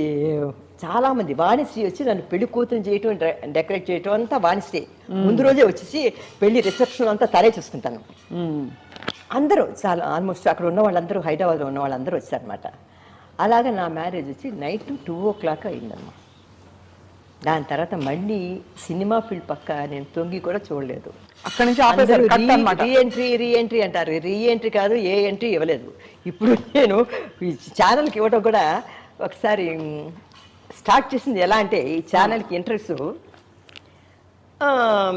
చాలామంది వాణిశ్రీ వచ్చి నన్ను పెళ్లి కూతురు చేయటం డెకరేట్ చేయటం అంతా వాణిశ్రీ ముందు రోజే వచ్చేసి పెళ్లి రిసెప్షన్ అంతా తనే చూసుకుంటాను. అందరూ చాలా ఆల్మోస్ట్ అక్కడ ఉన్న వాళ్ళందరూ హైదరాబాద్లో ఉన్న వాళ్ళందరూ వచ్చారనమాట. అలాగే నా మ్యారేజ్ వచ్చి నైట్ 2 o'clock అయిందమ్మా. దాని తర్వాత మళ్ళీ సినిమా ఫీల్డ్ పక్క నేను తొంగి కూడా చూడలేదు. అక్కడి నుంచి రీఎంట్రీ అంటారు. రీఎంట్రీ కాదు, ఏ ఎంట్రీ ఇవ్వలేదు. ఇప్పుడు నేను ఈ ఛానల్కి ఇవ్వడం కూడా ఒకసారి స్టార్ట్ చేసింది ఎలా అంటే, ఈ ఛానల్కి ఇంట్రెస్ట్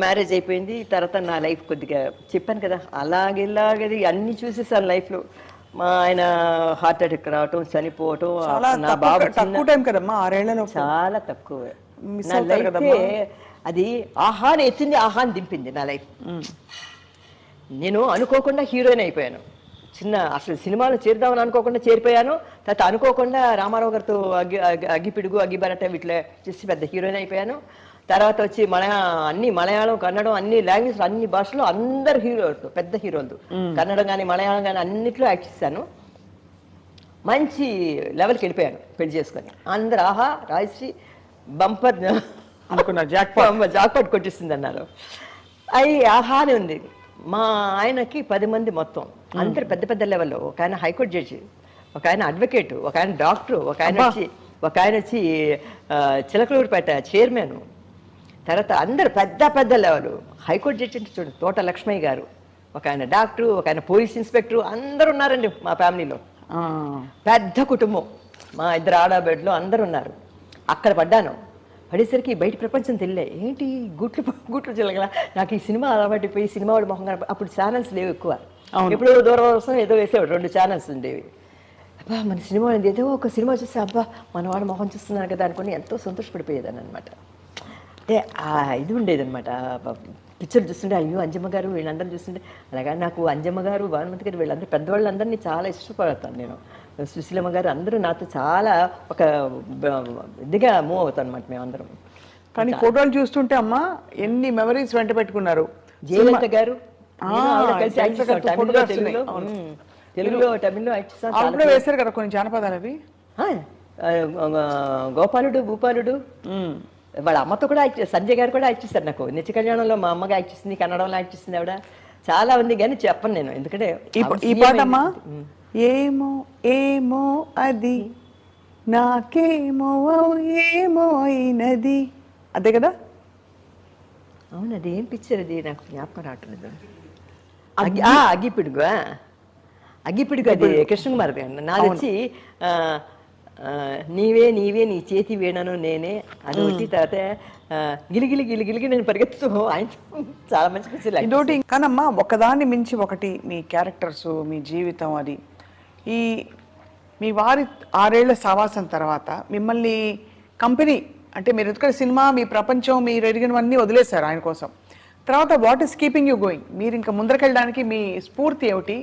మ్యారేజ్ అయిపోయింది. తర్వాత నా లైఫ్ కొద్దిగా చెప్పాను కదా అలాగే అన్నీ చూసేసాను లైఫ్లో. మా ఆయన హార్ట్ అటాక్ రావటం, చనిపోవటం, నా బాబు తక్కువ టైం కదమ్మా, 6 ఏళ్లలో చాలా తక్కువ. నా లైఫ్ అది ఆహాని ఎత్తింది, ఆహాని దింపింది నా లైఫ్. నేను అనుకోకుండా హీరోయిన్ అయిపోయాను. అసలు సినిమాలో చేరుదామని అనుకోకుండా చేరిపోయాను. తర్వాత అనుకోకుండా రామారావు గారితో అగ్గిపిడుగు అగ్గిబరట వీటిలో చేసి పెద్ద హీరోయిన్ అయిపోయాను. తర్వాత వచ్చి అన్ని మలయాళం కన్నడం అన్ని లాంగ్వేజ్ అన్ని భాషలో అందరు హీరోలు, పెద్ద హీరోలు, కన్నడం కానీ మలయాళం కానీ అన్నిట్లో యాక్ట్ చేశాను. మంచి లెవెల్కి వెళ్ళిపోయాను పెళ్లి చేసుకొని. అందరు ఆహా రాజశ్రీ బంపర్ అనుకున్నారు జాక్ జాక్పాట్ కొట్టిస్తుంది అన్నారు. అవి ఆహానే ఉంది. మా ఆయనకి 10 మంది మొత్తం, అందరు పెద్ద పెద్ద లెవెల్లో. ఒక ఆయన హైకోర్టు జడ్జి, ఒక ఆయన అడ్వకేట్, ఒక ఆయన డాక్టరు, ఒక ఆయన వచ్చి చిలకలూరుపేట చైర్మన్. తర్వాత అందరు పెద్ద పెద్ద లెవెల్. హైకోర్టు జడ్జి అంటే చూడండి, తోట లక్ష్మయ్య గారు, ఒక ఆయన డాక్టరు, ఒక ఆయన పోలీస్ ఇన్స్పెక్టరు, అందరు ఉన్నారండి మా ఫ్యామిలీలో. పెద్ద కుటుంబం. మా 2 ఆడబిడ్డలు అందరు ఉన్నారు. అక్కడ పడ్డాను. పడేసరికి బయట ప్రపంచం తెలియలే. ఏంటి గుట్లు చిలగల. నాకు ఈ సినిమా అలవాటిపోయి సినిమా వాడి మొహం కనప. అప్పుడు ఛానల్స్ లేవు ఎక్కువ. ఎప్పుడు దూరదర్శనం ఏదో వేసేవాడు, 2 ఛానల్స్ ఉండేవి. అబ్బా మన సినిమా ఏదో ఒక సినిమా చూస్తే అబ్బా మన వాడు మొహం చూస్తున్నాను కదా అనుకుని ఎంతో సంతోషపడిపోయేదాన్ని అనమాట. అంటే ఇది ఉండేదన్నమాట. పిక్చర్ చూస్తుంటే అయ్యో అంజమ్మ గారు వీళ్ళందరూ చూస్తుంటే, అలాగా నాకు అంజమ్మ గారు, భానుమతి గారు వీళ్ళందరూ పెద్దవాళ్ళందరినీ చాలా ఇష్టపడతాను నేను. సుశీలమ్మ గారు అందరూ నాతో చాలా ఒక ఇదిగా మూవ్ అవుతాను అనమాట మేమందరం. కానీ ఫోటోలు చూస్తుంటే అమ్మ ఎన్ని మెమరీస్ వెంట పెట్టుకున్నారు. జయలలిత గారు తెలుగులో తమిళ్లో అప్పుడే వేశారు కదా కొన్ని జానపదాలు. అవి గోపాలుడు భూపాలుడు వాళ్ళ అమ్మతో కూడా సంజయ్ గారు కూడా యాక్ట్ చేస్తారు. నాకు నిత్య కళ్యాణంలో మా అమ్మగా యాక్ట్ చేసింది, కన్నడంలో యాక్ట్ చేసింది ఆవిడ. చాలా ఉంది కానీ చెప్పను నేను, ఎందుకంటే ఈ పాట అమ్మా ఏమో ఏమో అది నాకేమో ఏమో అయినది, అదే కదా? అవును, అది ఏం పిక్చర్ అది నాకు జ్ఞాపకం రావట్లేదు. అగ్గిపిడుగు అగ్గిపిడుగు అది కృష్ణకుమార్ గారు. నాది వచ్చి నీవే నీవే నీ చేతి వేణను నేనే అది ఒకటి. తర్వాత గిలిగిలి గిలిగిలిగి నేను పరిగెత్తు. ఆయన చాలా మంచి పిక్చర్. ఇంకోటి కానమ్మా ఒకదాన్ని మించి ఒకటి మీ క్యారెక్టర్స్, మీ జీవితం. అది ఈ మీ వారి 6 ఏళ్ల సావాసం తర్వాత మిమ్మల్ని కంపెనీ అంటే మీరు ఎందుకంటే సినిమా మీ ప్రపంచం మీరు ఎరిగినవన్నీ వదిలేశారు ఆయన కోసం. తర్వాత what is keeping you going? మీరు ఇంకా ముందరకెళ్ళడానికి మీ స్ఫూర్తి ఏమిటి?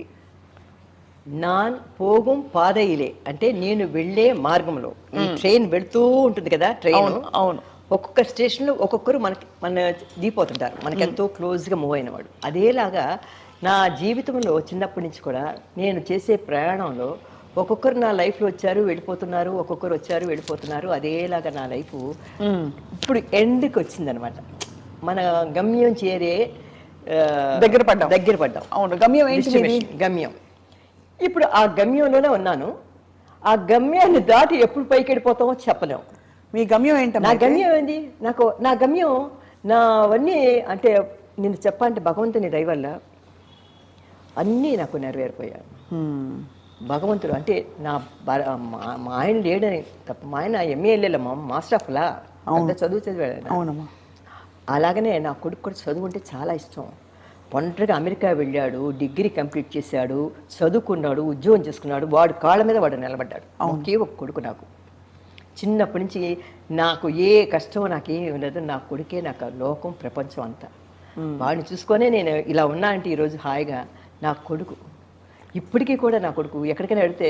నాన్ పోగుం పాదయిలే అంటే నేను వెళ్ళే మార్గంలో ఈ ట్రైన్ వెళుతూ ఉంటుంది కదా. ట్రైన్ అవును ఒక్కొక్క స్టేషన్లో ఒక్కొక్కరు మన దిగిపోతుంటారు, మనకి ఎంతో క్లోజ్గా మూవ్ అయిన వాడు. అదేలాగా నా జీవితంలో చిన్నప్పటి నుంచి కూడా నేను చేసే ప్రయాణంలో ఒక్కొక్కరు నా లైఫ్లో వచ్చారు వెళ్ళిపోతున్నారు, ఒక్కొక్కరు వచ్చారు వెళ్ళిపోతున్నారు. అదేలాగా నా లైఫ్ ఇప్పుడు ఎండ్కి వచ్చిందనమాట. మన గమ్యం చేరే దగ్గర పడ్డాం. అవును, గమ్యం ఏంటి? గమ్యం ఇప్పుడు ఆ గమ్యంలోనే ఉన్నాను. ఆ గమ్యాన్ని దాటి ఎప్పుడు పైకి వెళ్ళిపోతామో చెప్పలేము. మీ గమ్యం ఏంటి? నా గమ్యం ఏంది? నా గమ్యం నావన్నీ అంటే నేను చెప్పాలంటే భగవంతుని దయ వల్ల అన్నీ నాకు నెరవేరిపోయాను. భగవంతుడు అంటే మా ఆయన లేడని తప్ప, మా ఆయన MA మాస్టర్ ఆఫ్ లా చదువు చదివాడు. అవునమ్మా. అలాగనే నా కొడుకు కూడా చదువు అంటే చాలా ఇష్టం. ఒంటరిగా అమెరికా వెళ్ళాడు, డిగ్రీ కంప్లీట్ చేశాడు, చదువుకున్నాడు, ఉద్యోగం చేసుకున్నాడు. వాడు కాళ్ళ మీద వాడు నిలబడ్డాడు. ఒకే ఒక కొడుకు నాకు. చిన్నప్పటి నుంచి నాకు ఏ కష్టం నాకేం లేదు. నా కొడుకే నాకు లోకం ప్రపంచం అంతా. వాడిని చూసుకొనే నేను ఇలా ఉన్నా అంటే ఈరోజు హాయిగా. నా కొడుకు ఇప్పటికీ కూడా నా కొడుకు ఎక్కడికైనా వెళితే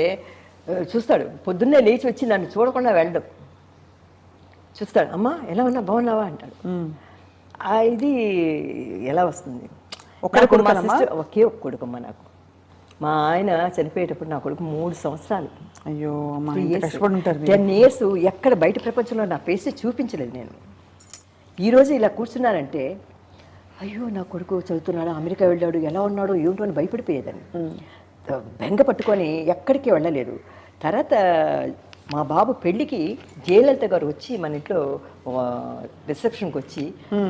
చూస్తాడు. పొద్దున్నే లేచి వచ్చి నన్ను చూడకుండా వెళ్ళడం. చూస్తాడు, అమ్మా ఎలా ఉన్నా బాగున్నావా అంటాడు. ఇది ఎలా వస్తుంది? ఒకే ఒక కొడుకమ్మ నాకు. మా ఆయన చనిపోయేటప్పుడు నా కొడుకు 3 సంవత్సరాలు. అయ్యో 10 years ఎక్కడ బయట ప్రపంచంలో నా ఫేస్ చూపించలేదు నేను. ఈరోజు ఇలా కూర్చున్నానంటే అయ్యో నా కొడుకు చదువుతున్నాడు, అమెరికా వెళ్ళాడు, ఎలా ఉన్నాడు ఏమిటో అని భయపడిపోయేదాన్ని. బెంగ పట్టుకొని ఎక్కడికి వెళ్ళలేదు. తర్వాత మా బాబు పెళ్ళికి జయలలిత గారు వచ్చి మన ఇంట్లో రిసెప్షన్కి వచ్చి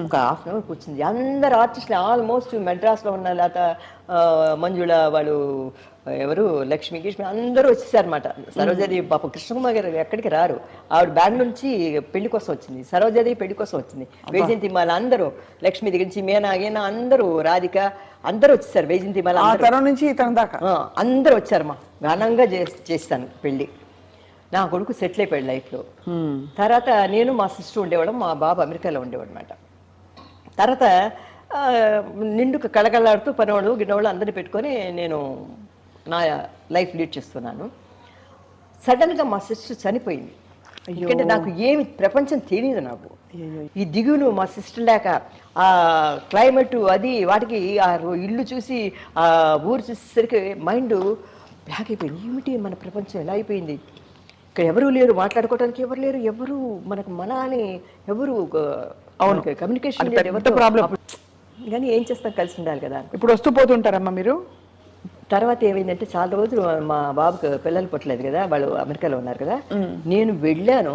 ఒక 1/2 hour కూర్చుంది. అందరు ఆర్టిస్టులు ఆల్మోస్ట్ మెడ్రాస్లో ఉన్న లేక మంజుళ వాళ్ళు ఎవరు లక్ష్మి గిష్మి అందరూ వచ్చేసారనమాట. సరోజాదేవి పాప కృష్ణకుమార్ గారు ఎక్కడికి రారు. ఆవిడ బ్యాంగ్ నుంచి పెళ్లి కోసం వచ్చింది, సరోజాదేవి పెళ్లి కోసం వచ్చింది, వైజయంతి మాల అందరూ, లక్ష్మి దగ్గర నుంచి మీనా గీనా అందరూ, రాధిక అందరూ వచ్చేసారు. వైజయంతి మాల నుంచి దాకా అందరూ వచ్చారమ్మా. ఘనంగా చేస్తాను పెళ్ళి. నా కొడుకు సెటిల్ అయిపోయాడు లైఫ్లో. తర్వాత నేను మా సిస్టర్ ఉండేవాళ్ళం, మా బాబు అమెరికాలో ఉండేవాడు అనమాట. తర్వాత నిండుకు కళకళలాడుతూ పనివాడు గిన్నెవాళ్ళు అందరినీ పెట్టుకొని నేను నా లైఫ్ లీడ్ చేస్తున్నాను. సడన్గా మా సిస్టర్ చనిపోయింది. ఎందుకంటే నాకు ఏమి ప్రపంచం తెలియదు నాకు. ఈ దిగులు మా సిస్టర్ లేక, ఆ క్లైమేట్ అది వాటికి ఆ ఇల్లు చూసి ఆ ఊరు చూసేసరికి మైండ్ బ్లాక్ అయిపోయింది. ఏమిటి మన ప్రపంచం ఎలా అయిపోయింది? ఇక్కడ ఎవరు లేరు, మాట్లాడుకోవడానికి ఎవరు లేరు, ఎవరు మనకు మన అని ఎవరు కమ్యూనికేషన్ ప్రాబ్లం. కానీ ఏం చేస్తాం, కలిసి ఉండాలి కదా. ఇప్పుడు వస్తూ పోతుంటారమ్మా మీరు? తర్వాత ఏమైందంటే చాలా రోజులు మా బాబుకి పిల్లలు పుట్టలేదు కదా, వాళ్ళు అమెరికాలో ఉన్నారు కదా, నేను వెళ్ళాను,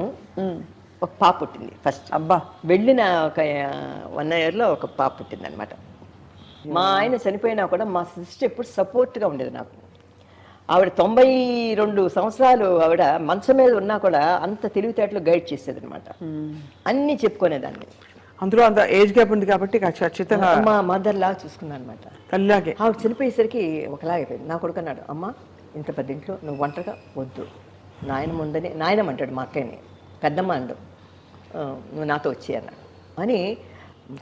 ఒక పాప పుట్టింది ఫస్ట్. అబ్బా. వెళ్ళిన ఒక 1 yearలో ఒక పాప పుట్టింది అనమాట. మా ఆయన చనిపోయినా కూడా మా సిస్టర్ ఎప్పుడు సపోర్ట్గా ఉండేది నాకు. ఆవిడ 92 సంవత్సరాలు ఆవిడ మంచం మీద ఉన్నా కూడా అంత తెలివితేటలు గైడ్ చేసేది అనమాట. అన్నీ చెప్పుకునేదాన్ని. అందులో అంత ఏజ్ గ్యాప్ ఉంది కాబట్టి ఖచ్చితంగా మా మదర్ లాగా చూసుకున్నాను అనమాట. తల్లిలాగే. ఆవిడ చనిపోయేసరికి ఒకలాగైపోయింది. నా కొడుకు అన్నాడు, అమ్మ ఇంత పెద్ద ఇంట్లో నువ్వు ఒంటరిగా వద్దు, నాయనమ్మ ఉందని, నాయనమ్మ అంటాడు మా అక్కయ్యని, పెద్దమ్మ అండు, నువ్వు నాతో వచ్చి అన్నాడు. అని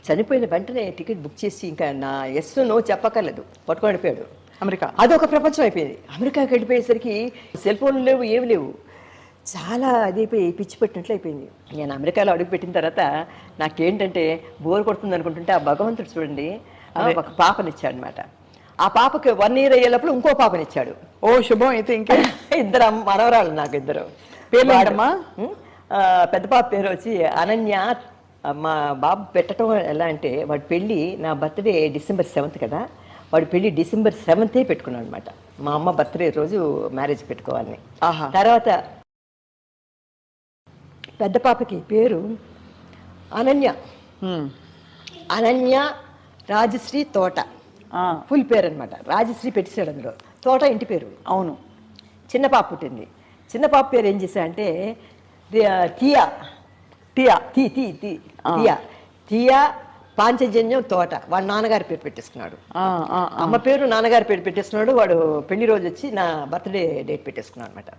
చనిపోయిన వెంటనే టికెట్ బుక్ చేసి ఇంకా నా ఎస్ నో చెప్పక్కర్లేదు, పట్టుకొని వెళ్ళిపోయాడు అమెరికా. అదొక ప్రపంచం అయిపోయింది. అమెరికాకి వెళ్ళిపోయేసరికి సెల్ ఫోన్లు లేవు, ఏమి లేవు, చాలా అదైపోయి పిచ్చి పెట్టినట్లు అయిపోయింది. నేను అమెరికాలో అడుగుపెట్టిన తర్వాత నాకేంటంటే బోర్ కొడుతుంది అనుకుంటుంటే ఆ భగవంతుడు చూడండి ఒక పాపనిచ్చాడు అనమాట. ఆ పాపకి 1 year అయ్యేటప్పుడు ఇంకో పాపనిచ్చాడు. ఓ శుభం. అయితే ఇంకా 2 మనవరాళ్ళు నాకు, 2 పేర్లేమ్మా? పెద్ద పాప పేరు వచ్చి అనన్య. మా బాబు పెట్టడం ఎలా అంటే, వాడి పెళ్ళి నా బర్త్డే December 7th కదా, వాడి పెళ్ళి December 7th పెట్టుకున్నాడు అనమాట. మా అమ్మ బర్త్డే రోజు మ్యారేజ్ పెట్టుకోవాలని. తర్వాత పెద్ద పాపకి పేరు అనన్య. అనన్య రాజశ్రీ తోట ఫుల్ పేరు అనమాట. రాజశ్రీ పెట్టేశాడు అందులో, తోట ఇంటి పేరు. అవును. చిన్న పాప పుట్టింది. చిన్న పాప పేరు ఏం చేశా అంటే టియా. టియా టీ టీ టీ టియా టియా పాంచజన్యం తోట. వాడు నాన్నగారి పేరు పెట్టేసుకున్నాడు. అమ్మ పేరు నాన్నగారి పేరు పెట్టేసుకున్నాడు. వాడు పెళ్లి రోజు వచ్చి నా బర్త్డే డేట్ పెట్టేసుకున్నాడు అనమాట.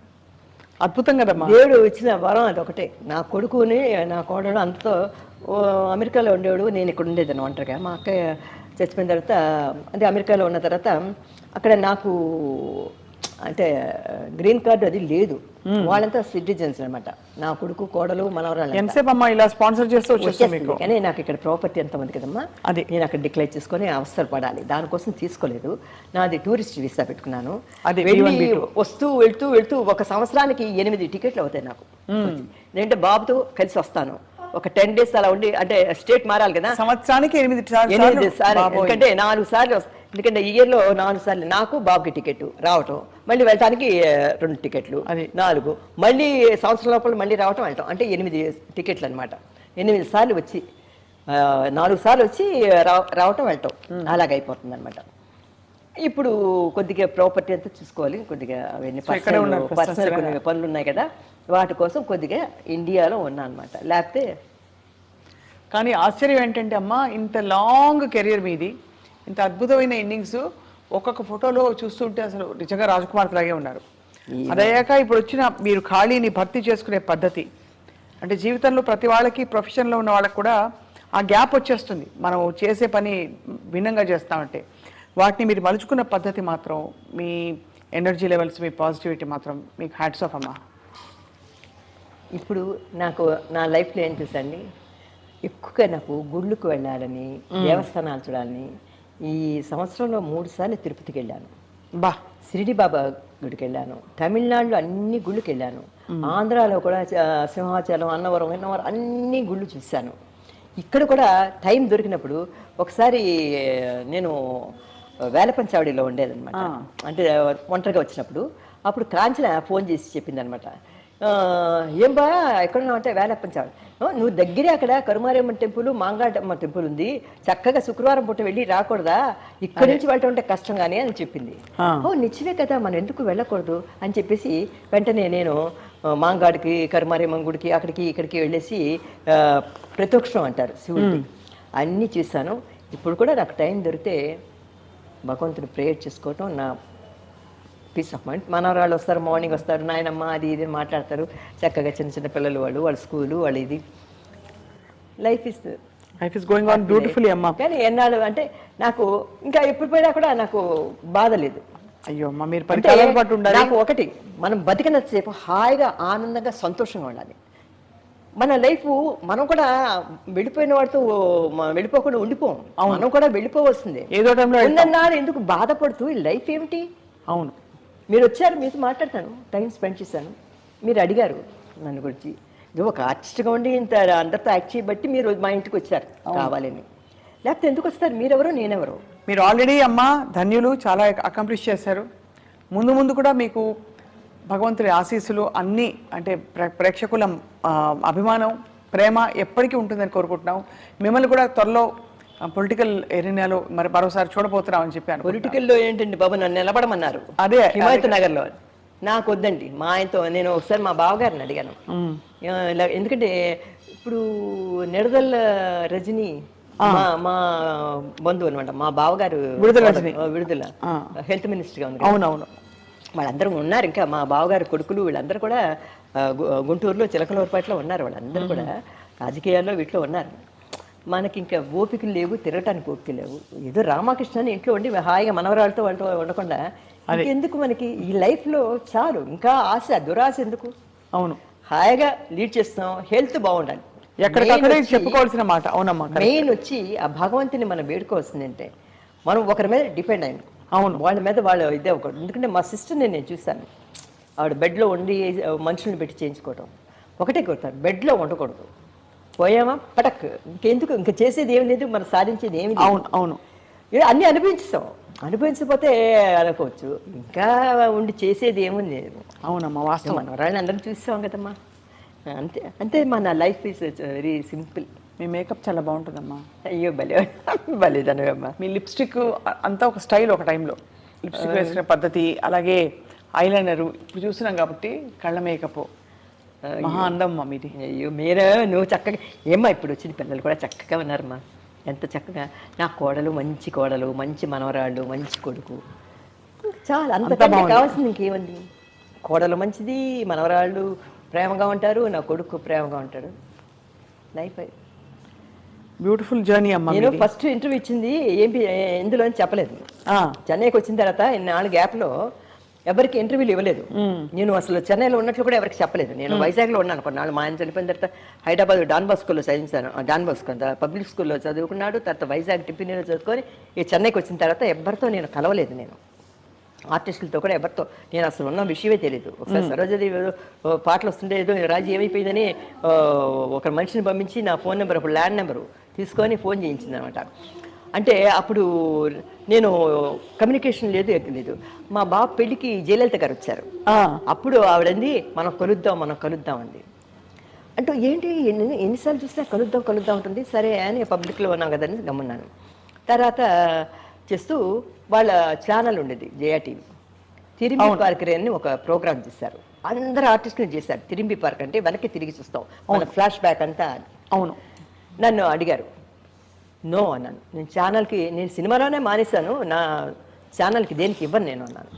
అద్భుతం కదమ్మా. దేవుడు ఇచ్చిన వరం అది ఒకటే. నా కొడుకుని నా కోడలు అంతతో అమెరికాలో ఉండేవాడు, నేను ఇక్కడ ఉండేదాన్ని ఒంటరిగా. మా అక్కయ్య చచ్చిపోయిన తర్వాత, అంటే అమెరికాలో ఉన్న తర్వాత అక్కడ నాకు అంటే గ్రీన్ కార్డు అది లేదు. వాళ్ళంతా సిటిజన్స్ అనమాట. నా కొడుకు కోడలు మనవరాలు. ఎంతసేపు అమ్మా ఇలా స్పాన్సర్ చేస్తూ వచ్చేస్తుంది? కానీ నాకు ఇక్కడ ప్రాపర్టీ ఎంతమంది కదమ్మా, అది నేను అక్కడ డిక్లేర్ చేసుకొని అవసరం పడాలి. దానికోసం తీసుకోలేదు. నాది టూరిస్ట్ వీసా పెట్టుకున్నాను. అది వస్తూ వెళ్తూ వెళ్తూ 1 సంవత్సరానికి 8 టికెట్లు అవుతాయి నాకు. నేనంటే బాబుతో కలిసి వస్తాను. ఒక 10 days అలా ఉండి, అంటే స్టేట్ మారాలి కదా. సంవత్సరానికి 8 సార్లు. ఎందుకంటే 4 సార్లు, ఎందుకంటే ఇయర్లో 4 సార్లు నాకు బాబుకి టికెట్ రావటం, మళ్ళీ వెళ్ళటానికి 2 టికెట్లు, 4, మళ్ళీ సంవత్సరం లోపల మళ్ళీ రావటం వెళ్ళటం, అంటే 8 టికెట్లు అనమాట. 8 సార్లు వచ్చి 4 సార్లు వచ్చి రావటం వెళ్ళటం అలాగైపోతుంది అనమాట. ఇప్పుడు కొద్దిగా ప్రాపర్టీ అంతా చూసుకోవాలి, కొద్దిగా అవన్నీ పర్సనల్ కొన్ని పనులు ఉన్నాయి కదా, వాటి కోసం కొద్దిగా ఇండియాలో ఉన్నా అనమాట. లేకపోతే కానీ ఆశ్చర్యం ఏంటంటే అమ్మా, ఇంత లాంగ్ కెరీర్ మీది, ఇంత అద్భుతమైన ఇన్నింగ్స్, ఒక్కొక్క ఫోటోలో చూస్తుంటే అసలు నిజంగా రాజకుమార్ లాగే ఉన్నారు. అదయ్యాక ఇప్పుడు వచ్చిన మీరు ఖాళీని భర్తీ చేసుకునే పద్ధతి, అంటే జీవితంలో ప్రతి వాళ్ళకి, ప్రొఫెషన్లో ఉన్న వాళ్ళకి కూడా ఆ గ్యాప్ వచ్చేస్తుంది. మనం చేసే పని భిన్నంగా చేస్తామంటే వాటిని మీరు మలుచుకున్న పద్ధతి మాత్రం, మీ ఎనర్జీ లెవెల్స్, మీ పాజిటివిటీ మాత్రం మీకు హ్యాట్స్ ఆఫ్ అమ్మా. ఇప్పుడు నాకు నా లైఫ్లో ఏం చూసండి, ఎక్కువగా నాకు గుళ్ళకు వెళ్ళాలని, దేవస్థానాలు చూడాలని. ఈ సంవత్సరంలో 3 సార్లు తిరుపతికి వెళ్ళాను. షిరిడి బాబా గుడికి వెళ్ళాను. తమిళనాడులో అన్ని గుళ్ళకి వెళ్ళాను. ఆంధ్రాలో కూడా సింహాచలం, అన్నవరం అన్ని గుళ్ళు చూశాను. ఇక్కడ కూడా టైం దొరికినప్పుడు ఒకసారి నేను వేలపంచావడిలో ఉండేదన్నమాట. అంటే ఒంటరిగా వచ్చినప్పుడు అప్పుడు కాంచన ఫోన్ చేసి చెప్పింది అనమాట, ఏం బా ఎక్కడున్నావు అంటే వేలపంచావడి, నువ్వు దగ్గరే అక్కడ కరుమారమ్మ టెంపుల్, మాంగాటమ్మ టెంపుల్ ఉంది, చక్కగా శుక్రవారం పూట వెళ్ళి రాకూడదా, ఇక్కడి నుంచి వెళ్ళటం అంటే కష్టం కానీ అని చెప్పింది. ఓ నిజమే కదా, మనం ఎందుకు వెళ్ళకూడదు అని చెప్పేసి వెంటనే నేను మాంగాడికి, కరుమారమ్మ గుడికి, అక్కడికి ఇక్కడికి వెళ్ళేసి ప్రత్యక్షం అంటారు శివుడికి, అన్నీ చూశాను. ఇప్పుడు కూడా నాకు టైం దొరికితే భగవంతుని ప్రేయర్ చేసుకోవటం నా పీస్ ఆఫ్ మైండ్. మనవరాళ్ళు వస్తారు, మార్నింగ్ వస్తారు, నాయనమ్మ అది ఇది మాట్లాడతారు చక్కగా. చిన్న చిన్న పిల్లలు వాళ్ళ స్కూలు, వాళ్ళు ఇది. Life is going on beautifully అమ్మా. కానీ ఎన్నాళ్ళు అంటే నాకు ఇంకా ఎప్పుడు పోయినా కూడా నాకు బాధ లేదు. అయ్యో అమ్మా, మీరు పరికాలం పాటు ఉండాలి. నాకు ఒకటి, మనం బతికినంతసేపు హాయిగా ఆనందంగా సంతోషంగా ఉండాలి. మన లైఫ్ మనం కూడా వెళ్ళిపోయిన వాడితో వెళ్ళిపోకుండా ఉండిపోం, మనం కూడా వెళ్ళిపోవలసిందే. ఏదో టైంలో ఉందన్నాడు ఎందుకు బాధపడుతూ ఈ లైఫ్ ఏమిటి? అవును, మీరు వచ్చారు, మీతో మాట్లాడతాను, టైం స్పెండ్ చేశాను. మీరు అడిగారు నన్ను గురించి, ఇది ఒక ఆర్టిస్ట్గా ఉండి ఇంత అందరితో యాక్ట్ చేయబట్టి మీరు మా ఇంటికి వచ్చారు కావాలని, లేకపోతే ఎందుకు వస్తారు? మీరెవరో నేనెవరో. మీరు ఆల్రెడీ అమ్మ ధన్యులు, చాలా అకంప్లిష్ చేశారు. ముందు ముందు కూడా మీకు భగవంతుడి ఆశీస్సులు అన్నీ, అంటే ప్రేక్షకుల అభిమానం, ప్రేమ ఎప్పటికీ ఉంటుందని కోరుకుంటున్నాం. మిమ్మల్ని కూడా త్వరలో పొలిటికల్ ఏరియాలో మరోసారి చూడబోతున్నామని చెప్పాను. పొలిటికల్లో ఏంటండి బాబు, నన్ను నిలబడమన్నారు అదే హిమాయత్ నగర్లో. నాకు వద్దండి, మా ఆయనతో నేను ఒకసారి మా బావగారిని అడిగాను. ఎందుకంటే ఇప్పుడు నిడదల రజని మా బంధువు అనమాట, మా బావగారు విడుదల హెల్త్ మినిస్టర్గా ఉంది. అవునవును, వాళ్ళందరూ ఉన్నారు. ఇంకా మా బావగారు కొడుకులు వీళ్ళందరూ కూడా గుంటూరులో చిలకలూరుపేటలో ఉన్నారు. వాళ్ళందరూ కూడా రాజకీయాల్లో వీటిలో ఉన్నారు. మనకి ఇంకా ఓపికలు లేవు, తిరగటానికి ఓపికలు లేవు. ఏదో రామకృష్ణ ఇంట్లో ఉండి హాయిగా మనవరాలతో ఉండకుండా ఎందుకు మనకి ఈ లైఫ్లో చాలు, ఇంకా ఆశ దురాశ ఎందుకు? అవును, హాయిగా లీడ్ చేస్తాం, హెల్త్ బాగుండాలి, ఎక్కడికక్కడే చెప్పుకోవాల్సిన మాట. అవునమ్మా, మెయిన్ వచ్చి ఆ భగవంతుని మనం వేడుకోవాల్సిందంటే మనం ఒకరి మీద డిపెండ్ అయ్యాను. అవును, వాళ్ళ మీద వాళ్ళు ఇదే ఒకటి. ఎందుకంటే మా సిస్టర్ని నేను చూశాను, ఆవిడ బెడ్లో ఉండి మనుషుల్ని పెట్టి చేయించుకోవడం ఒకటే కొడతారు, బెడ్లో ఉండకూడదు. పోయామా పటక్, ఇంకెందుకు, ఇంకా చేసేది ఏమి లేదు, మనం సాధించేది ఏమి లేదు. అవును అవును, అన్నీ అనుభవించాం, అనుభవించకపోతే అనుకోవచ్చు, ఇంకా ఉండి చేసేది ఏముంది. అవునమ్మా, వాస్తవం. మనం వాళ్ళని అందరం చూస్తాం కదమ్మా, అంతే అంతే. మన life is very simple. Me makeup చాలా బాగుంటుందమ్మా. అయ్యో భలే భలేదనమ్మా. మీ లిప్స్టిక్ అంతా ఒక స్టైల్, ఒక టైంలో లిప్స్టిక్ వేసుకునే పద్ధతి, అలాగే ఐలైనరు ఇప్పుడు చూస్తున్నాం కాబట్టి కళ్ళ మేకప్ మహా అందమ్మా మీది. అయ్యో మీరు నువ్వు చక్కగా ఏమ్మా, ఇప్పుడు వచ్చిన పిల్లలు కూడా చక్కగా ఉన్నారమ్మా, ఎంత చక్కగా. నా కోడలు మంచి కోడలు, మంచి మనవరాళ్ళు, మంచి కొడుకు, చాలా అంతకంటే కావాల్సింది ఇంకేమండి. కోడలు మంచిది, మనవరాళ్ళు ప్రేమగా ఉంటారు, నా కొడుకు ప్రేమగా ఉంటాడు. లైఫ్ బ్యూటిఫుల్ జర్నీ అమ్మా. నేను ఫస్ట్ ఇంటర్వ్యూ ఇచ్చింది ఎందులో అని చెప్పలేదు. చెన్నైకి వచ్చిన తర్వాత ఇన్నాళ్ళ గ్యాప్లో ఎవరికి ఇంటర్వ్యూలు ఇవ్వలేదు. నేను అసలు చెన్నైలో ఉన్నట్లు కూడా ఎవరికి చెప్పలేదు. నేను వైజాగ్లో ఉన్నాను కొన్నాళ్ళు. మా ఆయన చనిపోయిన తర్వాత హైదరాబాద్ డాన్ బాస్కోలో చదివించాను. డాన్ బాస్కో పబ్లిక్ స్కూల్లో చదువుకున్నాడు. తర్వాత వైజాగ్ టిఫిన్లో చదువుకొని ఈ చెన్నైకి వచ్చిన తర్వాత ఎవరితో నేను కలవలేదు. నేను ఆర్టిస్టులతో కూడా ఎవరితో నేను అసలు ఉన్న విషయమే తెలియదు. ఒకసారి సరోజదేవి పాటలు వస్తుంటే ఏదో రాజు ఏమైపోయిందని ఒక మనిషిని పంపించి నా ఫోన్ నెంబర్, అప్పుడు ల్యాండ్ నెంబరు తీసుకొని ఫోన్ చేయించింది అనమాట. అంటే అప్పుడు నేను కమ్యూనికేషన్ లేదు, ఎక్కలేదు. మా బాబు పెళ్ళికి జయలలిత గారు వచ్చారు. అప్పుడు ఆవిడంది మనం కలుద్దాం అంది. అంటే ఏంటి ఎన్నిసార్లు చూసినా కలుద్దాం ఉంటుంది. సరే అని పబ్లిక్లో ఉన్నాం కదని గమ్మున్నాను. తర్వాత చేస్తూ వాళ్ళ ఛానల్ ఉండేది జయా టీవీ, తిరిమి పార్క్ అని ఒక ప్రోగ్రామ్ చేశారు. అందరు ఆర్టిస్టులు చేశారు. తిరిమి పార్క్ అంటే వెనక్కి తిరిగి చూస్తాం, మన ఫ్లాష్ బ్యాక్ అంతా. అవును, నన్ను అడిగారు, నో అన్నాను. నేను సినిమాలోనే మానేశాను, నా ఛానల్కి దేనికి ఇవ్వను నేను అన్నాను.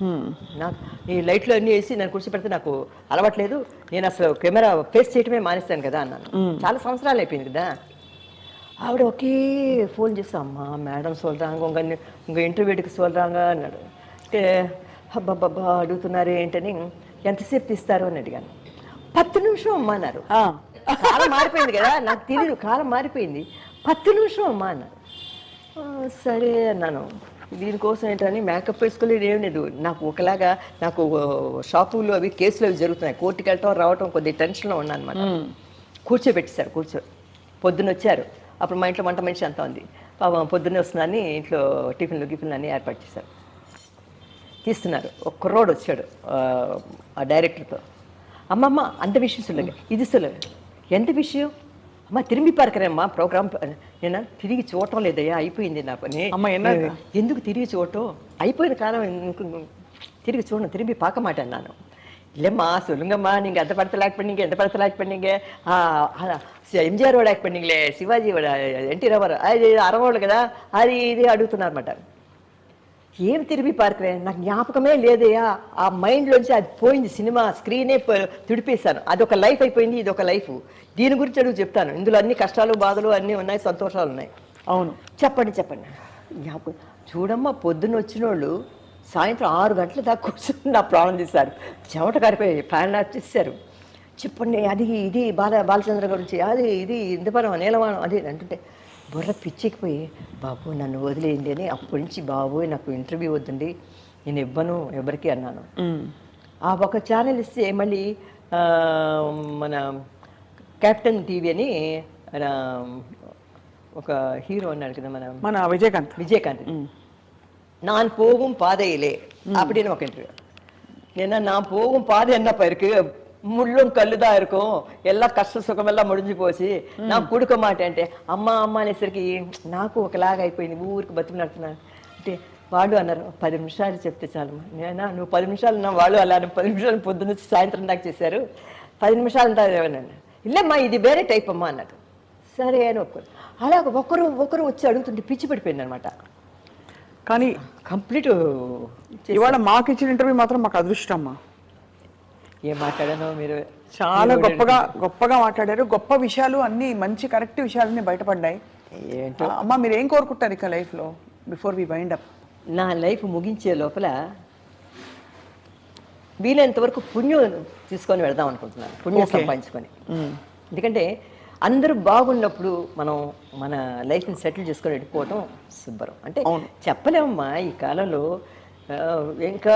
నాకు ఈ లైట్లు అన్నీ వేసి నన్ను కూర్చోపెడితే నాకు అలవాట్లేదు, నేను అసలు కెమెరా ఫేస్ చేయటమే మానేస్తాను కదా అన్నాను. చాలా సంవత్సరాలు అయిపోయింది కదా. ఆవిడ ఒకే ఫోన్ చేస్తా, అమ్మా మేడం సోల్రాంగ ఇంక ఇంటర్వ్యూకి సోల్రాంగ అన్నాడు. అంటే అబ్బాబ్బా అడుగుతున్నారు ఏంటని, ఎంతసేపు తీస్తారు అని అడిగాను. 10 నిమిషం అమ్మా అన్నారు. కాలం మారిపోయింది కదా, నాకు తెలియదు, కాలం మారిపోయింది. 10 నిమిషం అమ్మా అన్నారు. సరే అన్నాను. దీనికోసం ఏంటని మేకప్ వేసుకోలేదు, ఏం లేదు. నాకు ఒకలాగా నాకు షాపులు అవి కేసులు అవి జరుగుతున్నాయి, కోర్టుకి వెళ్ళటం రావటం కొద్దిగా టెన్షన్లో ఉన్నాను అనమాట. కూర్చోబెట్టేశారు. పొద్దున్న వచ్చారు. అప్పుడు మా ఇంట్లో వంట మనిషి అంతా ఉంది. పొద్దున్నే వస్తుందని ఇంట్లో టిఫిన్లు అన్నీ ఏర్పాటు చేశారు. తీస్తున్నారు. ఒక కుర్రోడు వచ్చాడు ఆ డైరెక్టర్తో. అమ్మమ్మ అంత విషయం సులభ, ఇది సులభ, ఎంత విషయం అమ్మ? తిరిగి పార్కరేమ్మా ప్రోగ్రామ్. నేను తిరిగి చూడటం లేదయ్యా, అయిపోయింది నా పని. ఎందుకు తిరిగి చూడటం, అయిపోయిన కాలం తిరిగి చూడను, తిరిగి పాకమాట అన్నాను. இல்லைம்மா சொல்லுங்கம்மா, நீங்கள் எந்த படத்தில் ஆக்ட் பண்ணீங்க, எந்த படத்தில் ஆக்ட் பண்ணீங்க? ఎంజిఆర్ యాక్ట్ பண்ணீங்களே, శివాజీవాడ, ఎన్టీ రామారావు, అది అరవోళ్ళు కదా, అది ఇది అడుగుతున్నారన్నమాట. ఏం తిరిగి పార్కరే, నాకు జ్ఞాపకమే లేదయ్యా, ఆ మైండ్లోంచి అది పోయింది, సినిమా స్క్రీనే తుడిపేశాను. అదొక లైఫ్ అయిపోయింది, ఇది ఒక లైఫ్. దీని గురించి అడుగు చెప్తాను. ఇందులో అన్ని కష్టాలు బాధలు అన్నీ ఉన్నాయి, సంతోషాలు ఉన్నాయి. అవును, చెప్పండి జ్ఞాపకం. చూడమ్మా, పొద్దున్న వచ్చిన వాళ్ళు సాయంత్రం 6 గంటల దాకా కూర్చొని నా ప్రాణం తీశారు. చెమట కారిపోయి ఫ్యాన్ ఆఫ్ చేశారు. చెప్పండి, అది ఇది బాలచంద్ర గురించి, అది ఇది ఇంద్రవరం నీలవాణం అది అంటుంటే బుర్ర పిచ్చికిపోయి, బాబు నన్ను వదిలేయండి అని అప్పటి నుంచి, బాబోయ్ నాకు ఇంటర్వ్యూ వద్దండి, నేను ఇవ్వను ఎవరికి అన్నాను. ఆ ఒక ఛానల్ ఇస్తే మళ్ళీ మన కెప్టెన్ టీవీ అని మన ఒక హీరో ఉన్నాడు కదా మన విజయకాంత్ நான் போகும் பாதையிலே அப்படின்னு ఒక ఇంటర్వ్யூ. ஏன்னா நான் போகும் பாதை என்ன இருக்கு, முள்ளும் கல்லு தான் இருக்கும், எல்லாம் కష్ట సుఖం ఎல்லாம் ముడిచి పోసి నాకు కుడుక మాట అంటే అమ్మ అమ్మ అనేసరికి నాకు ఒకలాగా అయిపోయింది. ఊరికి బతుకునడుతున్నాను అంటే వాళ్ళు అన్నారు 10 నిమిషాలు చెప్తే చాలు. నేనా నువ్వు 10 నిమిషాలు నా వాళ్ళు అలా 10 నిమిషాలు పొద్దున్న నుంచి సాయంత్రం దాకా చేశారు, 10 నిమిషాలు ఉంటారు ఏమన్నా. ఇల్లమ్మా ఇది వేరే టైప్ అమ్మా అన్నారు. సరే అని ఒక్కరు అలా ఒకరు వచ్చి అడుగుతుంటే పిచ్చి పడిపోయింది అనమాట. కానీ కంప్లీట్ ఇవాళ మాకు ఇచ్చిన ఇంటర్వ్యూ మాత్రం మాకు అదృష్టం అమ్మా. ఏం మాట్లాడానో మీరు చాలా గొప్పగా మాట్లాడారు. గొప్ప విషయాలు అన్ని మంచి కరెక్ట్ విషయాలన్నీ బయటపడ్డాయి. ఏంటో అమ్మా మీరు ఏం కోరుకుంటారు ఇక లైఫ్లో బిఫోర్ వి వైండ్ అప్? నా లైఫ్ ముగించే లోపల వీలైనంత వరకు పుణ్యం తీసుకొని వెళదాం అనుకుంటున్నాను, పుణ్యం సంపాదించుకొని. ఎందుకంటే అందరూ బాగున్నప్పుడు మనం మన లైఫ్ని సెటిల్ చేసుకొని వెళ్ళిపోవటం శుభ్రం. అంటే చెప్పలేమమ్మా ఈ కాలంలో ఇంకా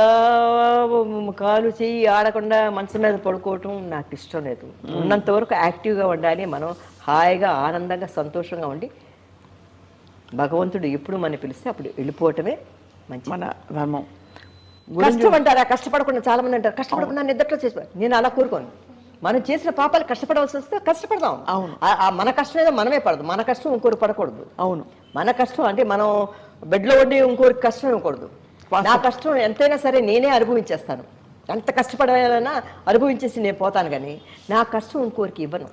కాలు చెయ్యి ఆడకుండా మంచం మీద పడుకోవటం నాకు ఇష్టం లేదు. ఉన్నంత వరకు యాక్టివ్గా ఉండాలి, మనం హాయిగా ఆనందంగా సంతోషంగా ఉండి భగవంతుడు ఎప్పుడు మనం పిలిస్తే అప్పుడు వెళ్ళిపోవటమే మంచి మన ధర్మం. కష్టం అంటారా, కష్టపడకుండా చాలా మంది అంటారు కష్టపడకుండా నిద్రలో చేసి, నేను అలా కోరుకోను. మనం చేసిన పాపాలు కష్టపడవలసి వస్తే కష్టపడదాం. అవును, మన కష్టం ఏదో మనమే పడదు, మన కష్టం ఇంకోరు పడకూడదు. అవును, మన కష్టం అంటే మనం బెడ్లో ఉండి ఇంకోరికి కష్టం ఇవ్వకూడదు. నా కష్టం ఎంతైనా సరే నేనే అనుభవించేస్తాను, ఎంత కష్టపడాలన్నా అనుభవించేసి నేను పోతాను, కానీ నా కష్టం ఇంకోరికి ఇవ్వను.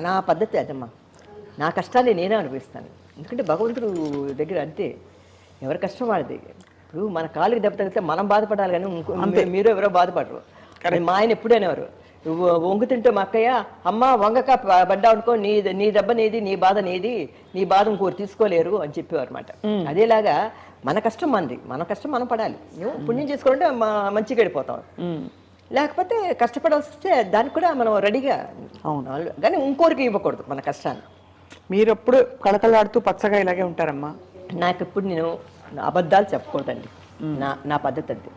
నా పద్ధతి అదమ్మా, నా కష్టాన్ని నేనే అనుభవిస్తాను. ఎందుకంటే భగవంతుడు దగ్గర అంతే, ఎవరి కష్టం వాడిది. ఇప్పుడు మన కాళ్ళకి దెబ్బ తగిలితే మనం బాధపడాలి, కానీ మీరు ఎవరో బాధపడరు. మా ఆయన ఎప్పుడైనారు వంగు తింటే మా అక్కయ్య అమ్మ వంగక పడ్డా అనుకో, నీ దెబ్బ నీది, నీ బాధ నీది, నీ బాధ ఇంకోరు తీసుకోలేరు అని చెప్పేవారు అనమాట. అదేలాగా మన కష్టం మనది, మన కష్టం మనం పడాలి. నువ్వు పుణ్యం చేసుకోవాలంటే మంచిగా వెళ్ళిపోతాం, లేకపోతే కష్టపడాల్సి వస్తే దానికి కూడా మనం రెడీగా అవును, కానీ ఇంకోరికి ఇవ్వకూడదు మన కష్టాన్ని. మీరు ఎప్పుడు కళకళలాడుతూ పచ్చగా ఇలాగే ఉంటారమ్మా. నాకు ఎప్పుడు నేను అబద్ధాలు చెప్పకూడదండి, నా పద్ధతి అంతే.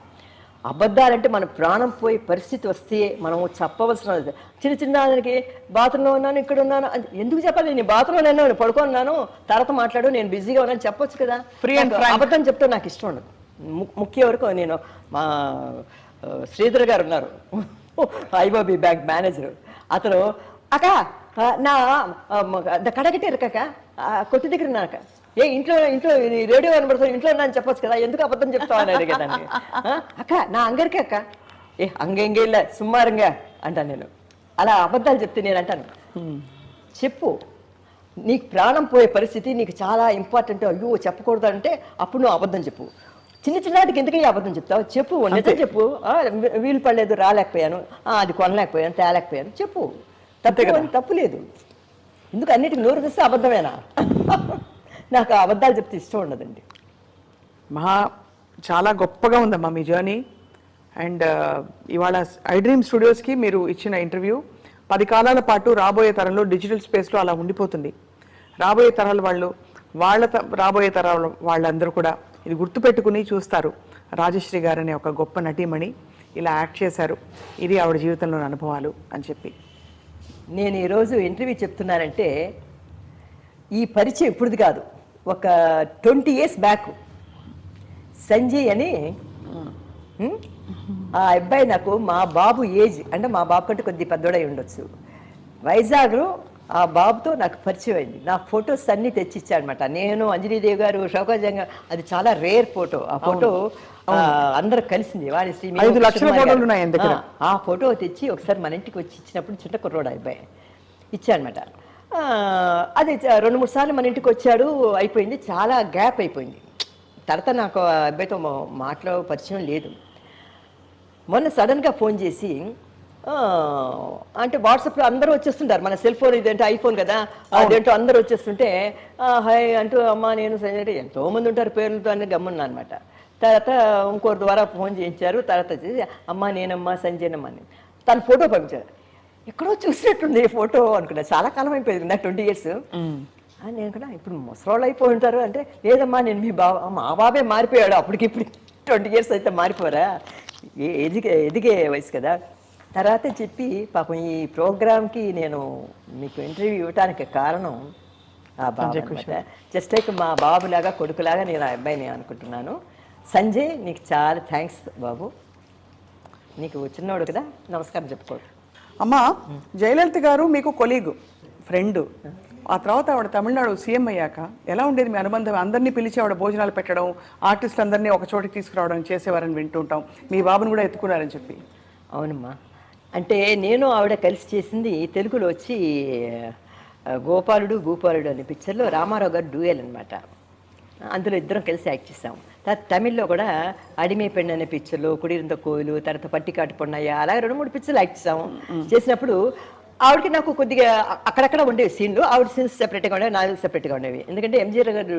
అబద్ధాలంటే మన ప్రాణం పోయే పరిస్థితి వస్తే మనం చెప్పవలసిన చిన్న దానికి బాత్రూంలో ఉన్నాను, ఇక్కడ ఉన్నాను ఎందుకు చెప్పాలి? నేను బాత్రూంలో ఉన్నాను, పడుకున్నాను, తర్వాత మాట్లాడు, నేను బిజీగా ఉన్నాను చెప్పొచ్చు కదా. ఫ్రీ అండ్ అబద్ధం చెప్తే నాకు ఇష్టం ఉండదు. ముఖ్య వరకు నేను మా శ్రీధర్ గారు ఉన్నారు, ఐఓబి బ్యాంక్ మేనేజర్. అతను అక్క నా కడగట్టారు కాక కొట్టు దగ్గర నాక ఇంట్లో రేడియో కనబడుతుంది, ఇంట్లో ఉన్నాను చెప్పొచ్చు కదా, ఎందుకు అబద్ధం చెప్తావు అని అడిగేదాన్ని. అక్క నా అంగరికి అక్క అంగెంగే ఇలా సుమ్మారంగా అంటాను నేను. అలా అబద్ధాలు చెప్తే నేను అంటాను, చెప్పు నీకు ప్రాణం పోయే పరిస్థితి నీకు చాలా ఇంపార్టెంట్, అయ్యో చెప్పకూడదు అంటే అప్పుడు నువ్వు అబద్ధం చెప్పు. చిన్నటికి ఎందుకని అబద్ధం చెప్తావు, చెప్పు నిజం చెప్పు. వీలు పడలేదు, రాలేకపోయాను, అది కొనలేకపోయాను, తేలేకపోయాను చెప్పు, తప్పు లేదు. ఎందుకు అన్నిటికి నోరు తెస్తే అబద్ధమేనా? నాకు అబద్ధాలు చెప్తే ఇష్టం ఉండదండి. చాలా గొప్పగా ఉందమ్మా మీ జర్నీ. అండ్ ఇవాళ ఐ డ్రీమ్ స్టూడియోస్కి మీరు ఇచ్చిన ఇంటర్వ్యూ 10 కాలాల పాటు రాబోయే తరంలో డిజిటల్ స్పేస్లో అలా ఉండిపోతుంది. రాబోయే తరాల వాళ్ళు రాబోయే తరాల వాళ్ళందరూ కూడా ఇది గుర్తుపెట్టుకుని చూస్తారు. రాజశ్రీ గారు అనే ఒక గొప్ప నటీమణి ఇలా యాక్ట్ చేశారు, ఇది ఆవిడ జీవితంలోని అనుభవాలు అని చెప్పి. నేను ఈరోజు ఇంటర్వ్యూ చెప్తున్నానంటే ఈ పరిచయం ఇప్పుడుది కాదు, ఒక 20 years బ్యాక్ సంజయ్ అని ఆ అబ్బాయి నాకు మా బాబు ఏజ్ అంటే మా బాబు కంటే కొద్ది పెద్దోడై ఉండొచ్చు. వైజాగ్లో ఆ బాబుతో నాకు పరిచయం అయింది. నా ఫొటోస్ అన్నీ తెచ్చిచ్చాడు అనమాట. నేను అంజనీదేవి గారు షౌకాజంగా, అది చాలా రేర్ ఫోటో. ఆ ఫోటో అందరూ కలిసింది. వాడి 5 లక్షల ఫోటోలు ఉన్నాయి. ఆ ఫోటో తెచ్చి ఒకసారి మన ఇంటికి వచ్చి ఇచ్చినప్పుడు చిన్న కుర్రోడు అబ్బాయి ఇచ్చాడనమాట. అది 2-3 సార్లు మన ఇంటికి వచ్చాడు, అయిపోయింది, చాలా గ్యాప్ అయిపోయింది. తర్వాత నాకు అబ్బాయితో మాటలో పరిచయం లేదు. మొన్న సడన్గా ఫోన్ చేసి అంటే వాట్సాప్లో అందరూ వచ్చేస్తుంటారు, మన సెల్ ఫోన్ ఇదేంటే ఐఫోన్ కదా, అదేంటో అందరూ వచ్చేస్తుంటే హాయ్ అంటూ అమ్మ నేను సంజయ్ ఎంతోమంది ఉంటారు పేర్లతో అని గమ్మున్నా అనమాట. తర్వాత ఇంకోరి ద్వారా ఫోన్ చేయించారు. తర్వాత వచ్చేసి అమ్మ నేనమ్మా సంజయనమ్మ అని తన ఫోటో పంపించారు. ఎక్కడో చూసినట్టుంది ఈ ఫోటో అనుకున్నా, చాలా కాలం అయిపోయింది నాకు 20 years. నేను కూడా ఇప్పుడు ముసలోళ్ళు అయిపోయి ఉంటారు అంటే, లేదమ్మా నేను మీ మా బాబే మారిపోయాడు, అప్పటికి ఇప్పుడు 20 years అయితే మారిపోరా, ఎదిగే వయసు కదా. తర్వాత చెప్పి పాపం ఈ ప్రోగ్రామ్కి నేను మీకు ఇంటర్వ్యూ ఇవ్వడానికి కారణం ఆ బాబు అనమాట. జస్ట్ లైక్ మా బాబులాగా కొడుకులాగా నేను ఆ అబ్బాయిని అనుకుంటున్నాను. సంజయ్, నీకు చాలా థ్యాంక్స్ బాబు. నీకు చిన్నవాడు కదా, నమస్కారం చెప్పుకోడు. అమ్మా, జయలలిత గారు మీకు కొలీగు, ఫ్రెండ్. ఆ తర్వాత ఆవిడ తమిళనాడు సీఎం అయ్యాక ఎలా ఉండేది మీ అనుబంధం? అందరినీ పిలిచి ఆవిడ భోజనాలు పెట్టడం, ఆర్టిస్టులు అందరినీ ఒక చోటికి తీసుకురావడం చేసేవారని వింటుంటాం. మీ బాబుని కూడా ఎత్తుకున్నారని చెప్పి. అవునమ్మా, అంటే నేను ఆవిడ కలిసి చేసింది తెలుగులో వచ్చి గోపాలుడు భూపాలుడు అనే పిక్చర్లో రామారావు గారు డ్యూయల్ అనమాట. అందులో ఇద్దరం కలిసి యాక్ట్ చేసాం. తర్వాత తమిళ్లో కూడా అడిమే పెండు అనే పిక్చర్లో, కుడిరింత కోయిలు, తర్వాత పట్టికాటు పొన్నయ్య, అలాగే 2-3 పిక్చర్లు యాక్ట్ చేసాము. చేసినప్పుడు ఆవిడకి నాకు కొద్దిగా అక్కడక్కడ ఉండేవి సీన్లు. ఆవిడ సీన్స్ సెపరేట్గా ఉండేవి, నాలుగు సెపరేట్గా ఉండేవి. ఎందుకంటే ఎంజీఆర్ గారు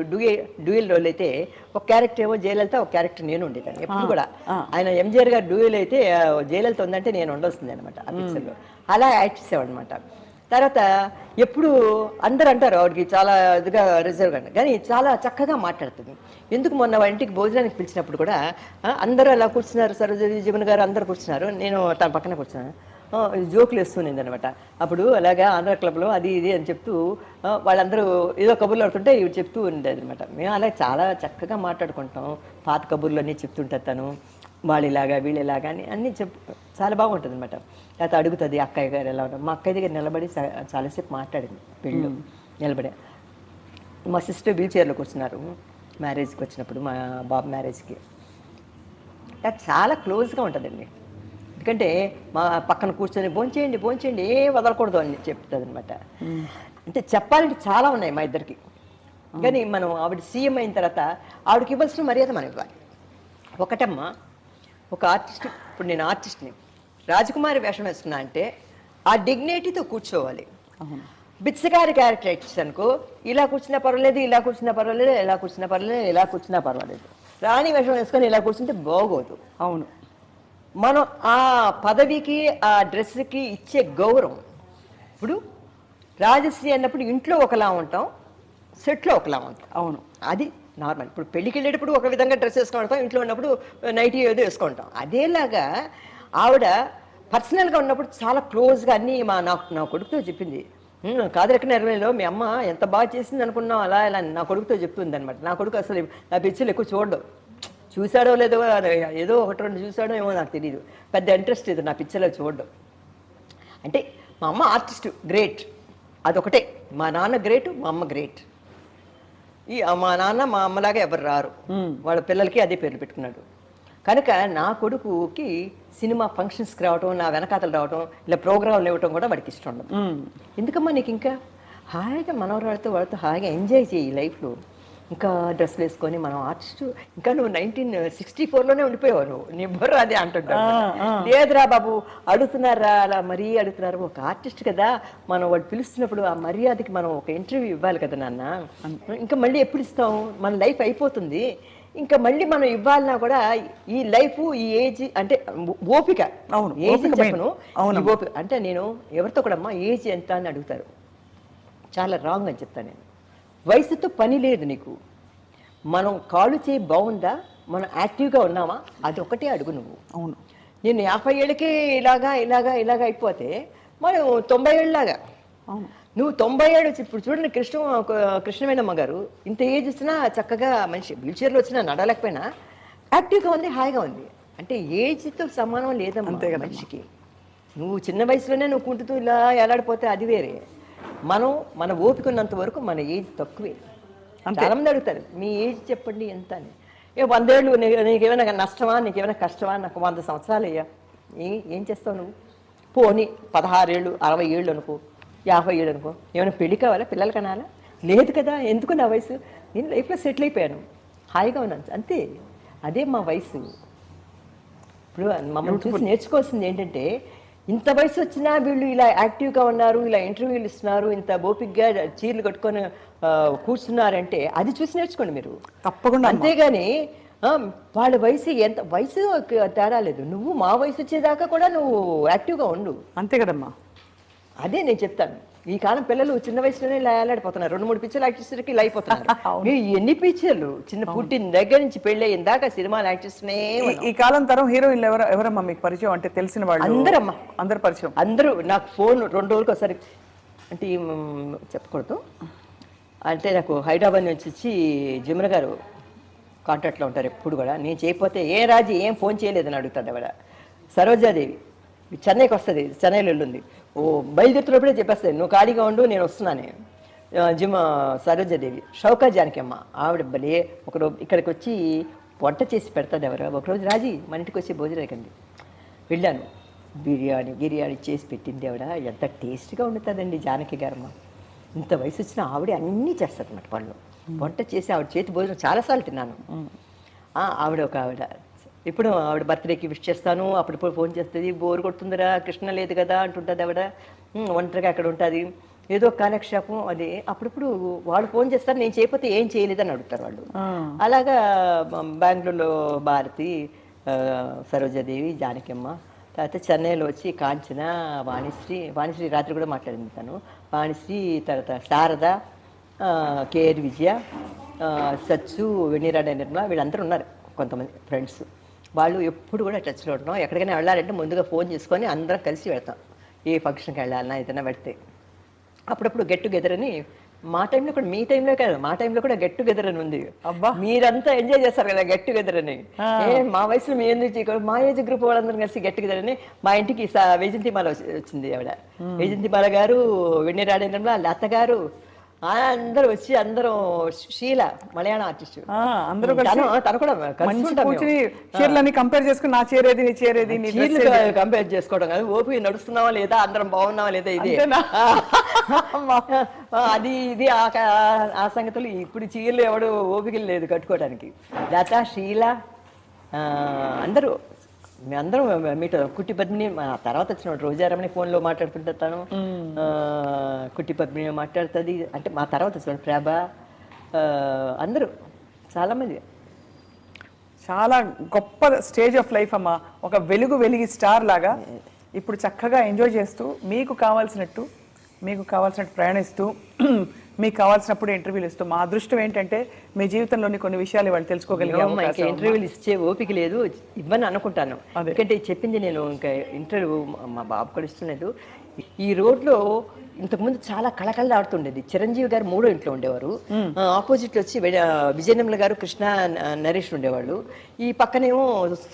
డ్యూయల్ రోల్ అయితే ఒక క్యారెక్టర్ ఏమో జయలలిత, ఒక క్యారెక్టర్ నేను ఉండేదాన్ని ఎప్పుడు కూడా. ఆయన ఎంజీఆర్ గారు డ్యూయల్ అయితే జయలలిత ఉందంటే నేను ఉండొస్తుంది అనమాట ఆ పిక్చర్లో. అలా యాక్ట్ చేసేవాడు అనమాట. తర్వాత ఎప్పుడు అందరు అంటారు ఆవిడకి చాలా ఇదిగా రిజర్వ్గా, కానీ చాలా చక్కగా మాట్లాడుతుంది. ఎందుకు మొన్న వాళ్ళ ఇంటికి భోజనానికి పిలిచినప్పుడు కూడా అందరూ అలా కూర్చున్నారు, సరోజ జీవన్ గారు అందరు కూర్చున్నారు, నేను తన పక్కన కూర్చున్నాను. జోకులు వేస్తుంది అనమాట. అప్పుడు అలాగా ఆంధ్ర క్లబ్లో అది ఇది అని చెప్తూ వాళ్ళందరూ ఏదో కబుర్లు ఆడుతుంటే ఇవి చెప్తూ ఉండేది అనమాట. మేము అలా చాలా చక్కగా మాట్లాడుకుంటాం. పాత కబుర్లు అన్నీ చెప్తుంటారు తను, వాళ్ళిలాగా వీళ్ళలాగా అని అన్నీ చాలా బాగుంటుంది అనమాట. లేకపోతే అడుగుతుంది అక్కయ్య గారు ఎలా ఉన్నారు. మా అక్కయ్య దగ్గర నిలబడి చాలాసేపు మాట్లాడింది పెళ్ళి నిలబడే. మా సిస్టర్ వీల్ చైర్లో కూర్చున్నారు మ్యారేజ్కి వచ్చినప్పుడు, మా బాబు మ్యారేజ్కి. చాలా క్లోజ్గా ఉంటుందండి. ఎందుకంటే మా పక్కన కూర్చొని భోంచేయండి ఏ వదలకూడదు అని చెప్తుంది అనమాట. అంటే చెప్పాలంటే చాలా ఉన్నాయి మా ఇద్దరికి. కానీ మనం ఆవిడ సీఎం అయిన తర్వాత ఆవిడకి ఇవ్వాల్సిన మర్యాద మనం ఇవ్వాలి. ఒకటమ్మా, ఒక ఆర్టిస్ట్, ఇప్పుడు నేను ఆర్టిస్ట్ని, రాజకుమారి వేషం వేస్తున్నా అంటే ఆ డిగ్నిటీతో కూర్చోవాలి. బిచ్చగారి క్యారెక్టర్ యాక్టర్స్ అనుకో, ఇలా కూర్చున్నా పర్వాలేదు, ఇలా కూర్చున్నా పర్వాలేదు, ఇలా కూర్చున్నా పర్వాలేదు, ఇలా కూర్చున్నా పర్వాలేదు. రాణి వేషం వేసుకొని ఇలా కూర్చుంటే బాగోదు. అవును, మనం ఆ పదవికి ఆ డ్రెస్కి ఇచ్చే గౌరవం. ఇప్పుడు రాజశ్రీ అన్నప్పుడు ఇంట్లో ఒకలా ఉంటాం, సెట్లో ఒకలా ఉంటాం. అవును, అది నార్మల్. ఇప్పుడు పెళ్ళికి వెళ్ళేటప్పుడు ఒక విధంగా డ్రెస్ వేసుకుంటాం, ఇంట్లో ఉన్నప్పుడు నైటీ ఏదో వేసుకుంటాం. అదేలాగా ఆవిడ పర్సనల్గా ఉన్నప్పుడు చాలా క్లోజ్గా అన్నీ నా కొడుకుతో చెప్పింది. కాదరకన 20లో మీ అమ్మ ఎంత బాగా చేసింది అనుకున్నావు, అలా ఇలా నా కొడుకుతో చెప్తుంది అనమాట. నా కొడుకు అసలు నా పిక్చర్లు ఎక్కువ చూడడం, చూశాడో లేదో, ఏదో 1-2 చూశాడో ఏమో నాకు తెలియదు, పెద్ద ఇంట్రెస్ట్ ఇది నా పిక్చర్లో చూడడం. అంటే మా అమ్మ ఆర్టిస్ట్ గ్రేట్, అదొకటే. మా నాన్న గ్రేట్, మా అమ్మ గ్రేట్. మా నాన్న మా అమ్మలాగా ఎవరు రారు, వాళ్ళ పిల్లలకి అదే పేర్లు పెట్టుకున్నాడు. కనుక నా కొడుకుకి సినిమా ఫంక్షన్స్కి రావటం, నా వెనకాతలు రావటం, ఇలా ప్రోగ్రాంలు ఇవ్వటం కూడా వాడికి ఇష్టం ఉండదు. ఎందుకమ్మా నీకు ఇంకా హాయిగా మనవరాళ్ళతో వాళ్ళతో హాయిగా ఎంజాయ్ చేయి లైఫ్లో. ఇంకా డ్రెస్లు వేసుకొని మనం ఆర్టిస్టు, ఇంకా నువ్వు 1964లోనే ఉండిపోయావు, నువ్వు నీ బుర్ర అదే అంటుంటావు. లేదురా బాబు, అడుగుతున్నారా అలా మరీ అడుగుతున్నారు. ఒక ఆర్టిస్ట్ కదా, మనం వాడు పిలుస్తున్నప్పుడు ఆ మర్యాదకి మనం ఒక ఇంటర్వ్యూ ఇవ్వాలి కదా నాన్న. ఇంకా మళ్ళీ ఎప్పుడు ఇస్తాం, మన లైఫ్ అయిపోతుంది, ఇంకా మళ్ళీ మనం ఇవ్వాలన్నా కూడా ఈ లైఫ్, ఈ ఏజ్ అంటే ఓపిక. అవును, ఏజ్ చెప్పను, ఓపిక అంటే నేను ఎవరితో కూడా అమ్మా ఏజ్ ఎంత అని అడుగుతారు, చాలా రాంగ్ అని చెప్తాను నేను. వయసుతో పని లేదు నీకు. మనం కాలు చేయి బాగుందా, మనం యాక్టివ్గా ఉన్నామా, అది ఒకటే అడుగు నువ్వు. అవును, నేను 50 ఏళ్ళకే ఇలాగా అయిపోతే మనం 90 ఏళ్ళలాగా. అవును, నువ్వు 90 ఏళ్ళు వచ్చి ఇప్పుడు చూడండి, కృష్ణవేణమ్మ గారు ఇంత ఏజ్ వచ్చినా చక్కగా మనిషి వీల్ చైర్లో వచ్చినా నడవలేకపోయినా యాక్టివ్గా ఉంది, హాయిగా ఉంది. అంటే ఏజ్తో సమానం లేదమ్మా అంతే కదా మనిషికి. నువ్వు చిన్న వయసులోనే నువ్వు కుంటుతూ ఇలా ఎలాడిపోతే అది వేరే. మన ఓపిక ఉన్నంత వరకు మన ఏజ్ తక్కువే. చాలామంది అడుగుతారు మీ ఏజ్ చెప్పండి ఎంత అని. 100 ఏళ్ళు నీకేమైనా నష్టమా, నీకేమైనా కష్టమా, నాకు 100 సంవత్సరాలు అయ్యా, ఏం చేస్తావు నువ్వు? పోనీ 16 ఏళ్ళు 60 ఏళ్ళు అనుకో, 50 ఏళ్ళు అనుకో, ఏమైనా పెళ్ళి కావాలా, పిల్లలు కనాలా? లేదు కదా, ఎందుకు నా వయసు, నేను లైఫ్లో సెటిల్ అయిపోయాను, హాయిగా ఉన్నాను అంతే. అదే మా వయసు. ఇప్పుడు మమ్మల్ని చూసి నేర్చుకోవాల్సింది ఏంటంటే, ఇంత వయసు వచ్చినా వీళ్ళు ఇలా యాక్టివ్గా ఉన్నారు, ఇలా ఇంటర్వ్యూలు ఇస్తున్నారు, ఇంత ఓపిక్గా చీరలు కట్టుకొని కూర్చున్నారంటే అది చూసి నేర్చుకోండి మీరు తప్పకుండా. అంతేగాని వాళ్ళ వయసు తేడా లేదు, నువ్వు మా వయసు వచ్చేదాకా కూడా నువ్వు యాక్టివ్గా ఉండు, అంతే కదమ్మా. అదే నేను చెప్తాను. ఈ కాలం పిల్లలు చిన్న వయసులోనే ఇలా ఏలాడిపోతున్నారు. 2-3 పిక్చర్లు యాక్ట్ చేసేసరికి ఇలా అయిపోతున్నారు. మీరు ఎన్ని పిక్చర్లు చిన్న పుట్టిన దగ్గర నుంచి పెళ్ళి అయిన దాకా సినిమాలు యాక్ట్ చేస్తూనే ఈ కాలం తరం హీరోయిన్లు ఎవరమ్మా మీకు పరిచయం, అంటే తెలిసిన వాళ్ళు? అందరమ్మా, అందరు పరిచయం. అందరూ నాకు ఫోన్ 2 రోజులకు ఒకసారి, అంటే చెప్పకూడదు, అంటే నాకు హైదరాబాద్ నుంచి వచ్చి జిమ్ర గారు కాంటాక్ట్లో ఉంటారు ఎప్పుడు కూడా. నేను చేయకపోతే ఏ రాజీ ఏం ఫోన్ చేయలేదని అడుగుతాడు ఆవిడ. సరోజాదేవి చెన్నైకి వస్తుంది, చెన్నైలో వెళ్ళింది. ఓ బయలుదేరుతున్నప్పుడే చెప్పేస్తుంది, నువ్వు ఖాళీగా ఉండు నేను వస్తున్నాను. సరోజాదేవి. షౌకా జానకమ్మ ఆవిడ భలే ఒకరోజు ఇక్కడికి వచ్చి వంట చేసి పెడతాది ఎవరు. ఒకరోజు రాజీ మన ఇంటికి వచ్చి భోజనం ఎక్కండి వెళ్ళాను, బిర్యానీ చేసి పెట్టింది ఆవిడ. ఎంత టేస్ట్గా వండుతుందండి జానకి గారమ్మ. ఇంత వయసు వచ్చిన ఆవిడ అన్నీ చేస్తారు అన్నమాట పనులు. వంట చేసి ఆవిడ చేతి భోజనం చాలాసార్లు తిన్నాను. ఆవిడ ఇప్పుడు ఆవిడ బర్త్డేకి విష్ చేస్తాను, అప్పుడప్పుడు ఫోన్ చేస్తుంది. బోరు కొడుతుందిరా కృష్ణ లేదు కదా అంటుంటుంది ఆవిడ. ఒంటరిగా అక్కడ ఉంటుంది, ఏదో కాలక్షేపం అది. అప్పుడప్పుడు వాళ్ళు ఫోన్ చేస్తారు, నేను చేయకపోతే ఏం చేయలేదని అడుగుతారు వాళ్ళు. అలాగా బెంగళూరులో భారతి, సరోజాదేవి, జానకమ్మ, తర్వాత చెన్నైలో వచ్చి కాంచన, వాణిశ్రీ రాత్రి కూడా మాట్లాడింది తను. వాణిశ్రీ, తర్వాత శారద, కేఆర్ విజయ, సచ్చు, వెన్నీరాడ నిర్మల, వీళ్ళందరూ ఉన్నారు కొంతమంది ఫ్రెండ్స్. వాళ్ళు ఎప్పుడు కూడా టచ్లో ఉంటాం. ఎక్కడికైనా వెళ్ళాలంటే ముందుగా ఫోన్ చేసుకొని అందరం కలిసి వెళ్తాం. ఏ ఫంక్షన్కి వెళ్ళాలన్నా ఏదైనా పెడితే అప్పుడప్పుడు గెట్ టుగెదర్ అని. మా టైంలో కూడా, మీ టైంలో కాదు, మా టైంలో కూడా గెట్ టుగెదర్ అని ఉంది. అబ్బా, మీరంతా ఎంజాయ్ చేస్తారు కదా గెట్ టుగెదర్ అని. మా వయసులో మీ ఎందుకు, మా ఏజ్ గ్రూప్ వాళ్ళందరం కలిసి గెట్ టుగెదర్ అని. మా ఇంటికి వైజంతిమాల వచ్చింది ఆవిడ. వైజంతిమాల గారు, వెన్నీరాడేంద్రంలో లత గారు అందరూ వచ్చి, అందరం షీల మలయాళం ఆర్టిస్ట్, అందరూ తను కూడా చీరలని కంపేర్ చేసుకుని నా చీరేది నీ చీరేది కంపేర్ చేసుకోవడం కాదు, ఓపిక నడుస్తున్నావా లేదా, అందరం బాగున్నావా లేదా, ఇది అది ఇది ఆ సంగతులు. ఇప్పుడు చీరలు ఎవడు ఓపిక లేదు కట్టుకోవడానికి. లత, షీల అందరూ మేమందరం మీతో. కుట్టి పద్మిని తర్వాత వచ్చిన రోజారమని ఫోన్లో మాట్లాడుతుంటా తను. కుట్టి పద్మిని మాట్లాడుతుంది, అంటే మా తర్వాత వచ్చిన ప్రభ, అందరూ చాలామంది. చాలా గొప్ప స్టేజ్ ఆఫ్ లైఫ్ అమ్మా. ఒక వెలిగి స్టార్ లాగా ఇప్పుడు చక్కగా ఎంజాయ్ చేస్తూ మీకు కావాల్సినట్టు ప్రయాణిస్తూ మీకు కావాల్సినప్పుడు ఇంటర్వ్యూలు ఇస్తూ. మా అదృష్టం ఏంటంటే మీ జీవితంలోని కొన్ని విషయాలు వాళ్ళు తెలుసుకోగలిగాము. ఇంటర్వ్యూలు ఇచ్చే ఓపిక లేదు, ఇవ్వని అనుకుంటాను. ఎందుకంటే చెప్పింది నేను ఇంకా ఇంటర్వ్యూ మా బాబు కూడా ఇష్టలేదు. ఈ రోడ్లో ఇంతకుముందు చాలా కళకళ ఆడుతుండేది. చిరంజీవి గారు 3వ ఇంట్లో ఉండేవారు, ఆపోజిట్లో వచ్చి విజయనిర్మల గారు, కృష్ణ, నరేష్ ఉండేవాళ్ళు. ఈ పక్కనేమో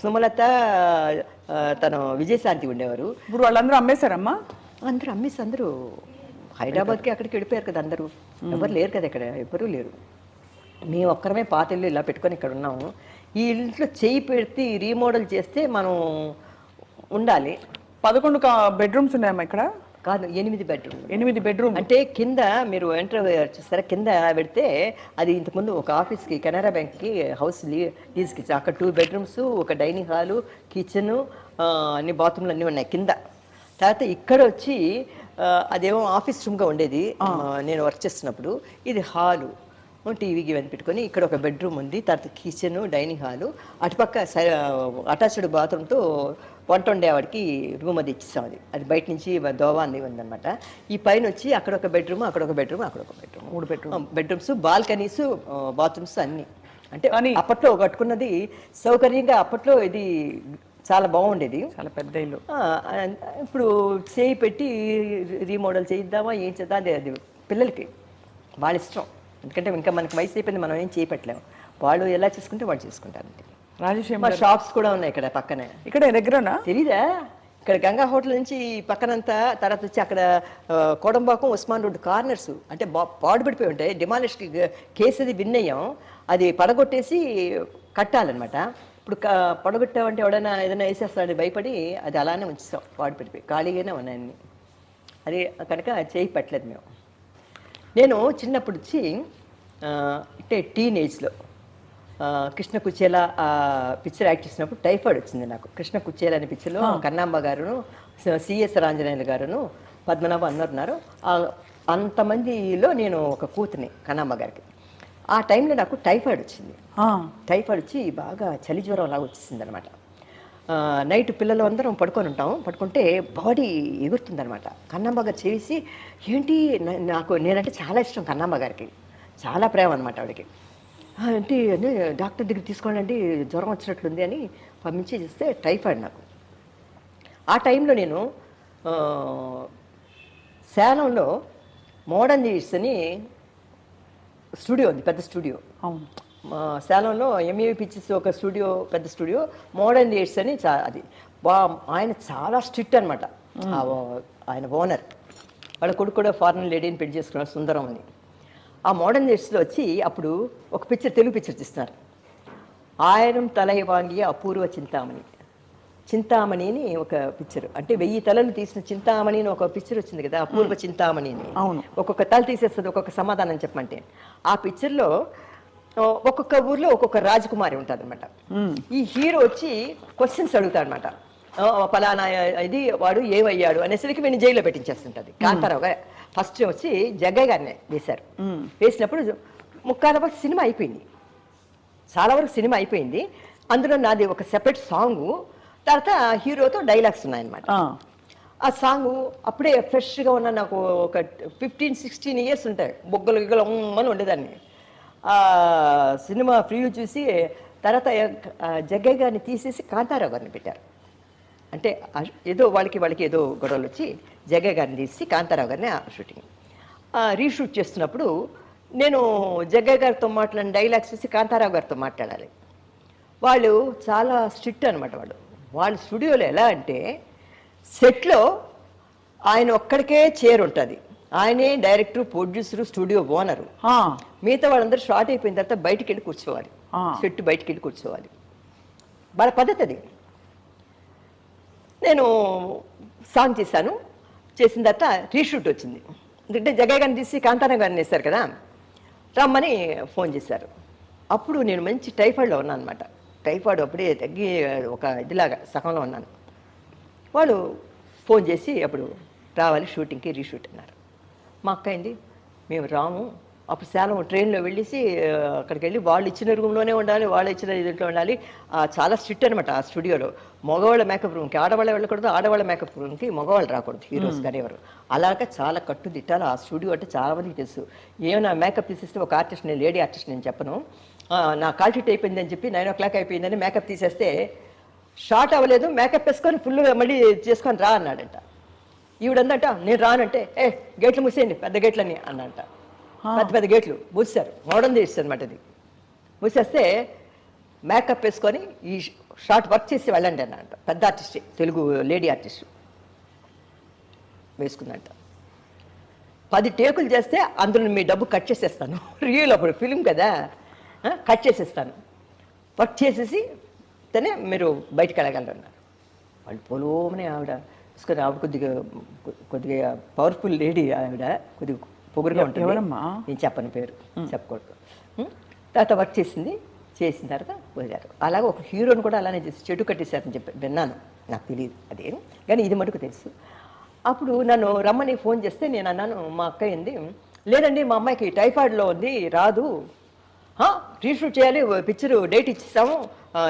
సుమలత, తను విజయశాంతి ఉండేవారు. ఇప్పుడు వాళ్ళందరూ అమ్మేశారమ్మా? అందరూ అమ్మేసి అందరూ హైదరాబాద్కి అక్కడికి వెళ్ళిపోయారు కదా అందరూ. ఎవరు లేరు కదా ఇక్కడ, ఎవరూ లేరు. మేము ఒక్కరమే పాత ఇల్లు ఇలా పెట్టుకొని ఇక్కడ ఉన్నాము. ఈ ఇంట్లో చేయి పెడితే రీమోడల్ చేస్తే మనం ఉండాలి. 11 బెడ్రూమ్స్ ఉన్నాయమ్మా ఇక్కడ? కాదు, 8 బెడ్రూమ్. 8 బెడ్రూమ్ అంటే కింద మీరు ఎంటర్ చూస్తారా, కింద పెడితే అది ఇంతకుముందు ఒక ఆఫీస్కి, కెనరా బ్యాంక్కి హౌస్ లీజ్కి ఇచ్చారు. అక్కడ 2 బెడ్రూమ్స్, ఒక డైనింగ్ హాలు, కిచెను, అన్ని బాత్రూమ్లు అన్నీ ఉన్నాయి కింద. తర్వాత ఇక్కడ వచ్చి అదేమో ఆఫీస్ రూమ్గా ఉండేది నేను వర్క్ చేస్తున్నప్పుడు. ఇది హాలు, టీవీకి ఇవన్నీ పెట్టుకొని. ఇక్కడ ఒక బెడ్రూమ్ ఉంది, తర్వాత కిచెను, డైనింగ్ హాలు, అటుపక్క అటాచ్డ్ బాత్రూమ్తో వంట ఉండేవాడికి రూమ్ అది ఇచ్చేసాం. అది బయట నుంచి దోవా అంది ఉందన్నమాట. ఈ పైన వచ్చి అక్కడ ఒక బెడ్రూమ్, అక్కడ ఒక బెడ్రూమ్, అక్కడ ఒక బెడ్రూమ్, 3 బెడ్రూమ్స్, బాల్కనీస్, బాత్రూమ్స్ అన్నీ. అంటే అప్పట్లో కట్టుకున్నది సౌకర్యంగా. అప్పట్లో ఇది చాలా బాగుండేది, చాలా పెద్ద ఇల్లు. ఇప్పుడు చేయి పెట్టి రీమోడల్ చేయిద్దామా ఏం చేద్దాం, అది పిల్లలకి వాళ్ళ ఇష్టం. ఎందుకంటే ఇంకా మనకి వయసు అయిపోయింది, మనం ఏం చేయట్లేము. వాళ్ళు ఎలా చేసుకుంటే వాళ్ళు చేసుకుంటారు. రాజేశ్వరి షాప్స్ కూడా ఉన్నాయి ఇక్కడ పక్కనే. ఇక్కడ దగ్గరనా తెలీదా? ఇక్కడ గంగా హోటల్ నుంచి పక్కనంతా. తర్వాత వచ్చి అక్కడ కోడంబాకం, ఉస్మాన్ రోడ్ కార్నర్స్ అంటే పాడుపడిపోయి ఉంటాయి. డిమాలిష్ కేసు అది విన్ అయ్యాం, అది పడగొట్టేసి కట్టాలన్నమాట. ఇప్పుడు పడగొట్టామంటే ఎవడైనా ఏదైనా వేసేస్తాడని భయపడి అది అలానే ఉంచుతాం, పాడుపడిపోయి ఖాళీగానే ఉన్నాయన్ని. అది కనుక చేయి పెట్టలేదు మేము. నేను చిన్నప్పుడు వచ్చి అంటే టీనేజ్లో కృష్ణ కుచేలా పిక్చర్ యాక్ట్ చేసినప్పుడు టైఫాయిడ్ వచ్చింది నాకు. కృష్ణ కుచేలా అనే పిక్చర్లో కన్నాంబ గారును, సిఎస్ రాంజనేయులు గారును, పద్మనాభ అన్నారు. అంతమందిలో నేను ఒక కూతుర్ని కన్నాంబ గారికి. ఆ టైంలో నాకు టైఫాయిడ్ వచ్చింది. టైఫాయిడ్ వచ్చి బాగా చలి జ్వరం లాగా వచ్చేసింది అనమాట. నైట్ పిల్లలు అందరం పడుకొని ఉంటాం. పడుకుంటే బాడీ ఎగురుతుందనమాట. కన్నమ్మ గారు చేసి ఏంటి నాకు నేనంటే చాలా ఇష్టం కన్నమ్మ గారికి, చాలా ప్రేమ అనమాట ఆవిడకి. ఏంటి అని డాక్టర్ దగ్గరికి తీసుకోండి, జ్వరం వచ్చినట్లుంది అని పంపించి చూస్తే టైఫాయిడ్ నాకు. ఆ టైంలో నేను సేలంలో మోడర్న్ జీస్ అని స్టూడియో ఉంది, పెద్ద స్టూడియో. అవును, సేలంలో ఎంఏవి పిక్చర్స్ ఒక స్టూడియో, పెద్ద స్టూడియో, మోడర్న్ జీస్ అని అది ఆయన చాలా స్ట్రిక్ట్ అనమాట. ఆయన ఓనర్ వాళ్ళ కొడుకు కూడా ఫారెన్ లేడీని పెళ్లి చేసుకున్నారు, సుందరం అని. ఆ మోడర్న్ జీస్లో వచ్చి అప్పుడు ఒక పిక్చర్, తెలుగు పిక్చర్ తీస్తున్నారు, ఆయిరం తలై వాంగి అపూర్వ చింతామణి. చింతామణి అని ఒక పిక్చర్, అంటే 1000 తలలు తీసిన చింతామణి అని ఒక పిక్చర్ వచ్చింది కదా, అపూర్వ చింతామణి అని. అవును, ఒక్కొక్క తల తీసేస్తుంది, ఒక్కొక్క సమాధానం చెప్పమంటే. ఆ పిక్చర్లో ఒక్కొక్క ఊర్లో ఒక్కొక్క రాజకుమారి ఉంటుంది అనమాట. ఈ హీరో వచ్చి క్వశ్చన్స్ అడుగుతాడు అనమాట. ఫలానా ఇది వాడు ఏమయ్యాడు అనేసరికి వీడిని జైల్లో పెట్టించేస్తుంటుంది. కాంతారావు గారు ఫస్ట్ వచ్చి జగ్గయ్య గారిని వేశారు. వేసినప్పుడు ముక్కాల వరకు సినిమా అయిపోయింది, చాలా వరకు సినిమా అయిపోయింది. అందులో నాది ఒక సెపరేట్ సాంగు, తర్వాత హీరోతో డైలాగ్స్ ఉన్నాయన్నమాట. ఆ సాంగ్ అప్పుడే ఫ్రెష్గా ఉన్న నాకు ఒక 15-16 ఇయర్స్ ఉంటాయి, బొగ్గలు గిగ్గలు అని ఉండేదాన్ని. ఆ సినిమా ప్రివ్యూ చూసి తర్వాత జగ్గయ్య గారిని తీసేసి కాంతారావు గారిని పెట్టారు. అంటే ఏదో వాళ్ళకి ఏదో గొడవలు వచ్చి జగ్గయ్య గారిని తీసి కాంతారావు గారిని షూటింగ్ రీషూట్ చేస్తున్నప్పుడు నేను జగ్గయ్య గారితో మాట్లాడిన డైలాగ్స్ చూసి కాంతారావు గారితో మాట్లాడాలి. వాళ్ళు చాలా స్ట్రిక్ట్ అనమాట. వాళ్ళ స్టూడియోలో ఎలా అంటే సెట్లో ఆయన ఒక్కడికే చైర్ ఉంటుంది, ఆయనే డైరెక్టర్, ప్రొడ్యూసరు, స్టూడియో ఓనరు. మిగతా వాళ్ళందరూ షార్ట్ అయిపోయిన తర్వాత బయటికి వెళ్ళి కూర్చోవాలి, సెట్ బయటికి వెళ్ళి కూర్చోవాలి, వాళ్ళ పద్ధతి అది. నేను సాంగ్ చేశాను, చేసిన తర్వాత రీషూట్ వచ్చింది. ఎందుకంటే జగ్గయ్య గారిని తీసి కాంతారావు గారిని వేశారు కదా, రమ్మని ఫోన్ చేశారు. అప్పుడు నేను మంచి టైఫాయిడ్లో ఉన్నాను అనమాట. టైఫాయిడ్ అప్పుడే తగ్గి ఒక ఇదిలాగా సగంలో ఉన్నాను. వాళ్ళు ఫోన్ చేసి అప్పుడు రావాలి షూటింగ్కి, రీషూట్ అన్నారు. మా అక్క అయింది, మేము రాము. అప్పుడు సేలం ట్రైన్లో వెళ్ళేసి అక్కడికి వెళ్ళి వాళ్ళు ఇచ్చిన రూమ్లోనే ఉండాలి, వాళ్ళు ఇచ్చిన దీంట్లో ఉండాలి. చాలా స్ట్రిక్ట్ అనమాట ఆ స్టూడియోలో. మగవాళ్ళ మేకప్ రూమ్కి ఆడవాళ్ళ వెళ్ళకూడదు, ఆడవాళ్ళ మేకప్ రూమ్కి మగవాళ్ళు రాకూడదు, హీరోస్ కానీ ఎవరు. అలాగే చాలా కట్టుదిట్టాలి ఆ స్టూడియో. అంటే చాలా మందికి తెలుసు, ఏమైనా మేకప్ తీసేస్తే ఒక ఆర్టిస్ట్, నేను లేడీ ఆర్టిస్ట్ నేను చెప్పను, నా కాల్ షీట్ అయిపోయిందని చెప్పి 9 o'clock అయిపోయిందని మేకప్ తీసేస్తే షార్ట్ అవ్వలేదు, మేకప్ వేసుకొని ఫుల్గా మళ్ళీ చేసుకొని రా అన్నాడంట. ఈవిడందంట నేను రానంటే గేట్లు మూసేయండి, పెద్ద గేట్లని అన్నంట. పెద్ద పెద్ద గేట్లు మూసారు, మోడర్న్ చేసి అనమాట. అది మూసేస్తే మేకప్ వేసుకొని ఈ షార్ట్ వర్క్ చేసి వెళ్ళండి అన్నంట. పెద్ద ఆర్టిస్టే, తెలుగు లేడీ ఆర్టిస్ట్ వేసుకుందంట. 10 టేకులు చేస్తే అందులో మీ డబ్బు కట్ చేసేస్తాను, రియల్ అప్పుడు ఫిలిం కదా, కట్ చేసేస్తాను, వర్క్ చేసేసి తనే మీరు బయటకు వెళ్ళగలరు అన్నారు. వాళ్ళు పొలోమని ఆవిడ తీసుకొని, ఆవిడ కొద్దిగా పవర్ఫుల్ లేడీ ఆవిడ, కొద్దిగా పొగురుగా ఉంటుంది, నేను చెప్పని పేరు చెప్పకూడదు. తర్వాత వర్క్ చేసింది, చేసిన తర్వాత పోయారు. అలాగే ఒక హీరోని కూడా అలానే చేసి చెట్టు కట్టేశారని చెప్పి విన్నాను, నాకు తెలియదు అదేం, కానీ ఇది మటుకు తెలుసు. అప్పుడు నన్ను రమ్మని ఫోన్ చేస్తే నేను అన్నాను, మా అక్క ఏంది, లేదండి మా అమ్మాయికి టైఫాయిడ్లో ఉంది రాదు, రీషూట్ చేయాలి, పిక్చర్ డేట్ ఇచ్చేసాము,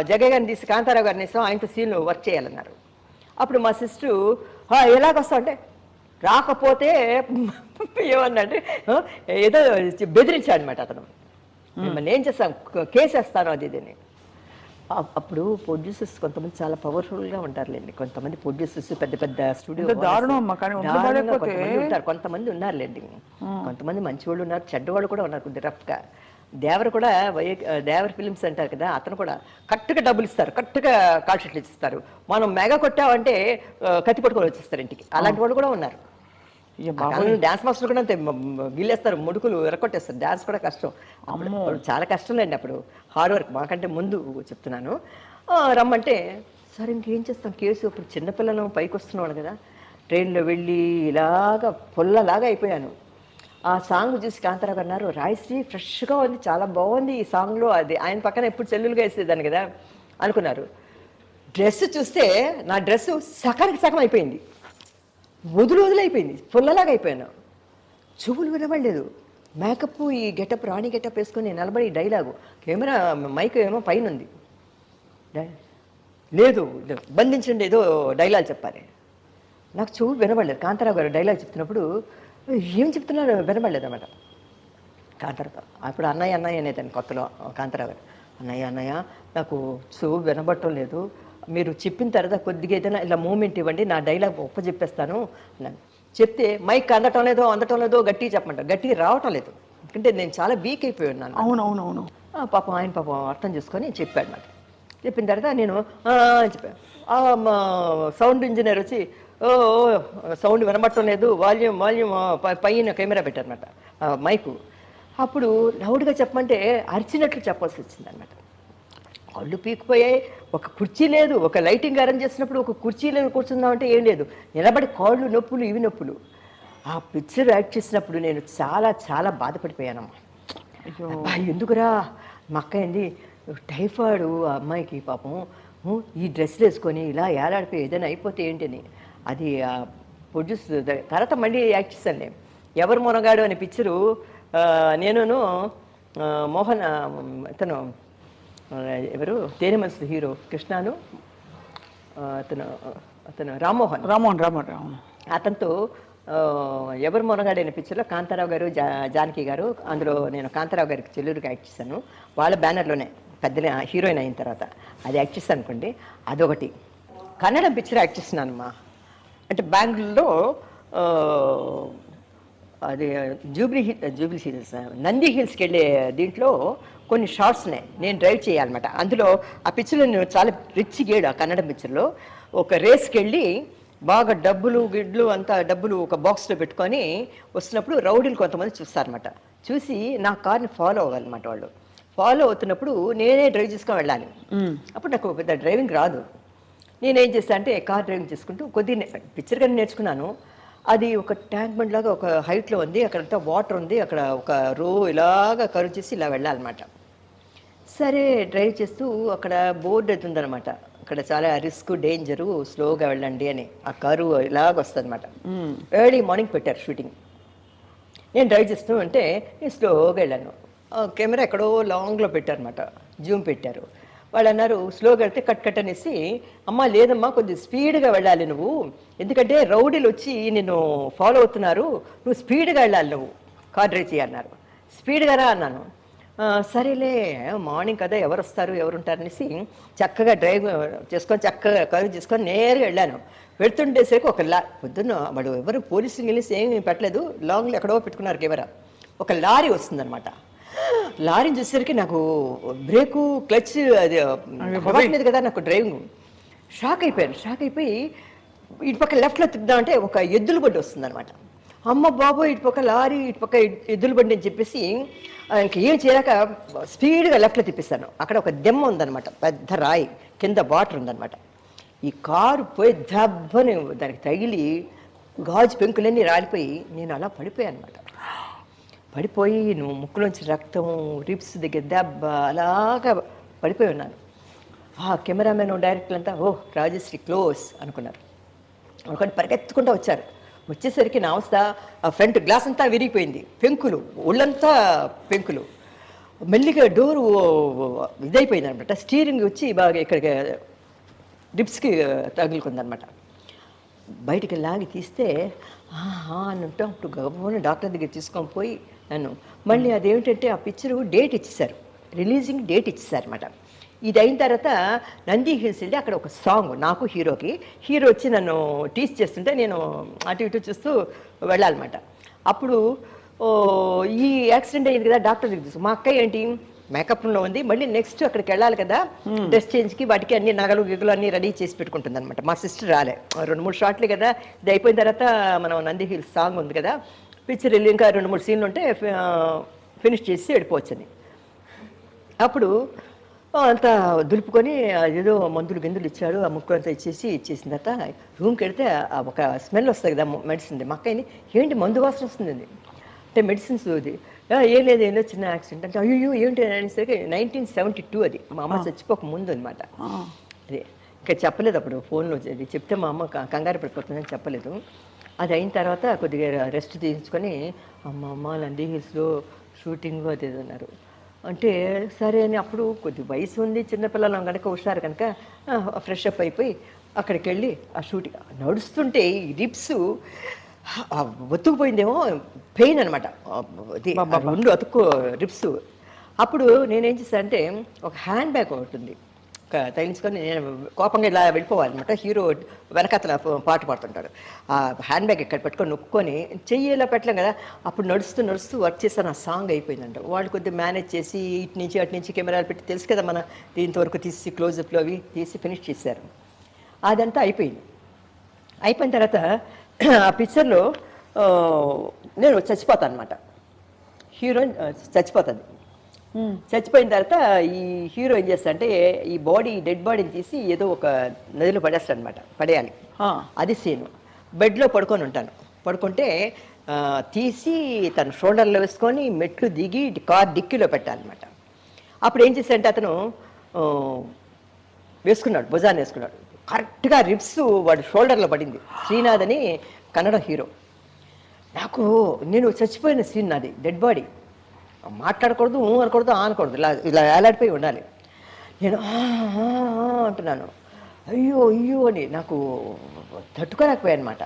జగ్గయ్య గారిని తీసి కాంతారావు గారిని ఇస్తాం, ఆయనతో సీన్లు వర్క్ చేయాలన్నారు. అప్పుడు మా సిస్టరు ఎలాగొస్తావు అంటే, రాకపోతే ఏమన్నాడు, ఏదో బెదిరించాడు అనమాట అతను, మిమ్మల్ని ఏం చేస్తాను, కేసు వేస్తాను అది ఇదని. అప్పుడు ప్రొడ్యూసర్స్ కొంతమంది చాలా పవర్ఫుల్గా ఉంటారులేండి, కొంతమంది ప్రొడ్యూసర్స్ పెద్ద పెద్ద స్టూడియో ఉంటారు, కొంతమంది ఉన్నారులేండి, కొంతమంది మంచి వాళ్ళు ఉన్నారు, చెడ్డవాళ్ళు కూడా ఉన్నారు కొద్దిగా రఫ్గా. దేవర్ కూడా దేవర్ ఫిలిమ్స్ అంటారు కదా, అతను కూడా కరెక్ట్గా డబ్బులు ఇస్తారు, కరెక్ట్గా కాల్ షీట్లు ఇస్తారు. మనం మెగా కొట్టామంటే కత్తి పట్టుకొని వచ్చేస్తారు ఇంటికి, అలాంటి వాళ్ళు కూడా ఉన్నారు. డాన్స్ మాస్టర్ కూడా అంతే, గిల్లేస్తారు, ముడుకులు ఎరకొట్టేస్తారు, డాన్స్ కూడా కష్టం, చాలా కష్టం లేండి అప్పుడు, హార్డ్ వర్క్. మాకంటే ముందు చెప్తున్నాను. రమ్మంటే సరే ఇంకేం చేస్తాం, కేసు ఇప్పుడు చిన్నపిల్లలు పైకి వస్తున్నాడు కదా, ట్రైన్లో వెళ్ళి ఇలాగా పొల్లలాగా అయిపోయాను. ఆ సాంగ్ చూసి కాంతారావు అన్నారు, రాయశ్రీ ఫ్రెష్గా ఉంది, చాలా బాగుంది ఈ సాంగ్లో, అది ఆయన పక్కన ఎప్పుడు చెల్లులుగా వేసేదాన్ని కదా అనుకున్నారు. డ్రెస్ చూస్తే నా డ్రెస్సు సగానికి సగం అయిపోయింది, వదిలైపోయింది, పుల్లలాగా అయిపోయాను, చెవులు వినబడలేదు, మేకప్ ఈ గెటప్ రాణి గెటప్ వేసుకొని నిలబడి డైలాగు, కెమెరా మైక్ ఏమో పైన ఉంది, లేదు బంధించండి ఏదో డైలాగ్ చెప్పాలి. నాకు చెవు వినబడలేదు. కాంతారావు గారు డైలాగ్ చెప్తున్నప్పుడు ఏం చెప్తున్నారో వినబడలేదు అన్నమాట. కాంతారావు అప్పుడు అన్నయ్య అన్నయ్య అనేదాన్ని కొత్తలో. కాంతారావు గారు అన్నయ్య అన్నయ్య నాకు చెవు వినబడటం లేదు, మీరు చెప్పిన తర్వాత కొద్దిగా ఏదైనా ఇలా మూమెంట్ ఇవ్వండి, నా డైలాగ్ చెప్పేస్తాను అన్నాను. చెప్తే మైక్ అందటం లేదో గట్టిగా చెప్పమంటారు. గట్టిగా రావటం లేదు, ఎందుకంటే నేను చాలా వీక్ అయిపోయి ఉన్నాను. అవునవునవును. పాపం ఆయన అర్థం చేసుకొని చెప్పాడు నాకు. చెప్పిన తర్వాత నేను చెప్పాను. సౌండ్ ఇంజనీర్ వచ్చి ఓ సౌండ్ వినబట్టం లేదు, వాల్యూమ్ పైన కెమెరా పెట్టారనమాట మైకు. అప్పుడు లౌడ్గా చెప్పమంటే అరిచినట్లు చెప్పాల్సి వచ్చింది అనమాట. కళ్ళు పీకిపోయాయి, ఒక కుర్చీ లేదు. ఒక లైటింగ్ అరేంజ్ చేసినప్పుడు ఒక కుర్చీ లేదు, కూర్చుందామంటే ఏం లేదు, నిలబడి కాళ్ళు నొప్పులు ఇవి నొప్పులు. ఆ పిక్చర్ యాక్ట్ చేసినప్పుడు నేను చాలా చాలా బాధపడిపోయానమ్మా. ఎందుకురా మా అక్క ఏంది టైఫాయిడ్ ఆ అమ్మాయికి పాపం ఈ డ్రెస్లు వేసుకొని ఇలా ఏలాడిపోయి ఏదైనా అయిపోతే ఏంటని. అది ప్రొడ్యూస్ తర్వాత మళ్ళీ యాక్ట్ చేశాను నేను. ఎవరు మొనగాడు అనే పిక్చరు నేనును మోహన్ అతను ఎవరు తేనె మనసు హీరో కృష్ణను అతను రామ్మోహన్ అతనితో ఎవరు మొనగాడైన పిక్చర్లో కాంతారావు గారు జానకి గారు, అందులో నేను కాంతారావు గారికి చెల్లూరుగా యాక్ట్ చేశాను. వాళ్ళ బ్యానర్లోనే పెద్ద హీరోయిన్ అయిన తర్వాత అది యాక్ట్ చేస్తాను అనుకోండి. అదొకటి. కన్నడం పిక్చర్ యాక్ట్ చేస్తున్నానమ్మా. అంటే బెంగళూరులో అది జూబ్లీ హిల్స్ నంది హిల్స్కి వెళ్ళే దీంట్లో కొన్ని షార్ట్స్నే నేను డ్రైవ్ చేయాలన్నమాట. అందులో ఆ పిక్చర్లో నేను చాలా రిచ్ గేడు. ఆ కన్నడ పిక్చర్లో ఒక రేస్కి వెళ్ళి బాగా డబ్బులు గిడ్లు అంతా డబ్బులు ఒక బాక్స్లో పెట్టుకొని వస్తున్నప్పుడు రౌడీలు కొంతమంది చూస్తారనమాట. చూసి నా కార్ని ఫాలో అవ్వాలన్నమాట. వాళ్ళు ఫాలో అవుతున్నప్పుడు నేనే డ్రైవ్ చేసుకొని వెళ్ళాలి. అప్పుడు నాకు పెద్ద డ్రైవింగ్ రాదు. నేనేం చేస్తాను అంటే కార్ డ్రైవింగ్ చేసుకుంటూ కొద్దిగా పిక్చర్ కానీ నేర్చుకున్నాను. అది ఒక ట్యాంక్ బండ్ లాగా ఒక హైట్లో ఉంది, అక్కడంతా వాటర్ ఉంది, అక్కడ ఒక రో ఇలాగా కరువు చేసి ఇలా వెళ్ళాలన్నమాట. సరే డ్రైవ్ చేస్తూ అక్కడ బోర్డు అది ఉందన్నమాట, అక్కడ చాలా రిస్క్ డేంజరు స్లోగా వెళ్ళండి అని. ఆ కరువు ఇలాగ వస్తుంది అనమాట. ఎర్లీ మార్నింగ్ పెట్టారు షూటింగ్. నేను డ్రైవ్ చేస్తూ ఉంటే నేను స్లోగా వెళ్ళాను. కెమెరా ఎక్కడో లాంగ్లో పెట్టారనమాట, జూమ్ పెట్టారు. వాళ్ళు అన్నారు స్లోగా వెళ్తే కట్ అనేసి, అమ్మ లేదమ్మా కొంచెం స్పీడ్గా వెళ్ళాలి నువ్వు, ఎందుకంటే రౌడీలు వచ్చి నేను ఫాలో అవుతున్నారు, నువ్వు స్పీడ్గా వెళ్ళాలి, నువ్వు కార్ డ్రైవ్ చేయాలన్నారు. స్పీడ్గా రా అన్నాను. సరేలే మార్నింగ్ కదా ఎవరు వస్తారు ఎవరుంటారు అనేసి చక్కగా డ్రైవ్ చేసుకొని చక్కగా కరువు చేసుకొని నేరుగా వెళ్ళాను. వెళ్తుండేసరికి ఒక పొద్దున్న వాడు ఎవరు పోలీసులు వెళ్ళేసి ఏమి పెట్టలేదు, లాంగ్లో ఎక్కడో పెట్టుకున్నారు కెమెరా. ఒక లారీ వస్తుందన్నమాట. లారీని చూసేసరికి నాకు బ్రేకు క్లచ్ అది అవ్వట్లేదు కదా, నాకు డ్రైవింగ్ షాక్ అయిపోయి ఇటు పక్క లెఫ్ట్లో తిప్పుదామంటే ఒక ఎద్దుల బండి వస్తుందన్నమాట. అమ్మ బాబు ఇటు పక్క లారీ ఇటు పక్క ఎద్దుల బండి అని చెప్పేసి ఇంక ఏం చేయలేక స్పీడ్గా లెఫ్ట్లో తిప్పిస్తాను. అక్కడ ఒక దెమ్మ ఉందన్నమాట, పెద్ద రాయి కింద వాటర్ ఉందన్నమాట. ఈ కారు పోయి దెబ్బని దానికి తగిలి గాజు పెంకులన్నీ రాలిపోయి నేను అలా పడిపోయాను అనమాట. పడిపోయి నువ్వు ముక్కులోంచి రక్తం, రిప్స్ దగ్గర దెబ్బ, అలాగా పడిపోయి ఉన్నాను. ఆ కెమెరామెన్ డైరెక్టర్ అంతా ఓహ్ రాజశ్రీ క్లోజ్ అనుకున్నారు. ఒకటి పరిగెత్తుకుంటూ వచ్చారు. వచ్చేసరికి నా అవస్థ ఫ్రంట్ గ్లాస్ అంతా విరిగిపోయింది, పెంకులు ఒళ్ళంతా పెంకులు. మెల్లిగా డోరు ఇదైపోయింది అనమాట. స్టీరింగ్ వచ్చి బాగా ఇక్కడికి రిప్స్కి తగులుకుందనమాట. బయటికి లాగి తీస్తే అని ఉంటే అప్పుడు గబోని డాక్టర్ దగ్గర తీసుకొని పోయి నన్ను మళ్ళీ అదేమిటంటే ఆ పిక్చరు డేట్ ఇచ్చేసారు, రిలీజింగ్ డేట్ ఇచ్చేసారు అనమాట. ఇది అయిన తర్వాత నంది హిల్స్ వెళ్ళి అక్కడ ఒక సాంగ్ నాకు హీరోకి, హీరో వచ్చి నన్ను టీచ్ చేస్తుంటే నేను అటు ఇటు చూస్తూ వెళ్ళాలన్నమాట. అప్పుడు ఈ యాక్సిడెంట్ అయ్యింది కదా, డాక్టర్ దగ్గర తీసుకు మా అక్క ఏంటి మేకప్లో ఉంది, మళ్ళీ నెక్స్ట్ అక్కడికి వెళ్ళాలి కదా డ్రెస్ చేంజ్కి, వాటికి అన్ని నగలు గిగులు అన్నీ రెడీ చేసి పెట్టుకుంటుంది అనమాట. మా సిస్టర్ రాలే, 2-3 షార్ట్లే కదా, ఇది అయిపోయిన తర్వాత మనం నంది హిల్స్ సాంగ్ ఉంది కదా, పిక్చర్ వెళ్ళి ఇంకా 2-3 సీన్లు ఉంటే ఫినిష్ చేసి వెళ్ళిపోవచ్చని. అప్పుడు అంతా దులుపుకొని ఏదో మందులు గిందులు ఇచ్చాడు, ఆ ముక్కు అంతా ఇచ్చేసిన తర్వాత రూమ్కి వెళితే ఒక స్మెల్ వస్తుంది కదా మెడిసిన్. మా అక్కని ఏంటి మందు వాసన వస్తుంది అంటే మెడిసిన్స్ ఇది ఏం లేదు ఏదో చిన్న యాక్సిడెంట్ అంటే అయ్యో ఏంటి అనేసరికి 1972 అది మా అమ్మ చచ్చిపోక ముందు అనమాట. అదే ఇంకా చెప్పలేదు అప్పుడు ఫోన్లో, అది చెప్తే మా అమ్మ కంగారు పడిపోతుందని చెప్పలేదు. అది అయిన తర్వాత కొద్దిగా రెస్ట్ తీసుకొని అమ్మ నంది హిల్స్లో షూటింగ్ అది అన్నారు. అంటే సరే అని అప్పుడు కొద్ది వయసు ఉంది, చిన్నపిల్లలం కనుక హుషారు కనుక ఫ్రెష్ అప్ అయిపోయి అక్కడికి వెళ్ళి ఆ షూటింగ్ నడుస్తుంటే ఈ రిప్స్ ఒత్తుకుపోయిందేమో, పెయిన్ అనమాట, రెండు అతుక్కు రిప్స్. అప్పుడు నేనేం చేశాను అంటే ఒక హ్యాండ్ బ్యాగ్ ఒకటి ఉంది, తగిలించుకొని నేను కోపంగా ఇలా వెళ్ళిపోవాలన్నమాట. హీరో వెనకతల పాట పాడుతుంటాడు, ఆ హ్యాండ్ బ్యాగ్ ఇక్కడ పెట్టుకొని నొక్కుని చెయ్యి ఇలా పెట్టలేం కదా. అప్పుడు నడుస్తూ నడుస్తూ వర్క్ చేస్తాను, ఆ సాంగ్ అయిపోయిందంట. వాళ్ళు కొద్దిగా మేనేజ్ చేసి ఇటు నుంచి అటు నుంచి కెమెరాలు పెట్టి తెలుసు కదా మన దీంతో వరకు తీసి క్లోజప్లో అవి తీసి ఫినిష్ చేశారు. అదంతా అయిపోయింది. అయిపోయిన తర్వాత ఆ పిక్చర్లో నేను చచ్చిపోతాను అనమాట. హీరోయిన్ చచ్చిపోతుంది. చచ్చిపోయిన తర్వాత ఈ హీరో ఏం చేస్తా అంటే ఈ బాడీ, డెడ్ బాడీని తీసి ఏదో ఒక నదిలో పడేస్తాడు అనమాట, పడేయాలి. అది సీను. బెడ్లో పడుకొని ఉంటాను. పడుకుంటే తీసి తన షోల్డర్లో వేసుకొని మెట్లు దిగి కార్ డిక్కీలో పెట్టాలన్నమాట. అప్పుడు ఏం చేశాడంటే అతను వేసుకున్నాడు, భుజాన్ని వేసుకున్నాడు. కరెక్ట్గా రిబ్స్ వాడి షోల్డర్లో పడింది. శ్రీనాథ్ అని కన్నడ హీరో. నాకు నేను చచ్చిపోయిన సీన్, నాది డెడ్ బాడీ, మాట్లాడకూడదు, అనకూడదు, అనకూడదు, ఇలా ఇలా వేలాడిపోయి ఉండాలి. నేను అంటున్నాను, అయ్యో అయ్యో అని నాకు తట్టుకోలేకపోయాను అనమాట.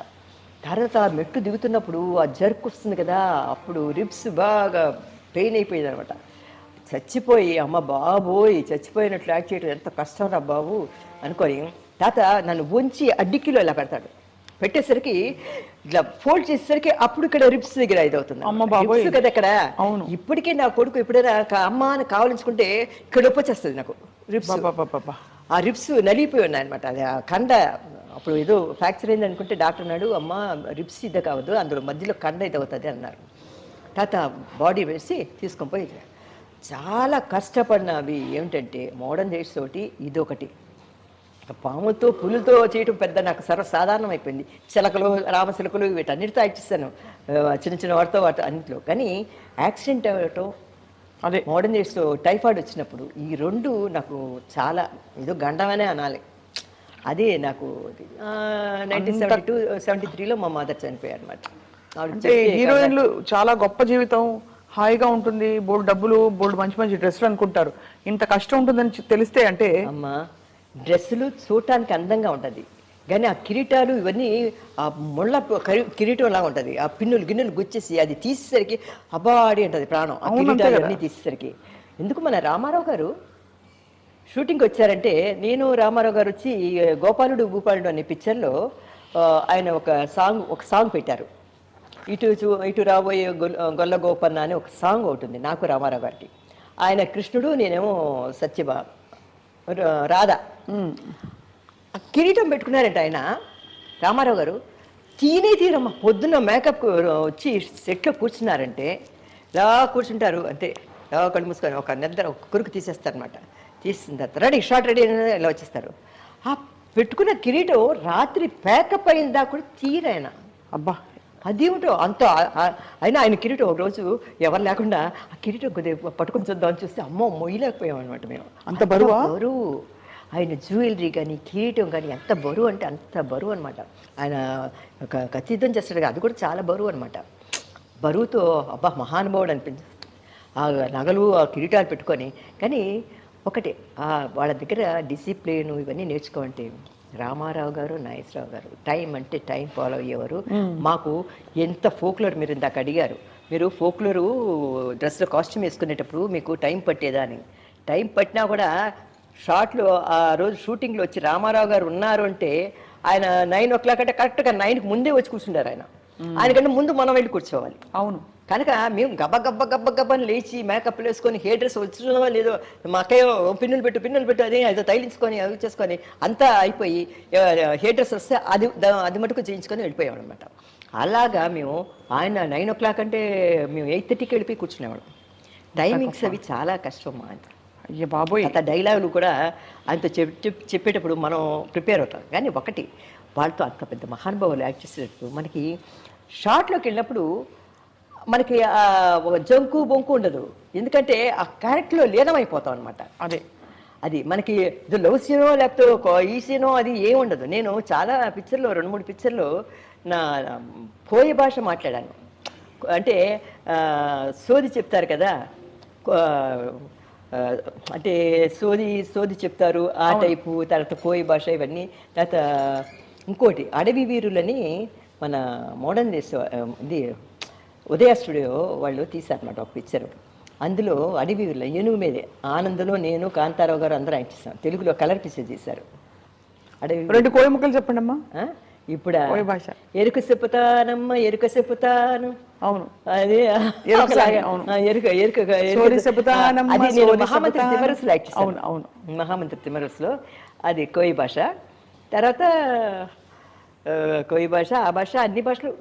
తర్వాత మెట్టు దిగుతున్నప్పుడు ఆ జర్క్ వస్తుంది కదా, అప్పుడు రిబ్స్ బాగా పెయిన్ అయిపోయింది అనమాట. చచ్చిపోయి అమ్మ బాబోయ్ చచ్చిపోయినట్లు యాక్ట్ చేయడం ఎంత కష్టం రా బాబు అనుకొని తాత నన్ను వంచి అడ్డికిలో ఇలా పెడతాడు. పెట్టేసరికి ఇట్లా ఫోల్డ్ చేసేసరికి అప్పుడు ఇక్కడ రిప్స్ దగ్గర ఇదవుతుంది. అమ్మ బాబోయ్ కదా ఇక్కడ. అవును. ఇప్పటికే నా కొడుకు ఎప్పుడైనా అమ్మ అని కావాలించుకుంటే ఇక్కడ వచ్చేస్తుంది నాకు రిప్స్. ఆ రిప్స్ నలిగిపోయి ఉన్నాయన్నమాట. అది ఆ కండ అప్పుడు ఏదో ఫ్రాక్చర్ అయింది అనుకుంటే డాక్టర్ అన్నాడు, అమ్మ రిప్స్ ఇది కావద్దు, అందులో మధ్యలో కండ ఇది అవుతుంది అన్నారు. తాత బాడీ వేసి తీసుకొని పోయి చాలా కష్టపడినవి ఏమిటంటే మోడర్న్ డేస్ తోటి ఇదొకటి. పాముతో పులుతో చేయటం పెద్ద నాకు సర్వసాధారణం అయిపోయింది. చిలకలు, రామచిలకలు వీటన్నిటితో యాక్ట్ చేస్తాను, చిన్న చిన్న వాటితో వాటి అన్నింటిలో. కానీ యాక్సిడెంట్ అవ్వటం, అదే మోడర్న్ డేస్లో టైఫాయిడ్ వచ్చినప్పుడు ఈ రెండు నాకు చాలా ఏదో గండమనే అనాలి. అదే నాకు 1972-73లో మా మదర్ చనిపోయారు అనమాట. అంటే హీరోయిన్లు చాలా గొప్ప జీవితం, హాయిగా ఉంటుంది, బోల్డ్ డబ్బులు, బోల్డ్ మంచి మంచి డ్రెస్సులు అనుకుంటారు. ఇంత కష్టం ఉంటుందని తెలిస్తే అంటే అమ్మా డ్రెస్సులు చూడటానికి అందంగా ఉంటుంది, కానీ ఆ కిరీటాలు ఇవన్నీ ఆ ముళ్ళ కిరీటం లాగా ఉంటుంది. ఆ పిన్నులు గిన్నెలు గుచ్చేసి అది తీసేసరికి అబాడి ఉంటుంది ప్రాణం. ఆ కిరీటాలు అన్నీ తీసేసరికి ఎందుకు మన రామారావు గారు షూటింగ్కి వచ్చారంటే, నేను రామారావు గారు వచ్చి గోపాలుడు భూపాలుడు అనే పిక్చర్లో ఆయన ఒక సాంగ్ పెట్టారు. ఇటు రాబోయే గొల్ల గోపన్న అని ఒక సాంగ్ ఉంటుంది నాకు రామారావు గారికి. ఆయన కృష్ణుడు, నేనేమో సత్యభా రాధా. ఆ కిరీటం పెట్టుకున్నారంట ఆయన రామారావు గారు. తీరమ్మ పొద్దున్న మేకప్ వచ్చి సెట్లో కూర్చున్నారంటే ఇలా కూర్చుంటారు అంటే ఇలా కళ్ళు మూసుకొని ఒక నిద్ర ఒక కురుకు తీసేస్తారనమాట. తీసిన తర్వాత రెడీ షార్ట్ రెడీ ఇలా వచ్చేస్తారు. ఆ పెట్టుకున్న కిరీటం రాత్రి ప్యాకప్ అయిందా కూడా తీరాయన. అబ్బా అదేమిటో అంత అయినా ఆయన కిరీటం ఒక రోజు ఎవరు లేకుండా ఆ కిరీటం కొద్దిగా పట్టుకొని చూద్దామని చూస్తే అమ్మో మొయ్యలేకపోయాం అనమాట మేము. అంత బరువు ఆయన జ్యువెలరీ కానీ కిరీటం కానీ ఎంత బరువు అంటే అంత బరువు అనమాట. ఆయన ఒక కత్తిద్దం చేస్తాడు, అది కూడా చాలా బరువు అనమాట. బరువుతో అబ్బా మహానుభావుడు అనిపించింది. ఆ నగలు ఆ కిరీటాలు పెట్టుకొని. కానీ ఒకటే వాళ్ళ దగ్గర డిసిప్లిన్ ఇవన్నీ నేర్చుకోమంటే రామారావు గారు, నాగేశ్వరరావు గారు టైం అంటే టైం ఫాలో అయ్యేవారు. మాకు ఎంత ఫోక్లోర్, మీరు ఇందాక అడిగారు, మీరు ఫోక్లోరు డ్రెస్లో కాస్ట్యూమ్ వేసుకునేటప్పుడు మీకు టైం పట్టేదా అని. టైం పట్టినా కూడా షార్ట్లో ఆ రోజు షూటింగ్లో వచ్చి రామారావు గారు ఉన్నారు అంటే ఆయన 9 o'clock అంటే కరెక్ట్గా 9కి ముందే వచ్చి కూర్చుంటారు. ఆయనకంటే ముందు మనం వెళ్ళి కూర్చోవాలి. అవును. కనుక మేము గబ్బని లేచి మేకప్లు వేసుకొని హెయిర్ డ్రెస్ వచ్చినో లేదో మాకేయో పిన్నులు పెట్టు అదే ఏదో తైలించుకొని అవి చేసుకొని అంతా అయిపోయి హెయిర్ డ్రెస్ వస్తే అది మటుకు చేయించుకొని వెళ్ళిపోయాం అనమాట. అలాగా మేము ఆయన 9 o'clock అంటే మేము 8:30కి వెళ్ళిపోయి కూర్చునేవాళ్ళం. టైమింగ్స్ అవి చాలా కష్టం మా ఆయన. అయ్యో బాబోయ్. అంత డైలాగులు కూడా ఆయనతో చెప్పేటప్పుడు మనం ప్రిపేర్ అవుతాం. కానీ ఒకటి వాళ్ళతో అంత పెద్ద మహానుభావులు యాక్ట్ చేసేటప్పుడు మనకి షార్ట్లోకి వెళ్ళినప్పుడు మనకి జంకు బొంకు ఉండదు, ఎందుకంటే ఆ క్యారెక్టర్లో లీనమైపోతాం అనమాట. అది మనకి ఇది లవ్ సీనో లేకపోతే ఈ సీనో అది ఏమి ఉండదు. నేను చాలా పిక్చర్లో 2-3 పిక్చర్లో నా కోయ భాష మాట్లాడాను. అంటే సోది చెప్తారు కదా, అంటే సోది సోది చెప్తారు ఆ టైపు, తర్వాత కోయి భాష ఇవన్నీ. తర్వాత ఇంకోటి అడవి వీరులని మన మోడర్న్ ఇది ఉదయ స్టూడియో వాళ్ళు తీశారన్నమాట ఒక పిక్చర్. అందులో అడవి వీరులు ఏనుగు మీదే ఆనందలో నేను కాంతారావు గారు అందరూ యాక్ట్ చేస్తాం. తెలుగులో కలర్ పిక్చర్ చేశారు. అడవి 2 కోయ ముక్కలు చెప్పండి అమ్మా. ఇప్పుడు కోయ భాష. ఎరుక చెప్పుతానమ్మ ఎరుక చెప్పుతాను. అవును, అదే అవును. సోది చెబుతానమ్మ, అది నేను సోది మహామంత్రి చెబుతాను. తిమ్మరసులో యాక్ట్ చేశాను. అవును, అవును. మహామంత్రి తిమ్మరసులో అది కోయి భాష. తర్వాత కోయి భాష, ఆ భాష, అన్ని భాషలు.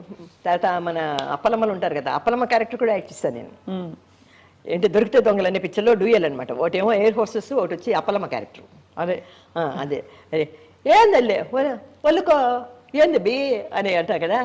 తర్వాత మన అప్పలమ్మలు ఉంటారు కదా, అప్పలమ్మ క్యారెక్టర్ కూడా యాక్ట్ చేస్తాను నేను. ఏంటి దొరికితే దొంగలు అనే పిక్చర్లో డ్యూయల్ అనమాట. ఒకటేమో ఎయిర్ హోస్టెస్, ఒకటి వచ్చి అప్పలమ్మ క్యారెక్టర్. అదే అదే అదే ఏందల్లే ఒళ్ళుకో ఏంది బి అని అంటారు కదా,